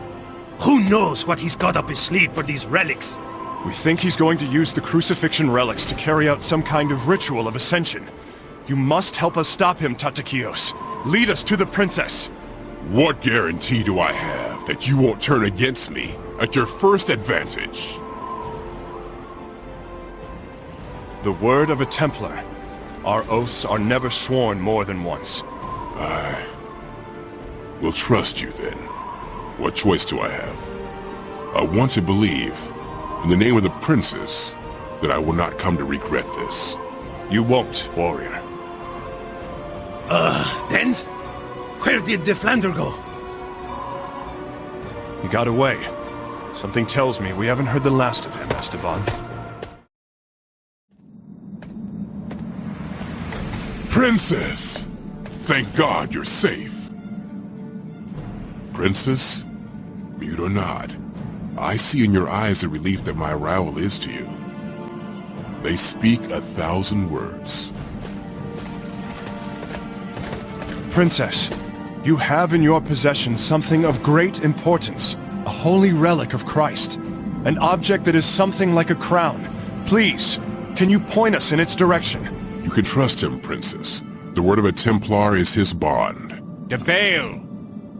Who knows what he's got up his sleeve for these relics? We think he's going to use the crucifixion relics to carry out some kind of ritual of ascension. You must help us stop him, Tatakios. Lead us to the princess. What guarantee do I have that you won't turn against me at your first advantage? The word of a Templar. Our oaths are never sworn more than once. I will trust you then. What choice do I have? I want to believe, in the name of the princess, that I will not come to regret this. You won't, warrior. Dens? Where did De Flander go? He got away. Something tells me we haven't heard the last of him, Esteban. Princess! Thank God you're safe. Princess, mute or not, I see in your eyes the relief that my arrival is to you. They speak 1,000 words. Princess, you have in your possession something of great importance. A holy relic of Christ. An object that is something like a crown. Please, can you point us in its direction? You can trust him, Princess. The word of a Templar is his bond. DeBale,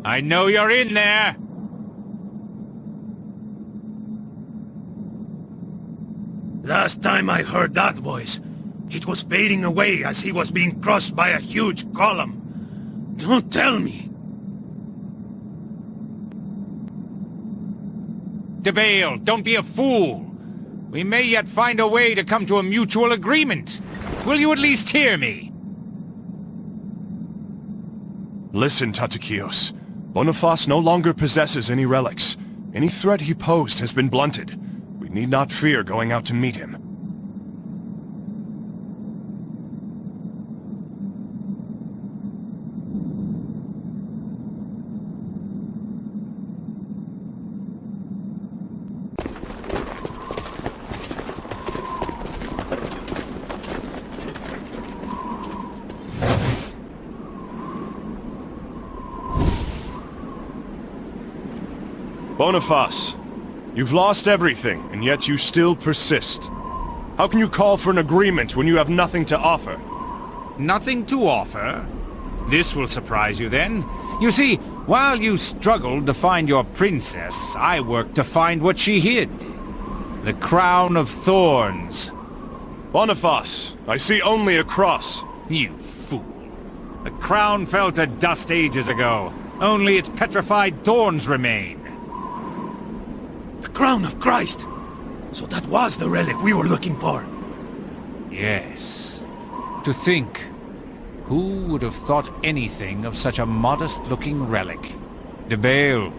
I know you're in there. Last time I heard that voice, it was fading away as he was being crushed by a huge column. Don't tell me. DeBale, don't be a fool. We may yet find a way to come to a mutual agreement. Will you at least hear me? Listen, Tatakios. Boniface no longer possesses any relics. Any threat he posed has been blunted. We need not fear going out to meet him. Boniface, you've lost everything, and yet you still persist. How can you call for an agreement when you have nothing to offer? Nothing to offer? This will surprise you then. You see, while you struggled to find your princess, I worked to find what she hid. The crown of thorns. Boniface, I see only a cross. You fool. The crown fell to dust ages ago. Only its petrified thorns remain. The crown of Christ! So that was the relic we were looking for. Yes. To think, who would have thought anything of such a modest-looking relic? DeBale,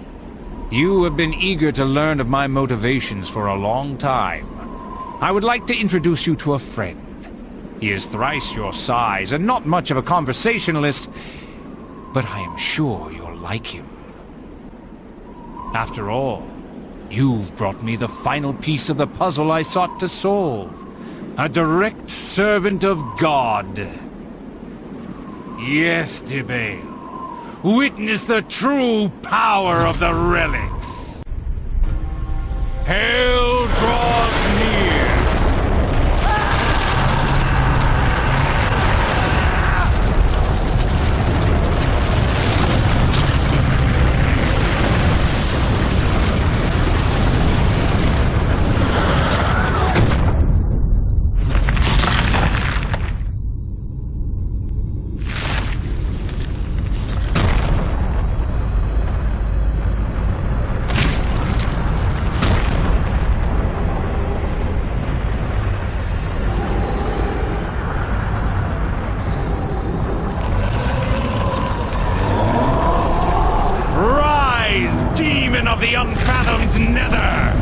you have been eager to learn of my motivations for a long time. I would like to introduce you to a friend. He is thrice your size and not much of a conversationalist, but I am sure you'll like him. After all, you've brought me the final piece of the puzzle I sought to solve. A direct servant of God. Yes, DeBale. Witness the true power of the relics. Hell draws near. Of the unfathomed nether!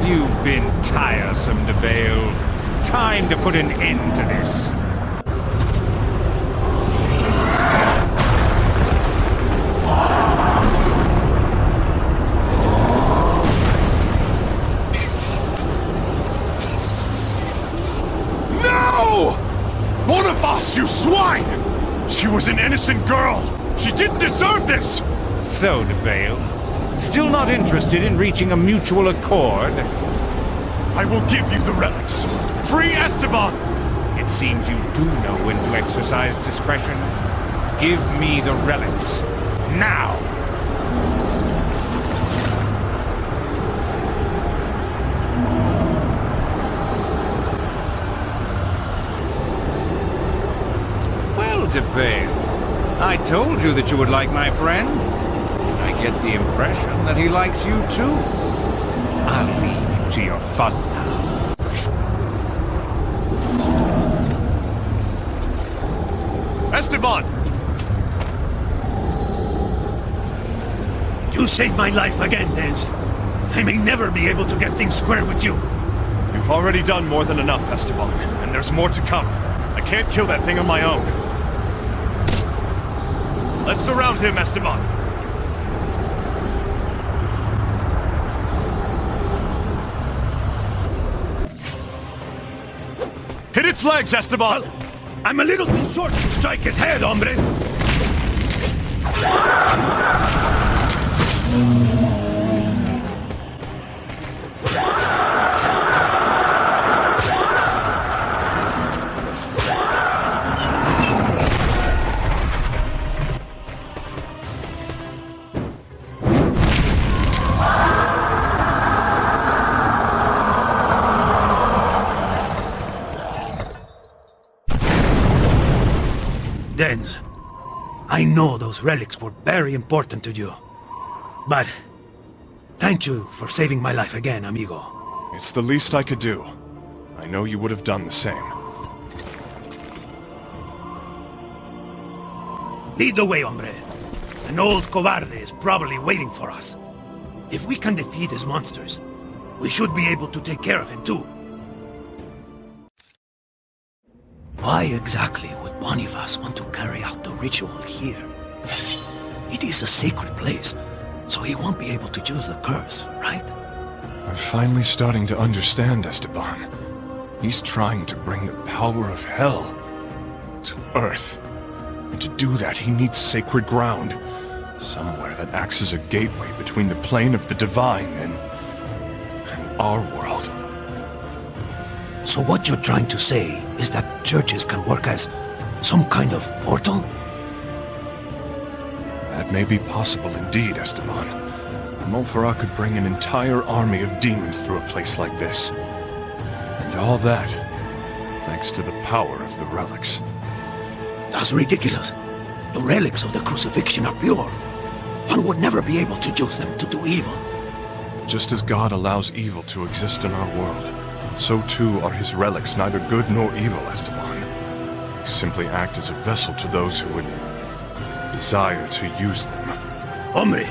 You've been tiresome, DeBale. Time to put an end to this. Boniface, you swine! She was an innocent girl! She didn't deserve this! So, DeBale, still not interested in reaching a mutual accord? I will give you the relics! Free Esteban! It seems you do know when to exercise discretion. Give me the relics. Now! Well, DeBale, I told you that you would like my friend. I get the impression that he likes you too. I'll leave you to your fun now. Esteban! You saved my life again, Dez. I may never be able to get things square with you. You've already done more than enough, Esteban, and there's more to come. I can't kill that thing on my own. Let's surround him, Esteban. Hit its legs, Esteban! Well, I'm a little too short to strike his head, hombre. Dens, I know those relics were very important to you. But thank you for saving my life again, amigo. It's the least I could do. I know you would have done the same. Lead the way, hombre. An old cobarde is probably waiting for us. If we can defeat his monsters, we should be able to take care of him too. Why exactly would Boniface want to carry out the ritual here? It is a sacred place, so he won't be able to use the curse, right? I'm finally starting to understand, Esteban. He's trying to bring the power of hell to Earth. And to do that, he needs sacred ground. Somewhere that acts as a gateway between the plane of the divine and our world. So what you're trying to say is that churches can work as some kind of portal? That may be possible indeed, Esteban. Montferrat could bring an entire army of demons through a place like this. And all that, thanks to the power of the relics. That's ridiculous. The relics of the crucifixion are pure. One would never be able to use them to do evil. Just as God allows evil to exist in our world, so too are his relics neither good nor evil, Esteban. They simply act as a vessel to those who would desire to use them. Hombre,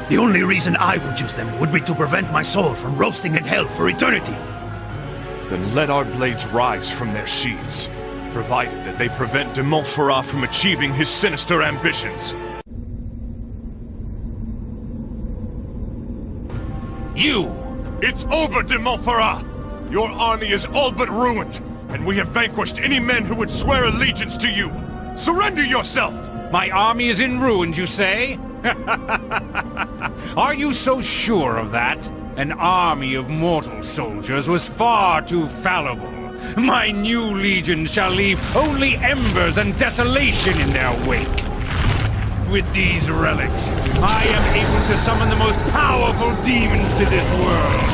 the only reason I would use them would be to prevent my soul from roasting in hell for eternity. Then let our blades rise from their sheaths, provided that they prevent de Montferrat from achieving his sinister ambitions. You! It's over, de Montferrat! Your army is all but ruined, and we have vanquished any men who would swear allegiance to you! Surrender yourself! My army is in ruins, you say? Are you so sure of that? An army of mortal soldiers was far too fallible. My new legion shall leave only embers and desolation in their wake. With these relics, I am able to summon the most powerful demons to this world.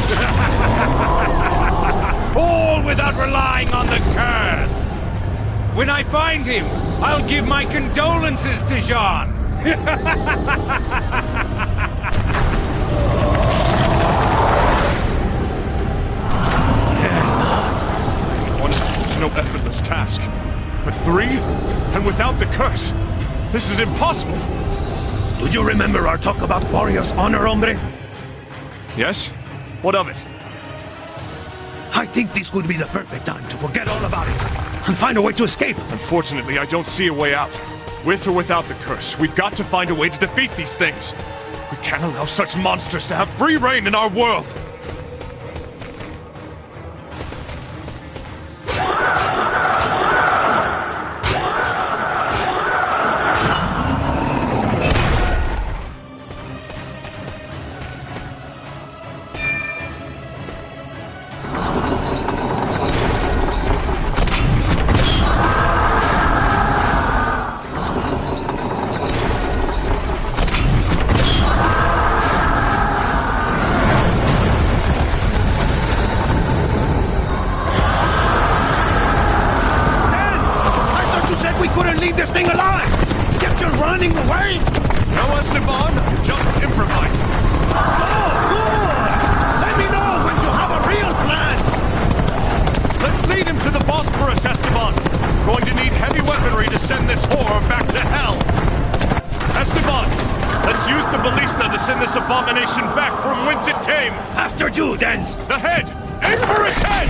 All without relying on the curse. When I find him, I'll give my condolences to Jean. One is no effortless task. But three? And without the curse? This is impossible! Do you remember our talk about warrior's honor, hombre? Yes? What of it? I think this would be the perfect time to forget all about it and find a way to escape. Unfortunately, I don't see a way out. With or without the curse, we've got to find a way to defeat these things. We can't allow such monsters to have free reign in our world! we couldn't leave this thing alive! Yet you're running away! No, Esteban, I'm just improvising. Oh, good! Let me know when you have a real plan! Let's lead him to the Bosporus, Esteban. Going to need heavy weaponry to send this whore back to hell. Esteban, let's use the ballista to send this abomination back from whence it came. After you, Dens! The head! Aim for its head!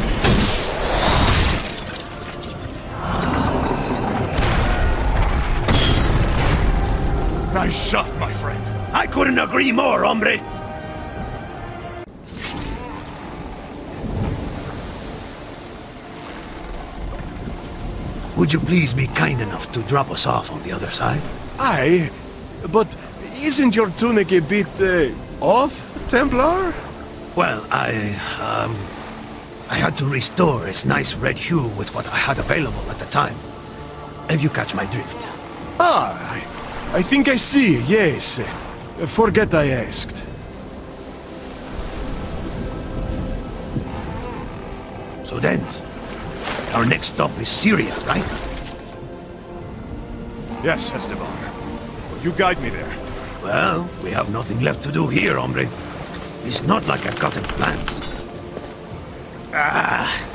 Nice shot, my friend. I couldn't agree more, hombre! Would you please be kind enough to drop us off on the other side? Aye, but isn't your tunic a bit, off, Templar? Well, I had to restore its nice red hue with what I had available at the time. If you catch my drift. Ah, I think I see, yes. Forget I asked. So Dens, our next stop is Syria, right? Yes, Esteban. You guide me there. Well, we have nothing left to do here, hombre. It's not like I've gotten plans. Ah!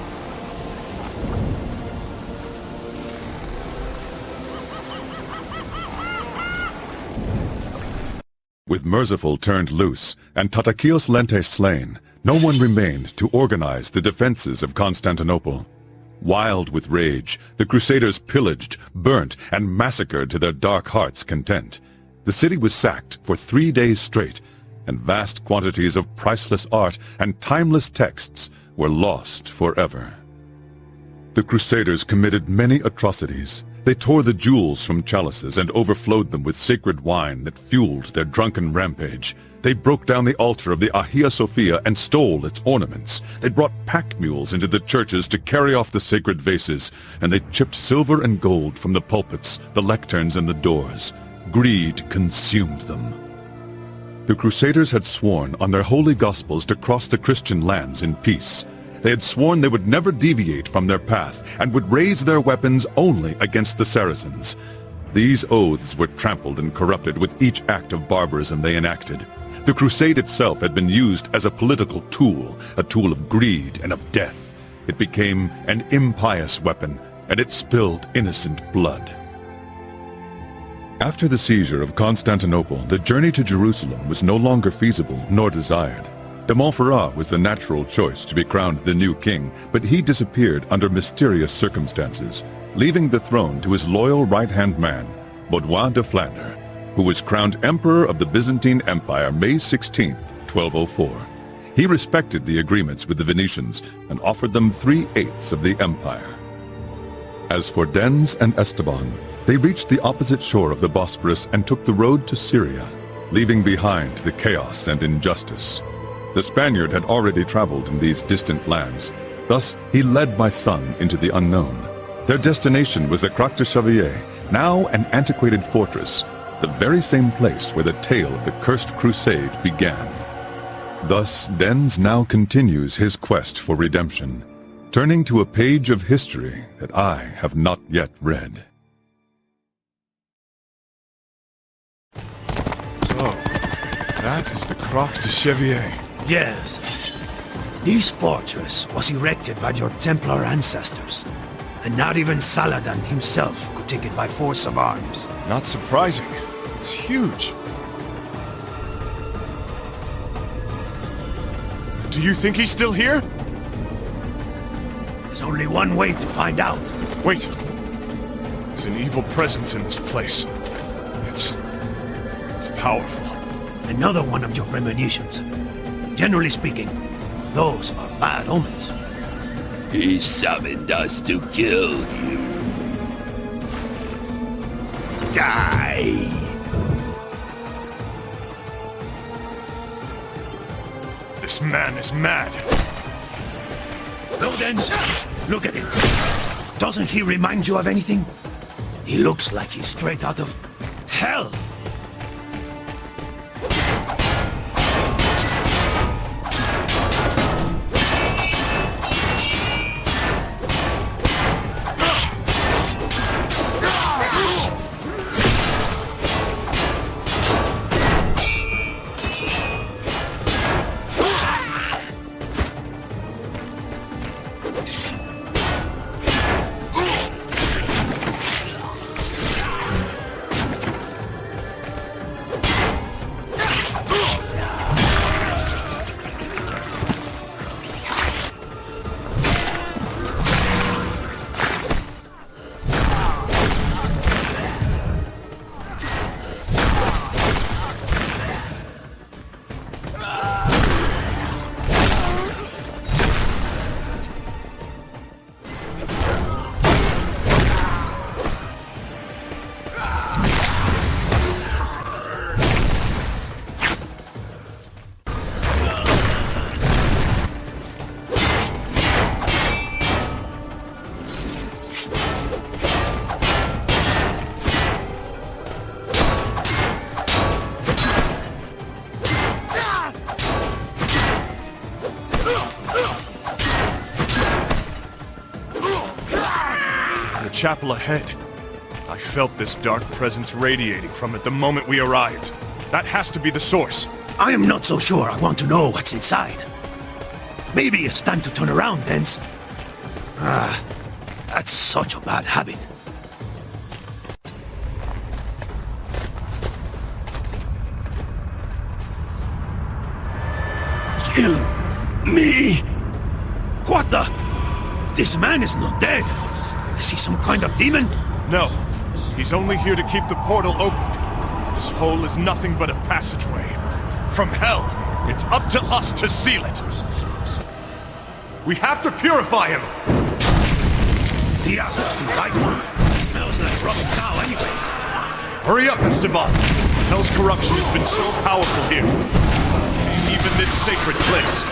With Merciful turned loose, and Tatakios Lente slain, no one remained to organize the defenses of Constantinople. Wild with rage, the Crusaders pillaged, burnt, and massacred to their dark hearts' content. The city was sacked for 3 days straight, and vast quantities of priceless art and timeless texts were lost forever. The Crusaders committed many atrocities. They tore the jewels from chalices and overflowed them with sacred wine that fueled their drunken rampage. They broke down the altar of the Hagia Sophia and stole its ornaments. They brought pack mules into the churches to carry off the sacred vases, and they chipped silver and gold from the pulpits, the lecterns, and the doors. Greed consumed them. The Crusaders had sworn on their holy gospels to cross the Christian lands in peace. They had sworn they would never deviate from their path and would raise their weapons only against the Saracens. These oaths were trampled and corrupted with each act of barbarism they enacted. The crusade itself had been used as a political tool, a tool of greed and of death. It became an impious weapon, and it spilled innocent blood. After the seizure of Constantinople, the journey to Jerusalem was no longer feasible nor desired. De Montferrat was the natural choice to be crowned the new king, but he disappeared under mysterious circumstances, leaving the throne to his loyal right-hand man, Baudouin de Flandre, who was crowned Emperor of the Byzantine Empire May 16, 1204. He respected the agreements with the Venetians and offered them 3/8 of the empire. As for Dens and Esteban, they reached the opposite shore of the Bosporus and took the road to Syria, leaving behind the chaos and injustice. The Spaniard had already traveled in these distant lands. Thus, he led my son into the unknown. Their destination was the Croix de Xavier, now an antiquated fortress, the very same place where the tale of the cursed crusade began. Thus, Dens now continues his quest for redemption, turning to a page of history that I have not yet read. So, that is the Croix de Xavier. Yes. This fortress was erected by your Templar ancestors, and not even Saladin himself could take it by force of arms. Not surprising. It's huge. Do you think he's still here? There's only one way to find out. Wait. There's an evil presence in this place. It's powerful. Another one of your premonitions. Generally speaking, those are bad omens. He summoned us to kill you. Die! This man is mad. No, Dens. Look at him. Doesn't he remind you of anything? He looks like he's straight out of hell. the chapel ahead. I felt this dark presence radiating from it the moment we arrived. That has to be the source. I am not so sure I want to know what's inside. Maybe it's time to turn around, Dens. That's such a bad habit. Kill me! What the? This man is not dead. Is he some kind of demon? No. He's only here to keep the portal open. This hole is nothing but a passageway. From hell. It's up to us to seal it. We have to purify him! The acid's too light. Smells like rotten cow anyway. Hurry up, Esteban! Hell's corruption has been so powerful here. Even this sacred place.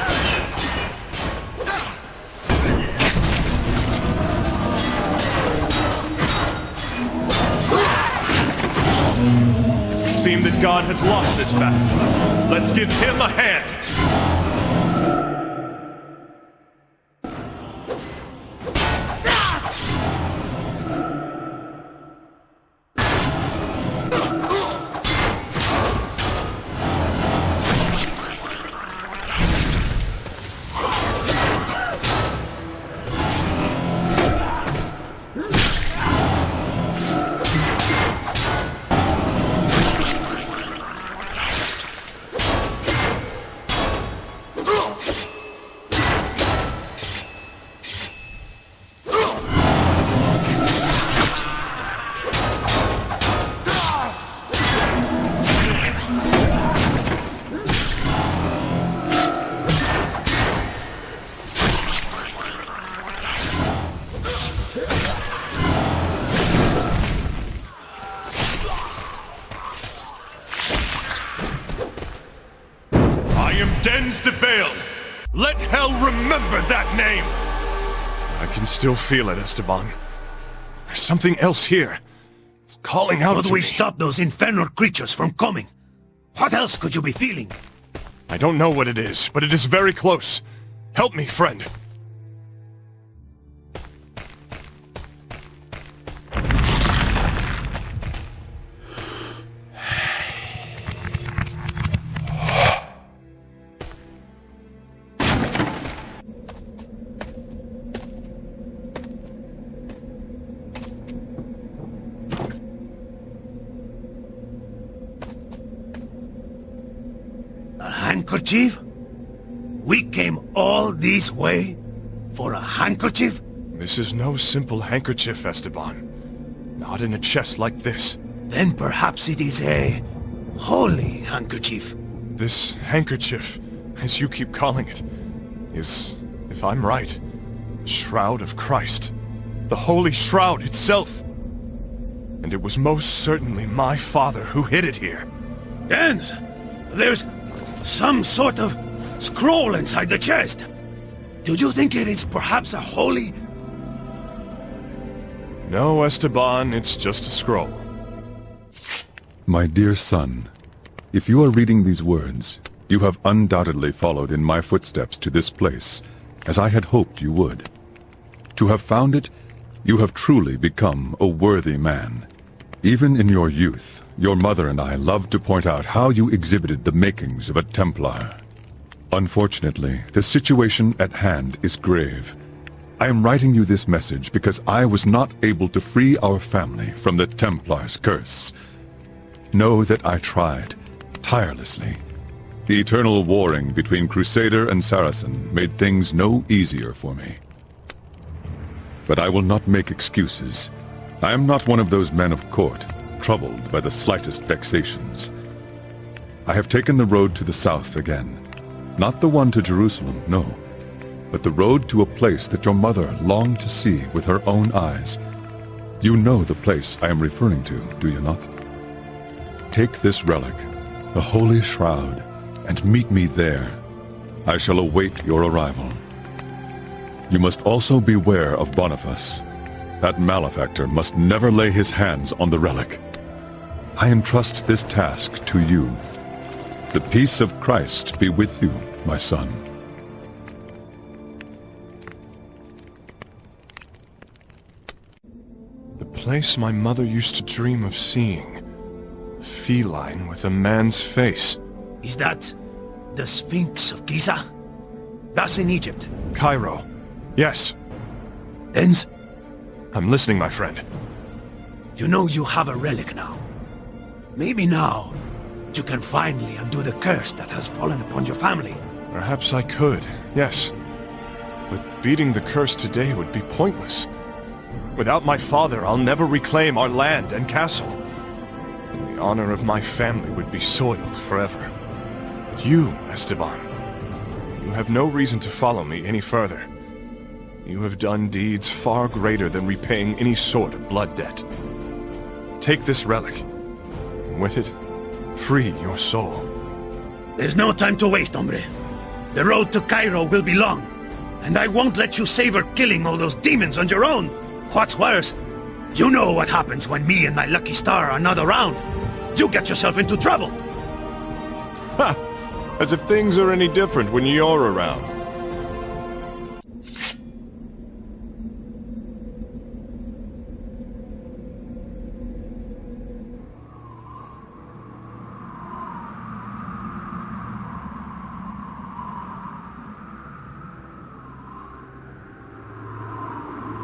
Seems that God has lost this battle. Let's give him a hand. Let hell remember that name! I can still feel it, Esteban. There's something else here. It's calling out to me. How do we stop those infernal creatures from coming? What else could you be feeling? I don't know what it is, but it is very close. Help me, friend. Handkerchief? We came all this way for a handkerchief? This is no simple handkerchief, Esteban. Not in a chest like this. Then perhaps it is a holy handkerchief. This handkerchief, as you keep calling it, is, if I'm right, Shroud of Christ. The Holy Shroud itself. And it was most certainly my father who hid it here. Jens, there's some sort of scroll inside the chest. Do you think it is perhaps a holy... No, Esteban, it's just a scroll. My dear son, if you are reading these words, you have undoubtedly followed in my footsteps to this place, as I had hoped you would. To have found it, you have truly become a worthy man. Even in your youth, your mother and I loved to point out how you exhibited the makings of a Templar. Unfortunately, the situation at hand is grave. I am writing you this message because I was not able to free our family from the Templar's curse. Know that I tried, tirelessly. The eternal warring between Crusader and Saracen made things no easier for me. But I will not make excuses. I am not one of those men of court, troubled by the slightest vexations. I have taken the road to the south again. Not the one to Jerusalem, no, but the road to a place that your mother longed to see with her own eyes. You know the place I am referring to, do you not? Take this relic, the Holy Shroud, and meet me there. I shall await your arrival. You must also beware of Boniface. That malefactor must never lay his hands on the relic. I entrust this task to you. The peace of Christ be with you, my son. place my mother used to dream of seeing. A feline with a man's face. Is that the Sphinx of Giza? That's in Egypt. Cairo. Yes. Enz, I'm listening, my friend. you know you have a relic now. Maybe now you can finally undo the curse that has fallen upon your family. Perhaps I could, yes. But beating the curse today would be pointless. Without my father, I'll never reclaim our land and castle. And the honor of my family would be soiled forever. But you, Esteban, you have no reason to follow me any further. You have done deeds far greater than repaying any sort of blood debt. Take this relic, and with it, free your soul. There's no time to waste, hombre. The road to Cairo will be long, and I won't let you savor killing all those demons on your own. What's worse, you know what happens when me and my lucky star are not around. You get yourself into trouble. Ha! As if things are any different when you're around.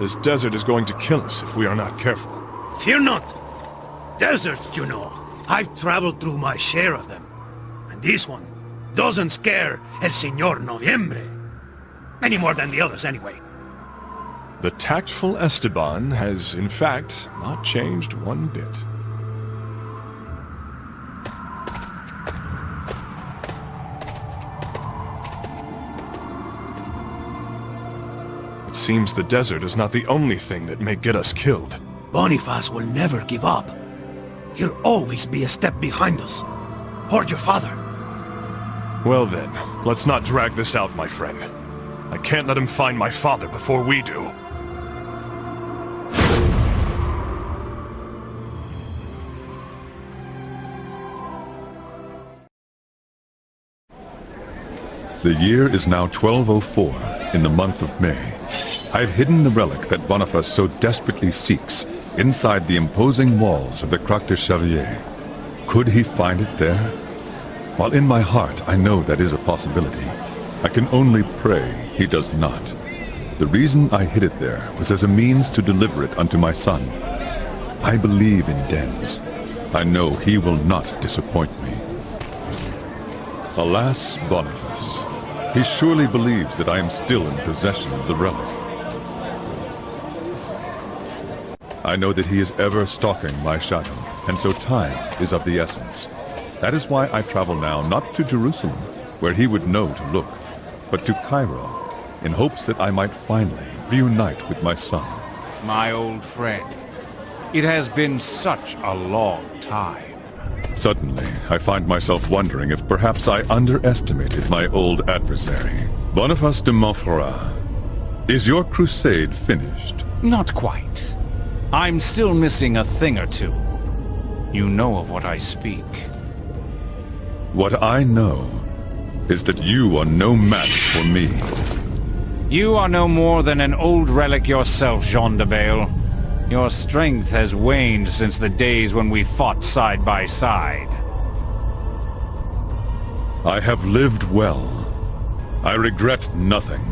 This desert is going to kill us if we are not careful. Fear not. Deserts, you know. I've traveled through my share of them. And this one doesn't scare El Señor Noviembre. Any more than the others, anyway. The tactful Esteban has, in fact, not changed one bit. It seems the desert is not the only thing that may get us killed. Boniface will never give up. He'll always be a step behind us. Or your father. Well then, let's not drag this out, my friend. I can't let him find my father before we do. The year is now 1204, in the month of May. I've hidden the relic that Boniface so desperately seeks inside the imposing walls of the Croix de Chevalier. Could he find it there? While in my heart I know that is a possibility, I can only pray he does not. The reason I hid it there was as a means to deliver it unto my son. I believe in Dens. I know he will not disappoint me. Alas, Boniface. He surely believes that I am still in possession of the relic. I know that he is ever stalking my shadow, and so time is of the essence. That is why I travel now not to Jerusalem, where he would know to look, but to Cairo, in hopes that I might finally reunite with my son. My old friend, it has been such a long time. Suddenly, I find myself wondering if perhaps I underestimated my old adversary. Boniface de Montferrat, is your crusade finished? Not quite. I'm still missing a thing or two. You know of what I speak. What I know is that you are no match for me. You are no more than an old relic yourself, Jean de Bale. Your strength has waned since the days when we fought side by side. I have lived well. I regret nothing.